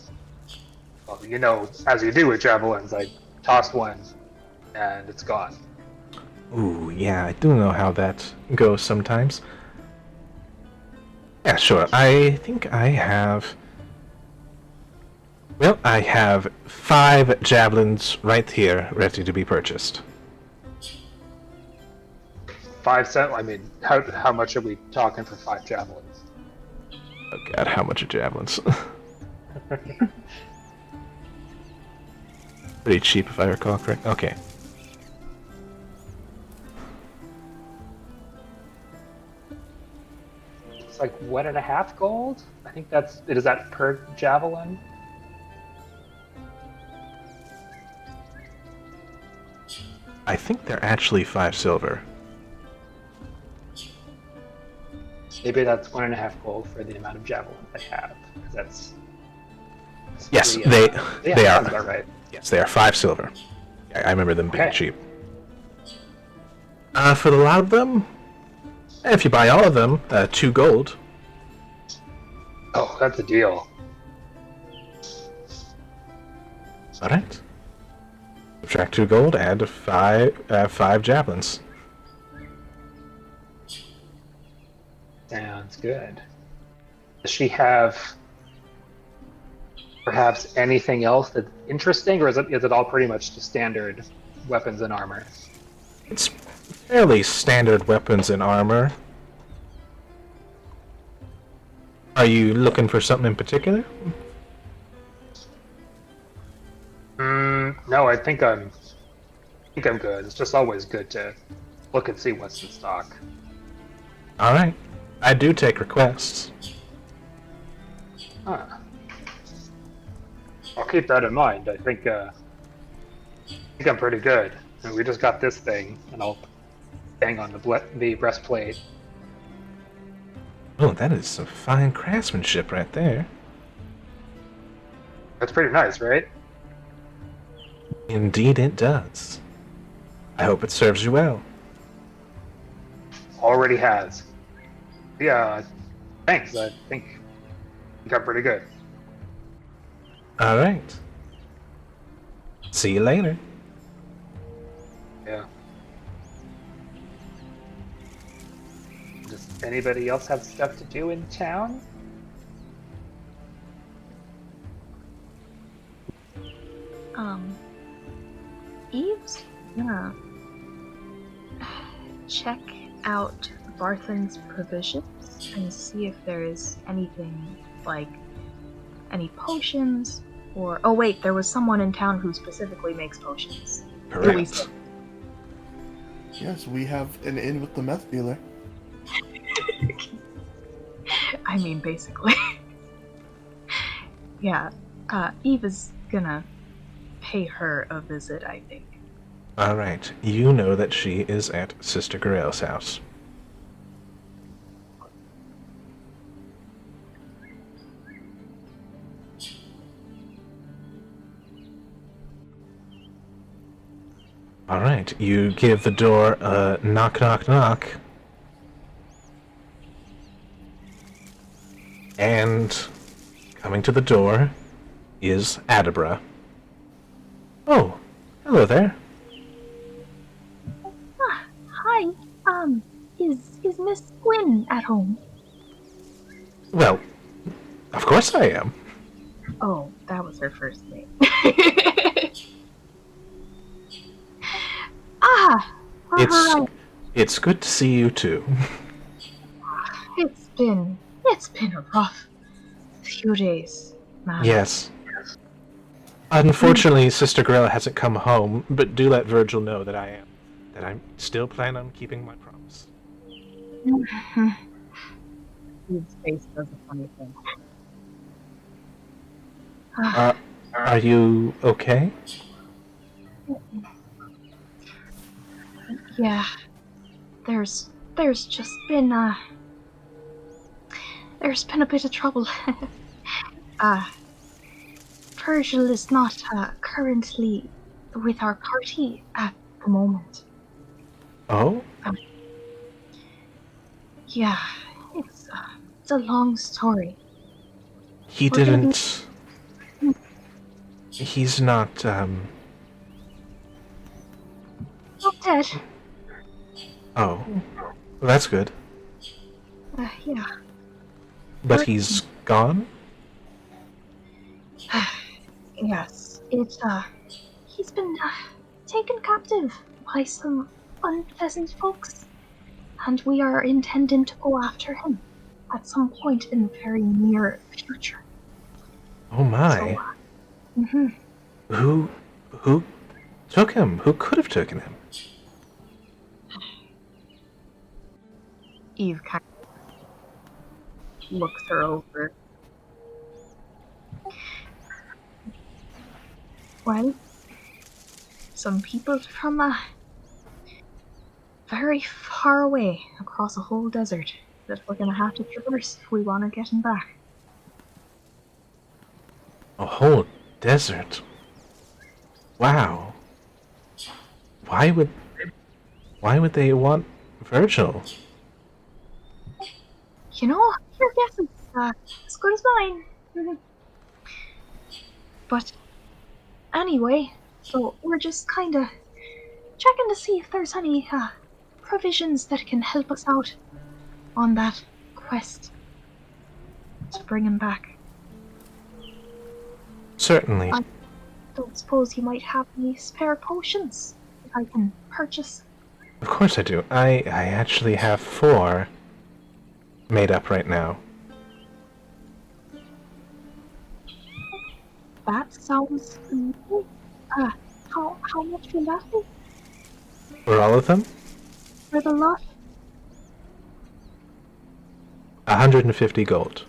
well, you know, as you do with javelins, I tossed one, and it's gone. Ooh, yeah, I do know how that goes sometimes. Yeah, sure. I think I have... Well, I have 5 javelins right here, ready to be purchased. 5 cents? I mean, how much are we talking for 5 javelins? Oh god, how much are javelins? Pretty cheap, if I recall correct. Okay. It's like 1.5 gold? I think that's, is that per javelin? I think they're actually 5 silver. Maybe that's 1.5 gold for the amount of javelins I have. 'Cause that's Yes, pretty, they yeah, they sounds are. about right. Yes, they are 5 silver. I remember them being Okay. cheap. For the lot of them, If you buy all of them, 2 gold. Oh, that's a deal. Alright. Subtract 2 gold, add 5 javelins. Sounds good. Does she have perhaps anything else that's interesting, or is it all pretty much just standard weapons and armor? It's fairly standard weapons and armor. Are you looking for something in particular? No, I think I'm good. It's just always good to look and see what's in stock. Alright. I do take requests. Huh. I'll keep that in mind. I think I'm pretty good. And we just got this thing, and I'll bang on the breastplate. Oh, that is some fine craftsmanship right there. That's pretty nice, right? Indeed it does. I hope it serves you well. Already has. Yeah, thanks. I think I'm pretty good. Alright. See you later. Yeah. Does anybody else have stuff to do in town? Eve's gonna check out Barthen's provisions and see if there's anything like any potions or. Oh, wait, there was someone in town who specifically makes potions. Correct. Yes, we have an inn with the meth dealer. I mean, basically. Yeah, Eve is gonna pay her a visit, I think. Alright. You know that she is at Sister Gorell's house. Alright, you give the door a knock, knock, knock. And coming to the door is Adabra. Oh, hello there. Hi. Is Miss Gwyn at home? Well, of course I am. Oh, that was her first name. Ah. Hi. It's good to see you too. It's been a rough few days, man. Yes. Unfortunately, Sister Gorilla hasn't come home, but do let Virgil know that I am. That I still plan on keeping my promise. Eve's face does a funny thing. Are you okay? Yeah. There's just been there's been a bit of trouble. Virgil is not currently with our party at the moment. Oh? Yeah, it's a long story. He We're gonna didn't... He's not, Not dead. Oh. Well, that's good. Yeah. But he's gone? Yes. He's been taken captive by some unpleasant folks, and we are intending to go after him at some point in the very near future. Oh my. So, Who took him? Who could have taken him? Eve kind of looks her over. well, some people from very far away across a whole desert that we're gonna have to traverse if we want to get him back. A whole desert. Wow. Why would they want Virgil? You know, your guess is as good as mine. But anyway, so we're just kind of checking to see if there's any provisions that can help us out on that quest to bring him back. Certainly. Don't suppose you might have any spare potions that I can purchase? Of course I do. I actually have 4 made up right now. That sounds good. How much will that be For all of them? for the lot? 150 gold.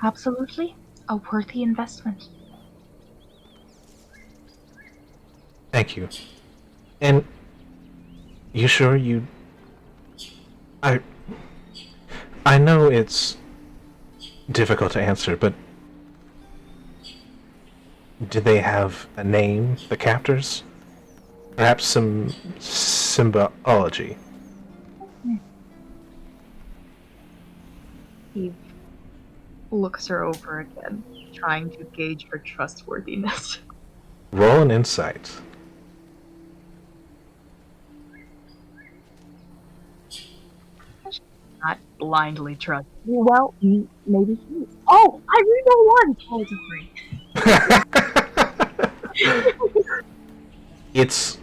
Absolutely a worthy investment. Thank you. And you sure you... I know it's difficult to answer, but do they have a name, the captors? Perhaps some symbology? He looks her over again, trying to gauge her trustworthiness. Roll an insight. Not blindly trust. Well, maybe he is. Oh, I reroll 1! Oh, it's a 3.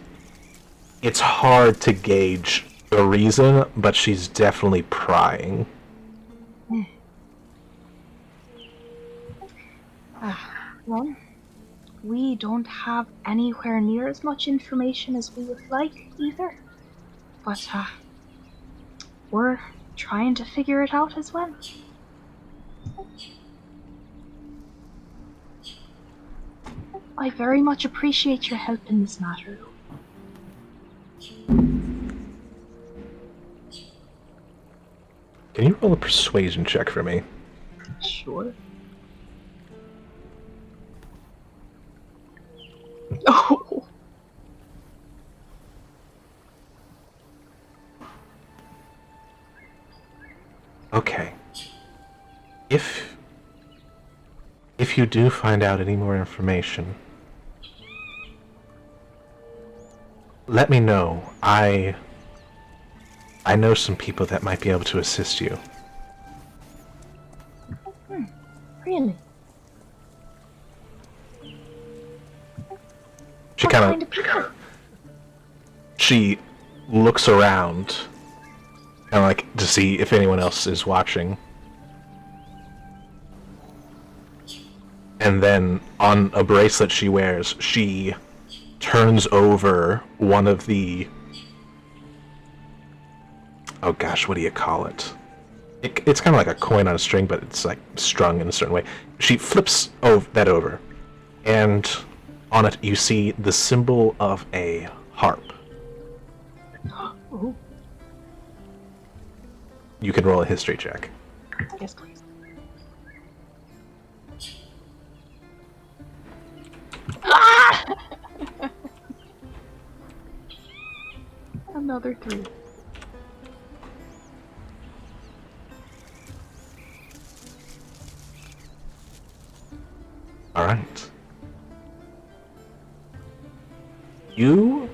It's hard to gauge the reason, but she's definitely prying. Well, we don't have anywhere near as much information as we would like either. But we're trying to figure it out as well. I very much appreciate your help in this matter. Can you roll a persuasion check for me? Sure. Oh! Okay. If you do find out any more information, let me know. I know some people that might be able to assist you. Really? She What kind kind of of people? she looks around, kind of like to see if anyone else is watching. And then on a bracelet she wears, she turns over one of the... Oh gosh, what do you call it? It's kind of like a coin on a string, but it's like strung in a certain way. She flips that over, and on it you see the symbol of a harp. Oh, You can roll a history check. yes, please. Ah! Another 3. Alright. You...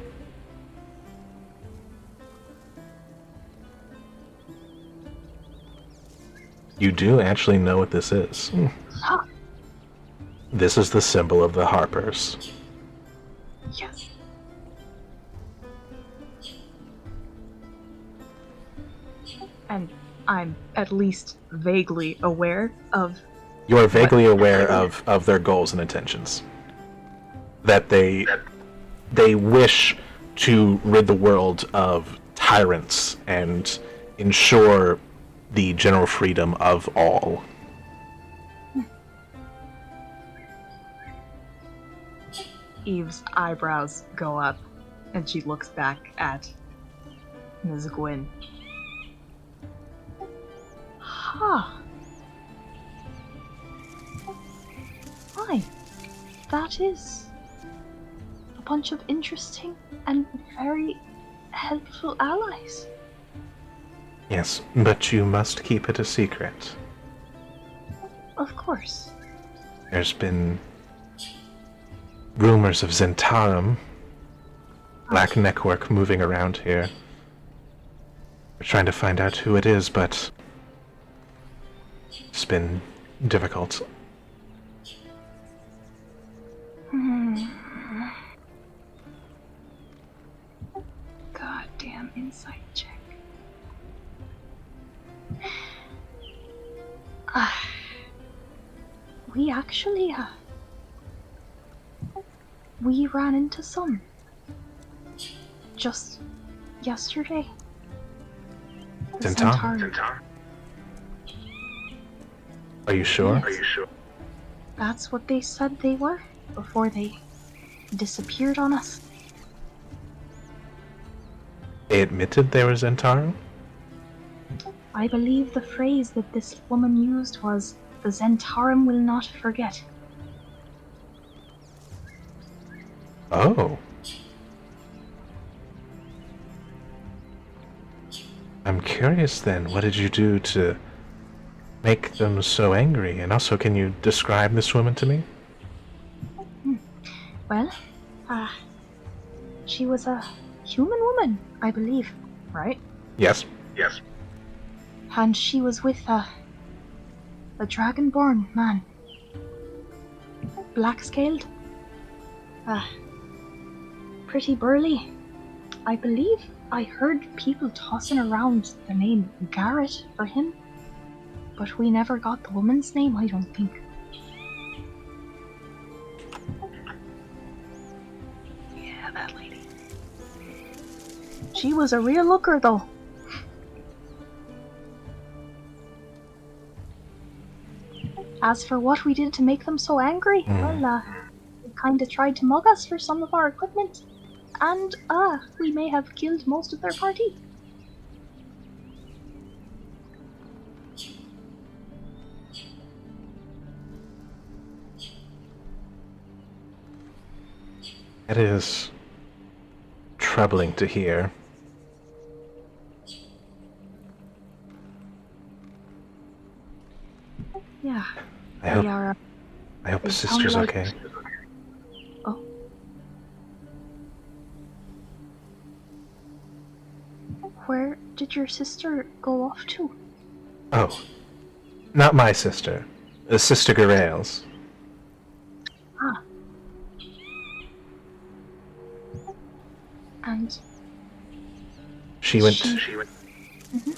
You do actually know what this is. This is the symbol of the Harpers. Yes. And I'm at least vaguely aware of... You are vaguely aware of their goals and intentions. That they wish to rid the world of tyrants and ensure the general freedom of all. Eve's eyebrows go up, and she looks back at Ms. Gwyn. Huh. Why? That is a bunch of interesting and very helpful allies. Yes, but you must keep it a secret. Of course. There's been rumors of Zentarum, black network moving around here. We're trying to find out who it is, but it's been difficult. Goddamn insight check. We actually, we ran into some just yesterday. The Zentarum? Centauri. Are you sure? Yes. That's what they said they were before they disappeared on us. They admitted they were Zentarum? I believe the phrase that this woman used was, "The Zentarum will not forget." Oh. I'm curious then, what did you do to make them so angry? And also, can you describe this woman to me? Well, she was a human woman, I believe, right? Yes. And she was with a dragonborn man. Black-scaled. Pretty burly. I believe I heard people tossing around the name Garrett for him, but we never got the woman's name, I don't think. Yeah, that lady. She was a real looker, though. As for what we did to make them so angry, well, they kinda tried to mug us for some of our equipment. And, we may have killed most of their party. It is troubling to hear. Yeah, I hope, they are. I hope they the sound sister's like- okay. Oh. Where did your sister go off to? Oh. Not my sister. Sister Garails. And She went... Mhm.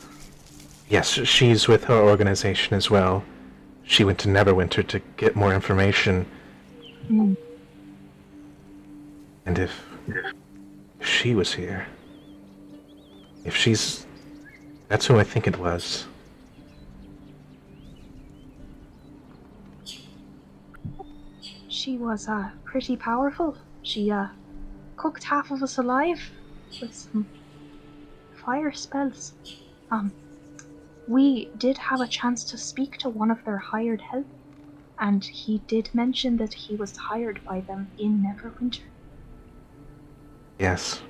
Yes, she's with her organization as well. She went to Neverwinter to get more information. Mm. And if she was here... If she's... That's who I think it was. She was pretty powerful. She cooked half of us alive with some fire spells. We did have a chance to speak to one of their hired help, and he did mention that he was hired by them in Neverwinter. Yes.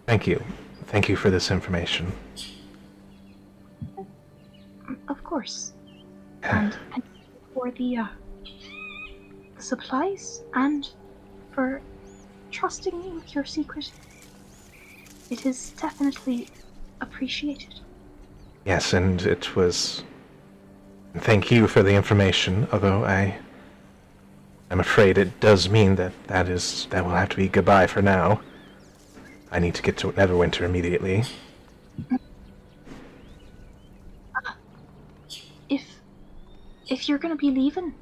Thank you. Thank you for this information. Of course. And thank you for the supplies and for trusting me with your secret. It is definitely appreciated. Yes, and it was... Thank you for the information, although I'm afraid it does mean that that will have to be goodbye for now. I need to get to Neverwinter immediately. If you're gonna be leaving,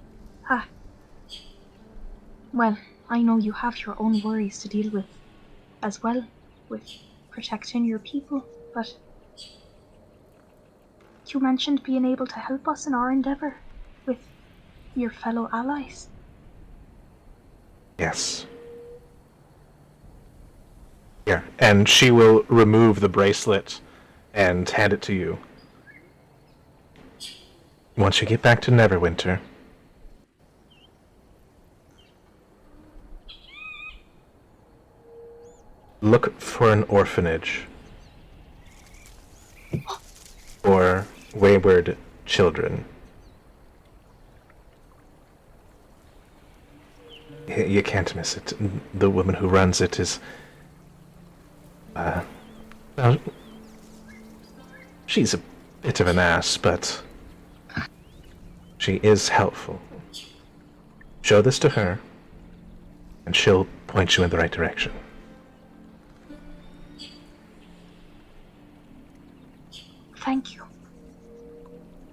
well, I know you have your own worries to deal with, as well, with protecting your people, but you mentioned being able to help us in our endeavor with your fellow allies. Yes. Here, and she will remove the bracelet and hand it to you. Once you get back to Neverwinter, look for an orphanage for wayward children. You can't miss it. The woman who runs it is, well, she's a bit of an ass, but she is helpful. Show this to her, and she'll point you in the right direction. Thank you.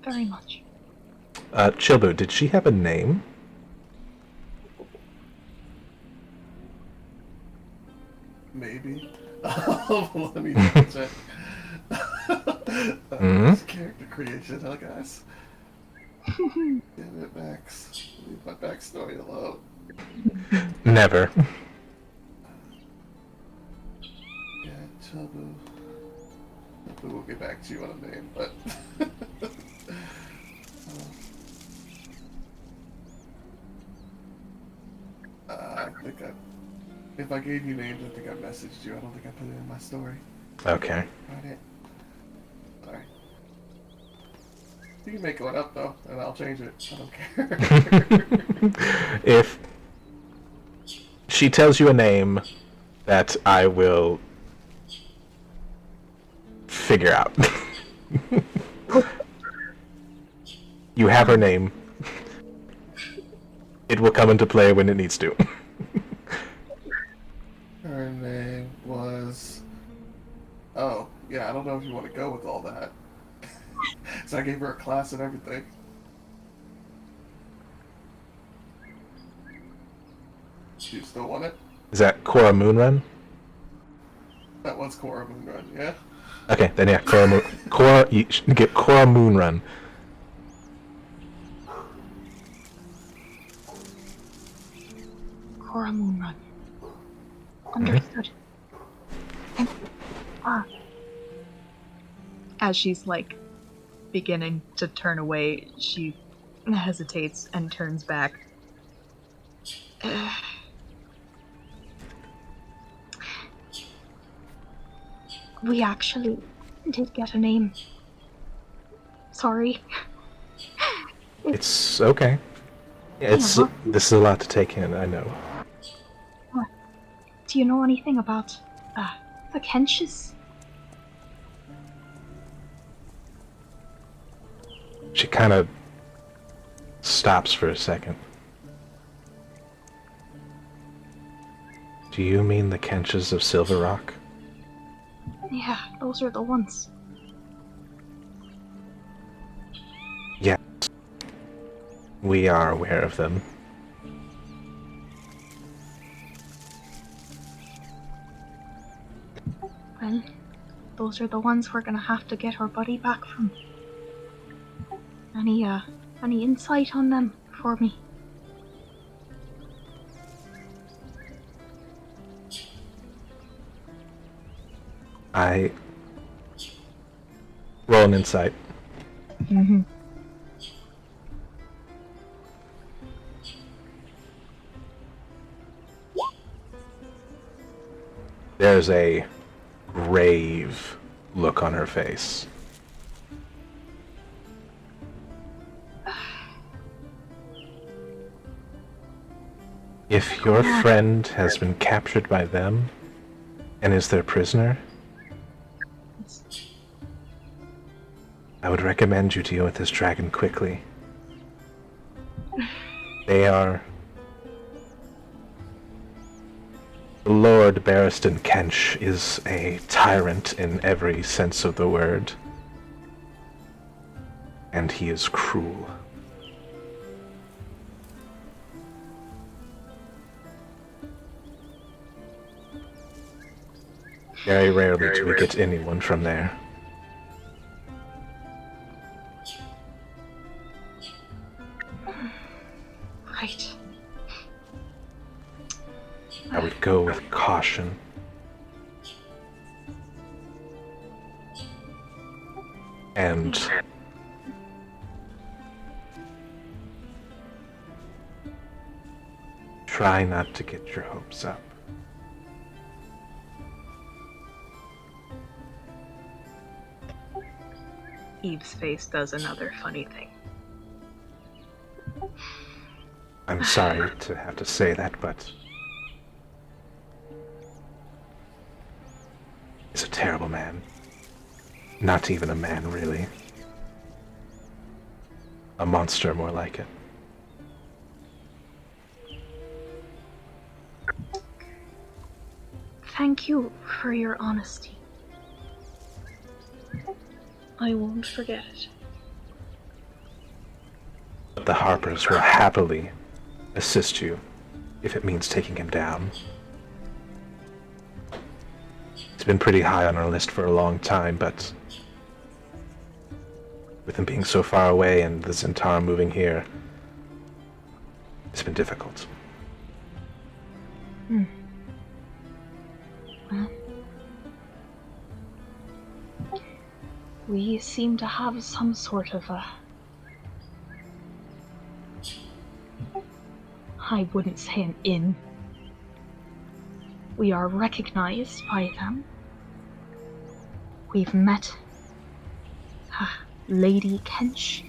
Very much. Chilbu, did she have a name? Maybe. Let me double check. This character creation, huh, guys? Damn it, Max. Leave my backstory alone. Never. Yeah, Chubbu. We'll get back to you on a name, but... I think if I gave you names, I think I messaged you. I don't think I put it in my story. Okay. Got it. Alright. You can make one up, though, and I'll change it. I don't care. If she tells you a name that I will figure out. You have her name. It will come into play when it needs to. Her name was... Oh, yeah, I don't know if you want to go with all that. So I gave her a class and everything. Do you still want it? Is that Cora Moonrun? That was Cora Moonrun, yeah? Okay, then yeah, Cora, you should get Cora Moonrun. Cora Moonrun. Understood. Thank you. As she's like beginning to turn away, she hesitates and turns back. We actually did get a name. Sorry. It's okay. This is a lot to take in, I know. Do you know anything about the Kenches? She kind of stops for a second. Do you mean the Kenches of Silver Rock? Yeah, those are the ones. Yes. We are aware of them. Well, those are the ones we're gonna have to get our buddy back from. Any insight on them for me? Roll an insight. Mm-hmm. There's a grave look on her face. If your friend has been captured by them and is their prisoner, I would recommend you deal with this dragon quickly. They are... Lord Barristan Kench is a tyrant in every sense of the word. And he is cruel. Very rarely do we get anyone from there. Right. I would go with caution. And try not to get your hopes up. Eve's face does another funny thing. I'm sorry to have to say that, but he's a terrible man. Not even a man, really. A monster, more like it. Thank you for your honesty. I won't forget it. But the Harpers will happily assist you if it means taking him down. He's been pretty high on our list for a long time, but with him being so far away and the Zentarum moving here, it's been difficult. Well, we seem to have some sort of a... I wouldn't say an in. We are recognized by them. We've met Lady Kench.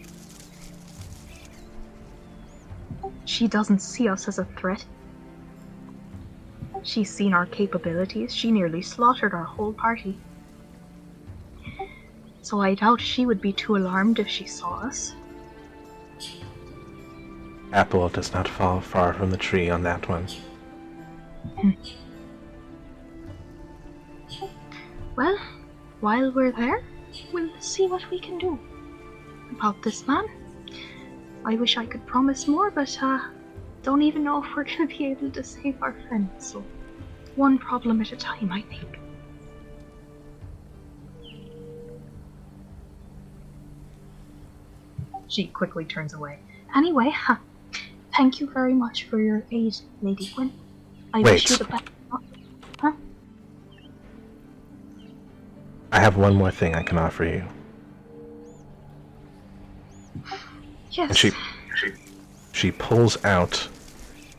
She doesn't see us as a threat. She's seen our capabilities. She nearly slaughtered our whole party. So I doubt she would be too alarmed if she saw us. Apple does not fall far from the tree on that one. Well, while we're there, we'll see what we can do. About this man, I wish I could promise more, but don't even know if we're gonna be able to save our friend, so one problem at a time, I think. She quickly turns away. Anyway, thank you very much for your aid, Lady Gwyn. I wish you the best. I have one more thing I can offer you. Yes. And she pulls out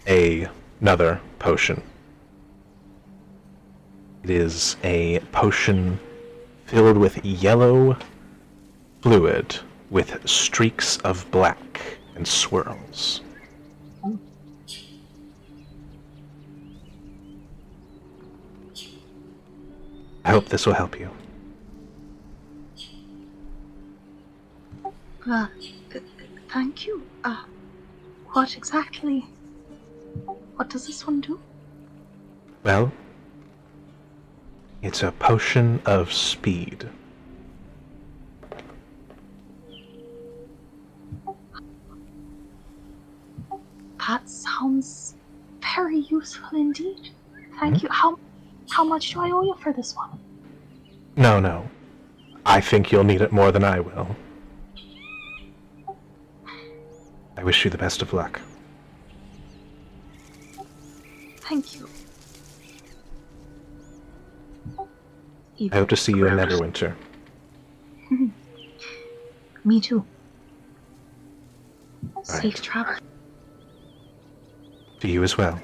another potion. It is a potion filled with yellow fluid with streaks of black and swirls. I hope this will help you. Thank you. What exactly? What does this one do? Well, it's a potion of speed. That sounds very useful indeed. Thank you. How much do I owe you for this one? No. I think you'll need it more than I will. I wish you the best of luck. Thank you. I hope to see you in Neverwinter. Me too. Right. Safe travel. To you as well.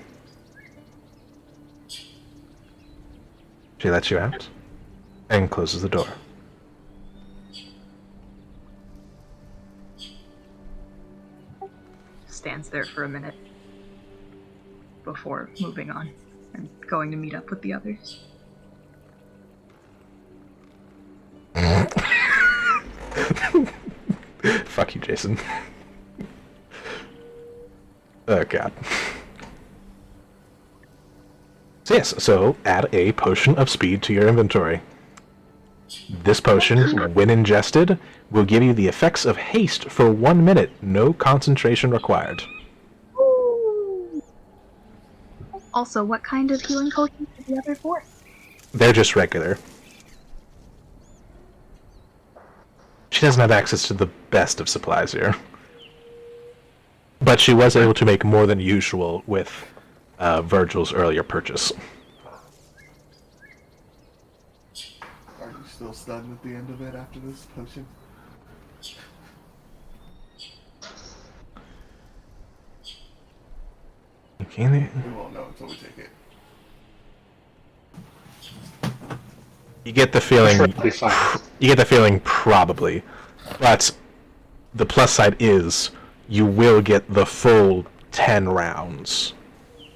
She lets you out and closes the door. Stands there for a minute before moving on and going to meet up with the others. Fuck you, Jason. Oh god. So yes, so add a potion of speed to your inventory. This potion, when ingested, will give you the effects of haste for 1 minute, no concentration required. Also, what kind of healing potions are the other for? They're just regular. She doesn't have access to the best of supplies here. But she was able to make more than usual with Virgil's earlier purchase. Are you still stunned at the end of it after this potion? Okay, We won't know until we take it. you get the feeling. Sure, it'll be fine. You get the feeling probably. But the plus side is you will get the full 10 rounds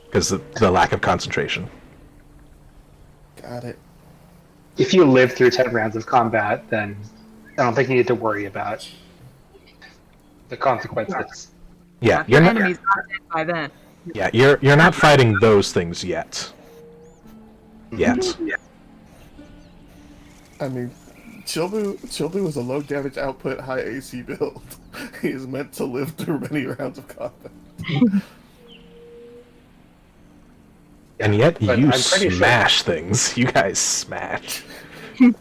because the lack of concentration. Got it. If you live through 10 rounds of combat, then I don't think you need to worry about the consequences. Yeah, If you're your not. enemy's not dead by then. Yeah, you're not fighting those things yet. Yet. I mean, Chilbu was a low damage output, high AC build. He is meant to live through many rounds of combat. And yet But you I'm pretty sure- smash things. You guys smash. I'm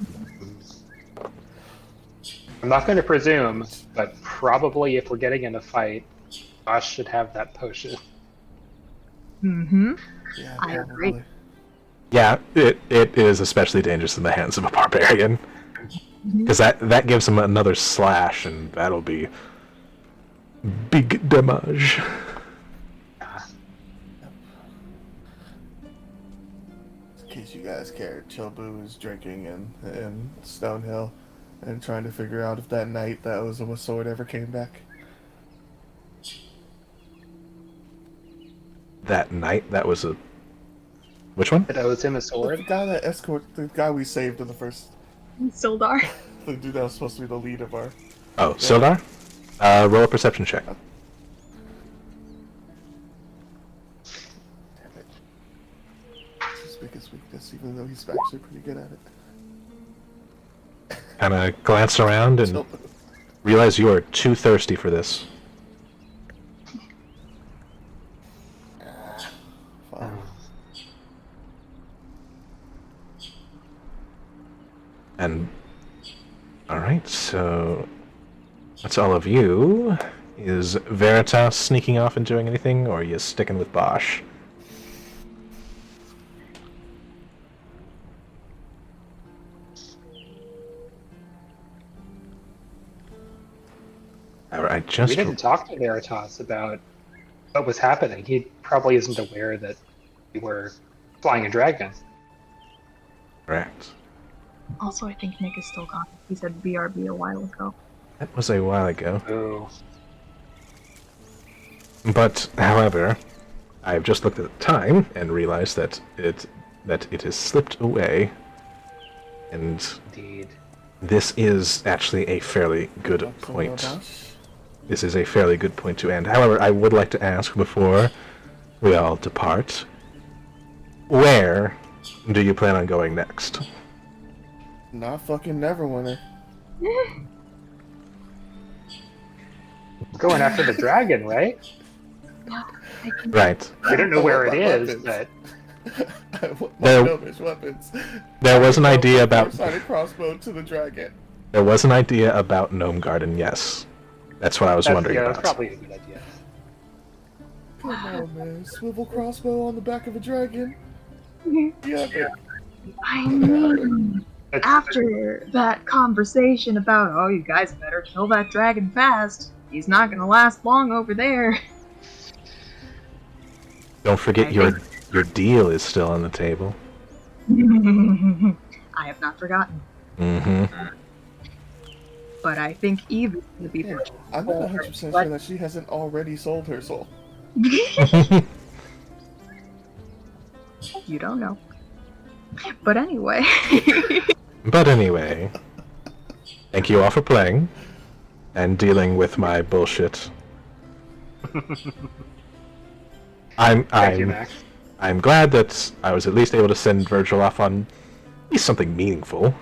not going to presume, but probably if we're getting in a fight, Josh should have that potion. Mm-hmm. Yeah, I agree. probably. Yeah, it is especially dangerous in the hands of a barbarian. Because that gives him another slash, and that'll be big damage. In case you guys care, Chilbu is drinking in Stonehill and trying to figure out if that night that Ozuma sword ever came back. That night, that was a... Which one? It owes him a The sword. guy that the guy we saved in the first, Sildar. the dude that was supposed to be the lead of our. Oh, Sildar? Roll a perception check. Damn it. It's his biggest weakness, even though he's actually pretty good at it. Kind of glance around and Chilbu. realize you are too thirsty for this. Fine. And... Alright, so... That's all of you. Is Veritas sneaking off and doing anything, or are you sticking with Bosch? Alright, We just... didn't talk to Veritas about what was happening. He probably isn't aware that we were flying a dragon. Correct. Also, I think Nick is still gone. He said BRB a while ago. That was a while ago. Oh. But, however, I've just looked at the time and realized that it has slipped away, and Indeed. this is actually a fairly good point. This is a fairly good point to end. However, I would like to ask before we all depart, where do you plan on going next? Not fucking Neverwinter. Going after the dragon, right? Right. We don't know where it My is, weapons. but My There- gnomish weapons. There was an idea about Four-sided crossbow to the dragon. there was an idea about Gnome Garden. Yes, that's what I was wondering that's about. probably a good idea. Come on, man. Swivel crossbow on the back of a dragon. Yeah, man. I mean, That's- after that conversation about, oh, you guys better kill that dragon fast. He's not gonna last long over there. Don't forget your deal is still on the table. I have not forgotten. Mm-hmm. But I think Eve is gonna be Yeah, I'm not 100% sure that she hasn't already sold her soul. You don't know. But anyway. But anyway, thank you all for playing and dealing with my bullshit. Thank you, I'm Max. glad that I was at least able to send Virgil off on at least something meaningful.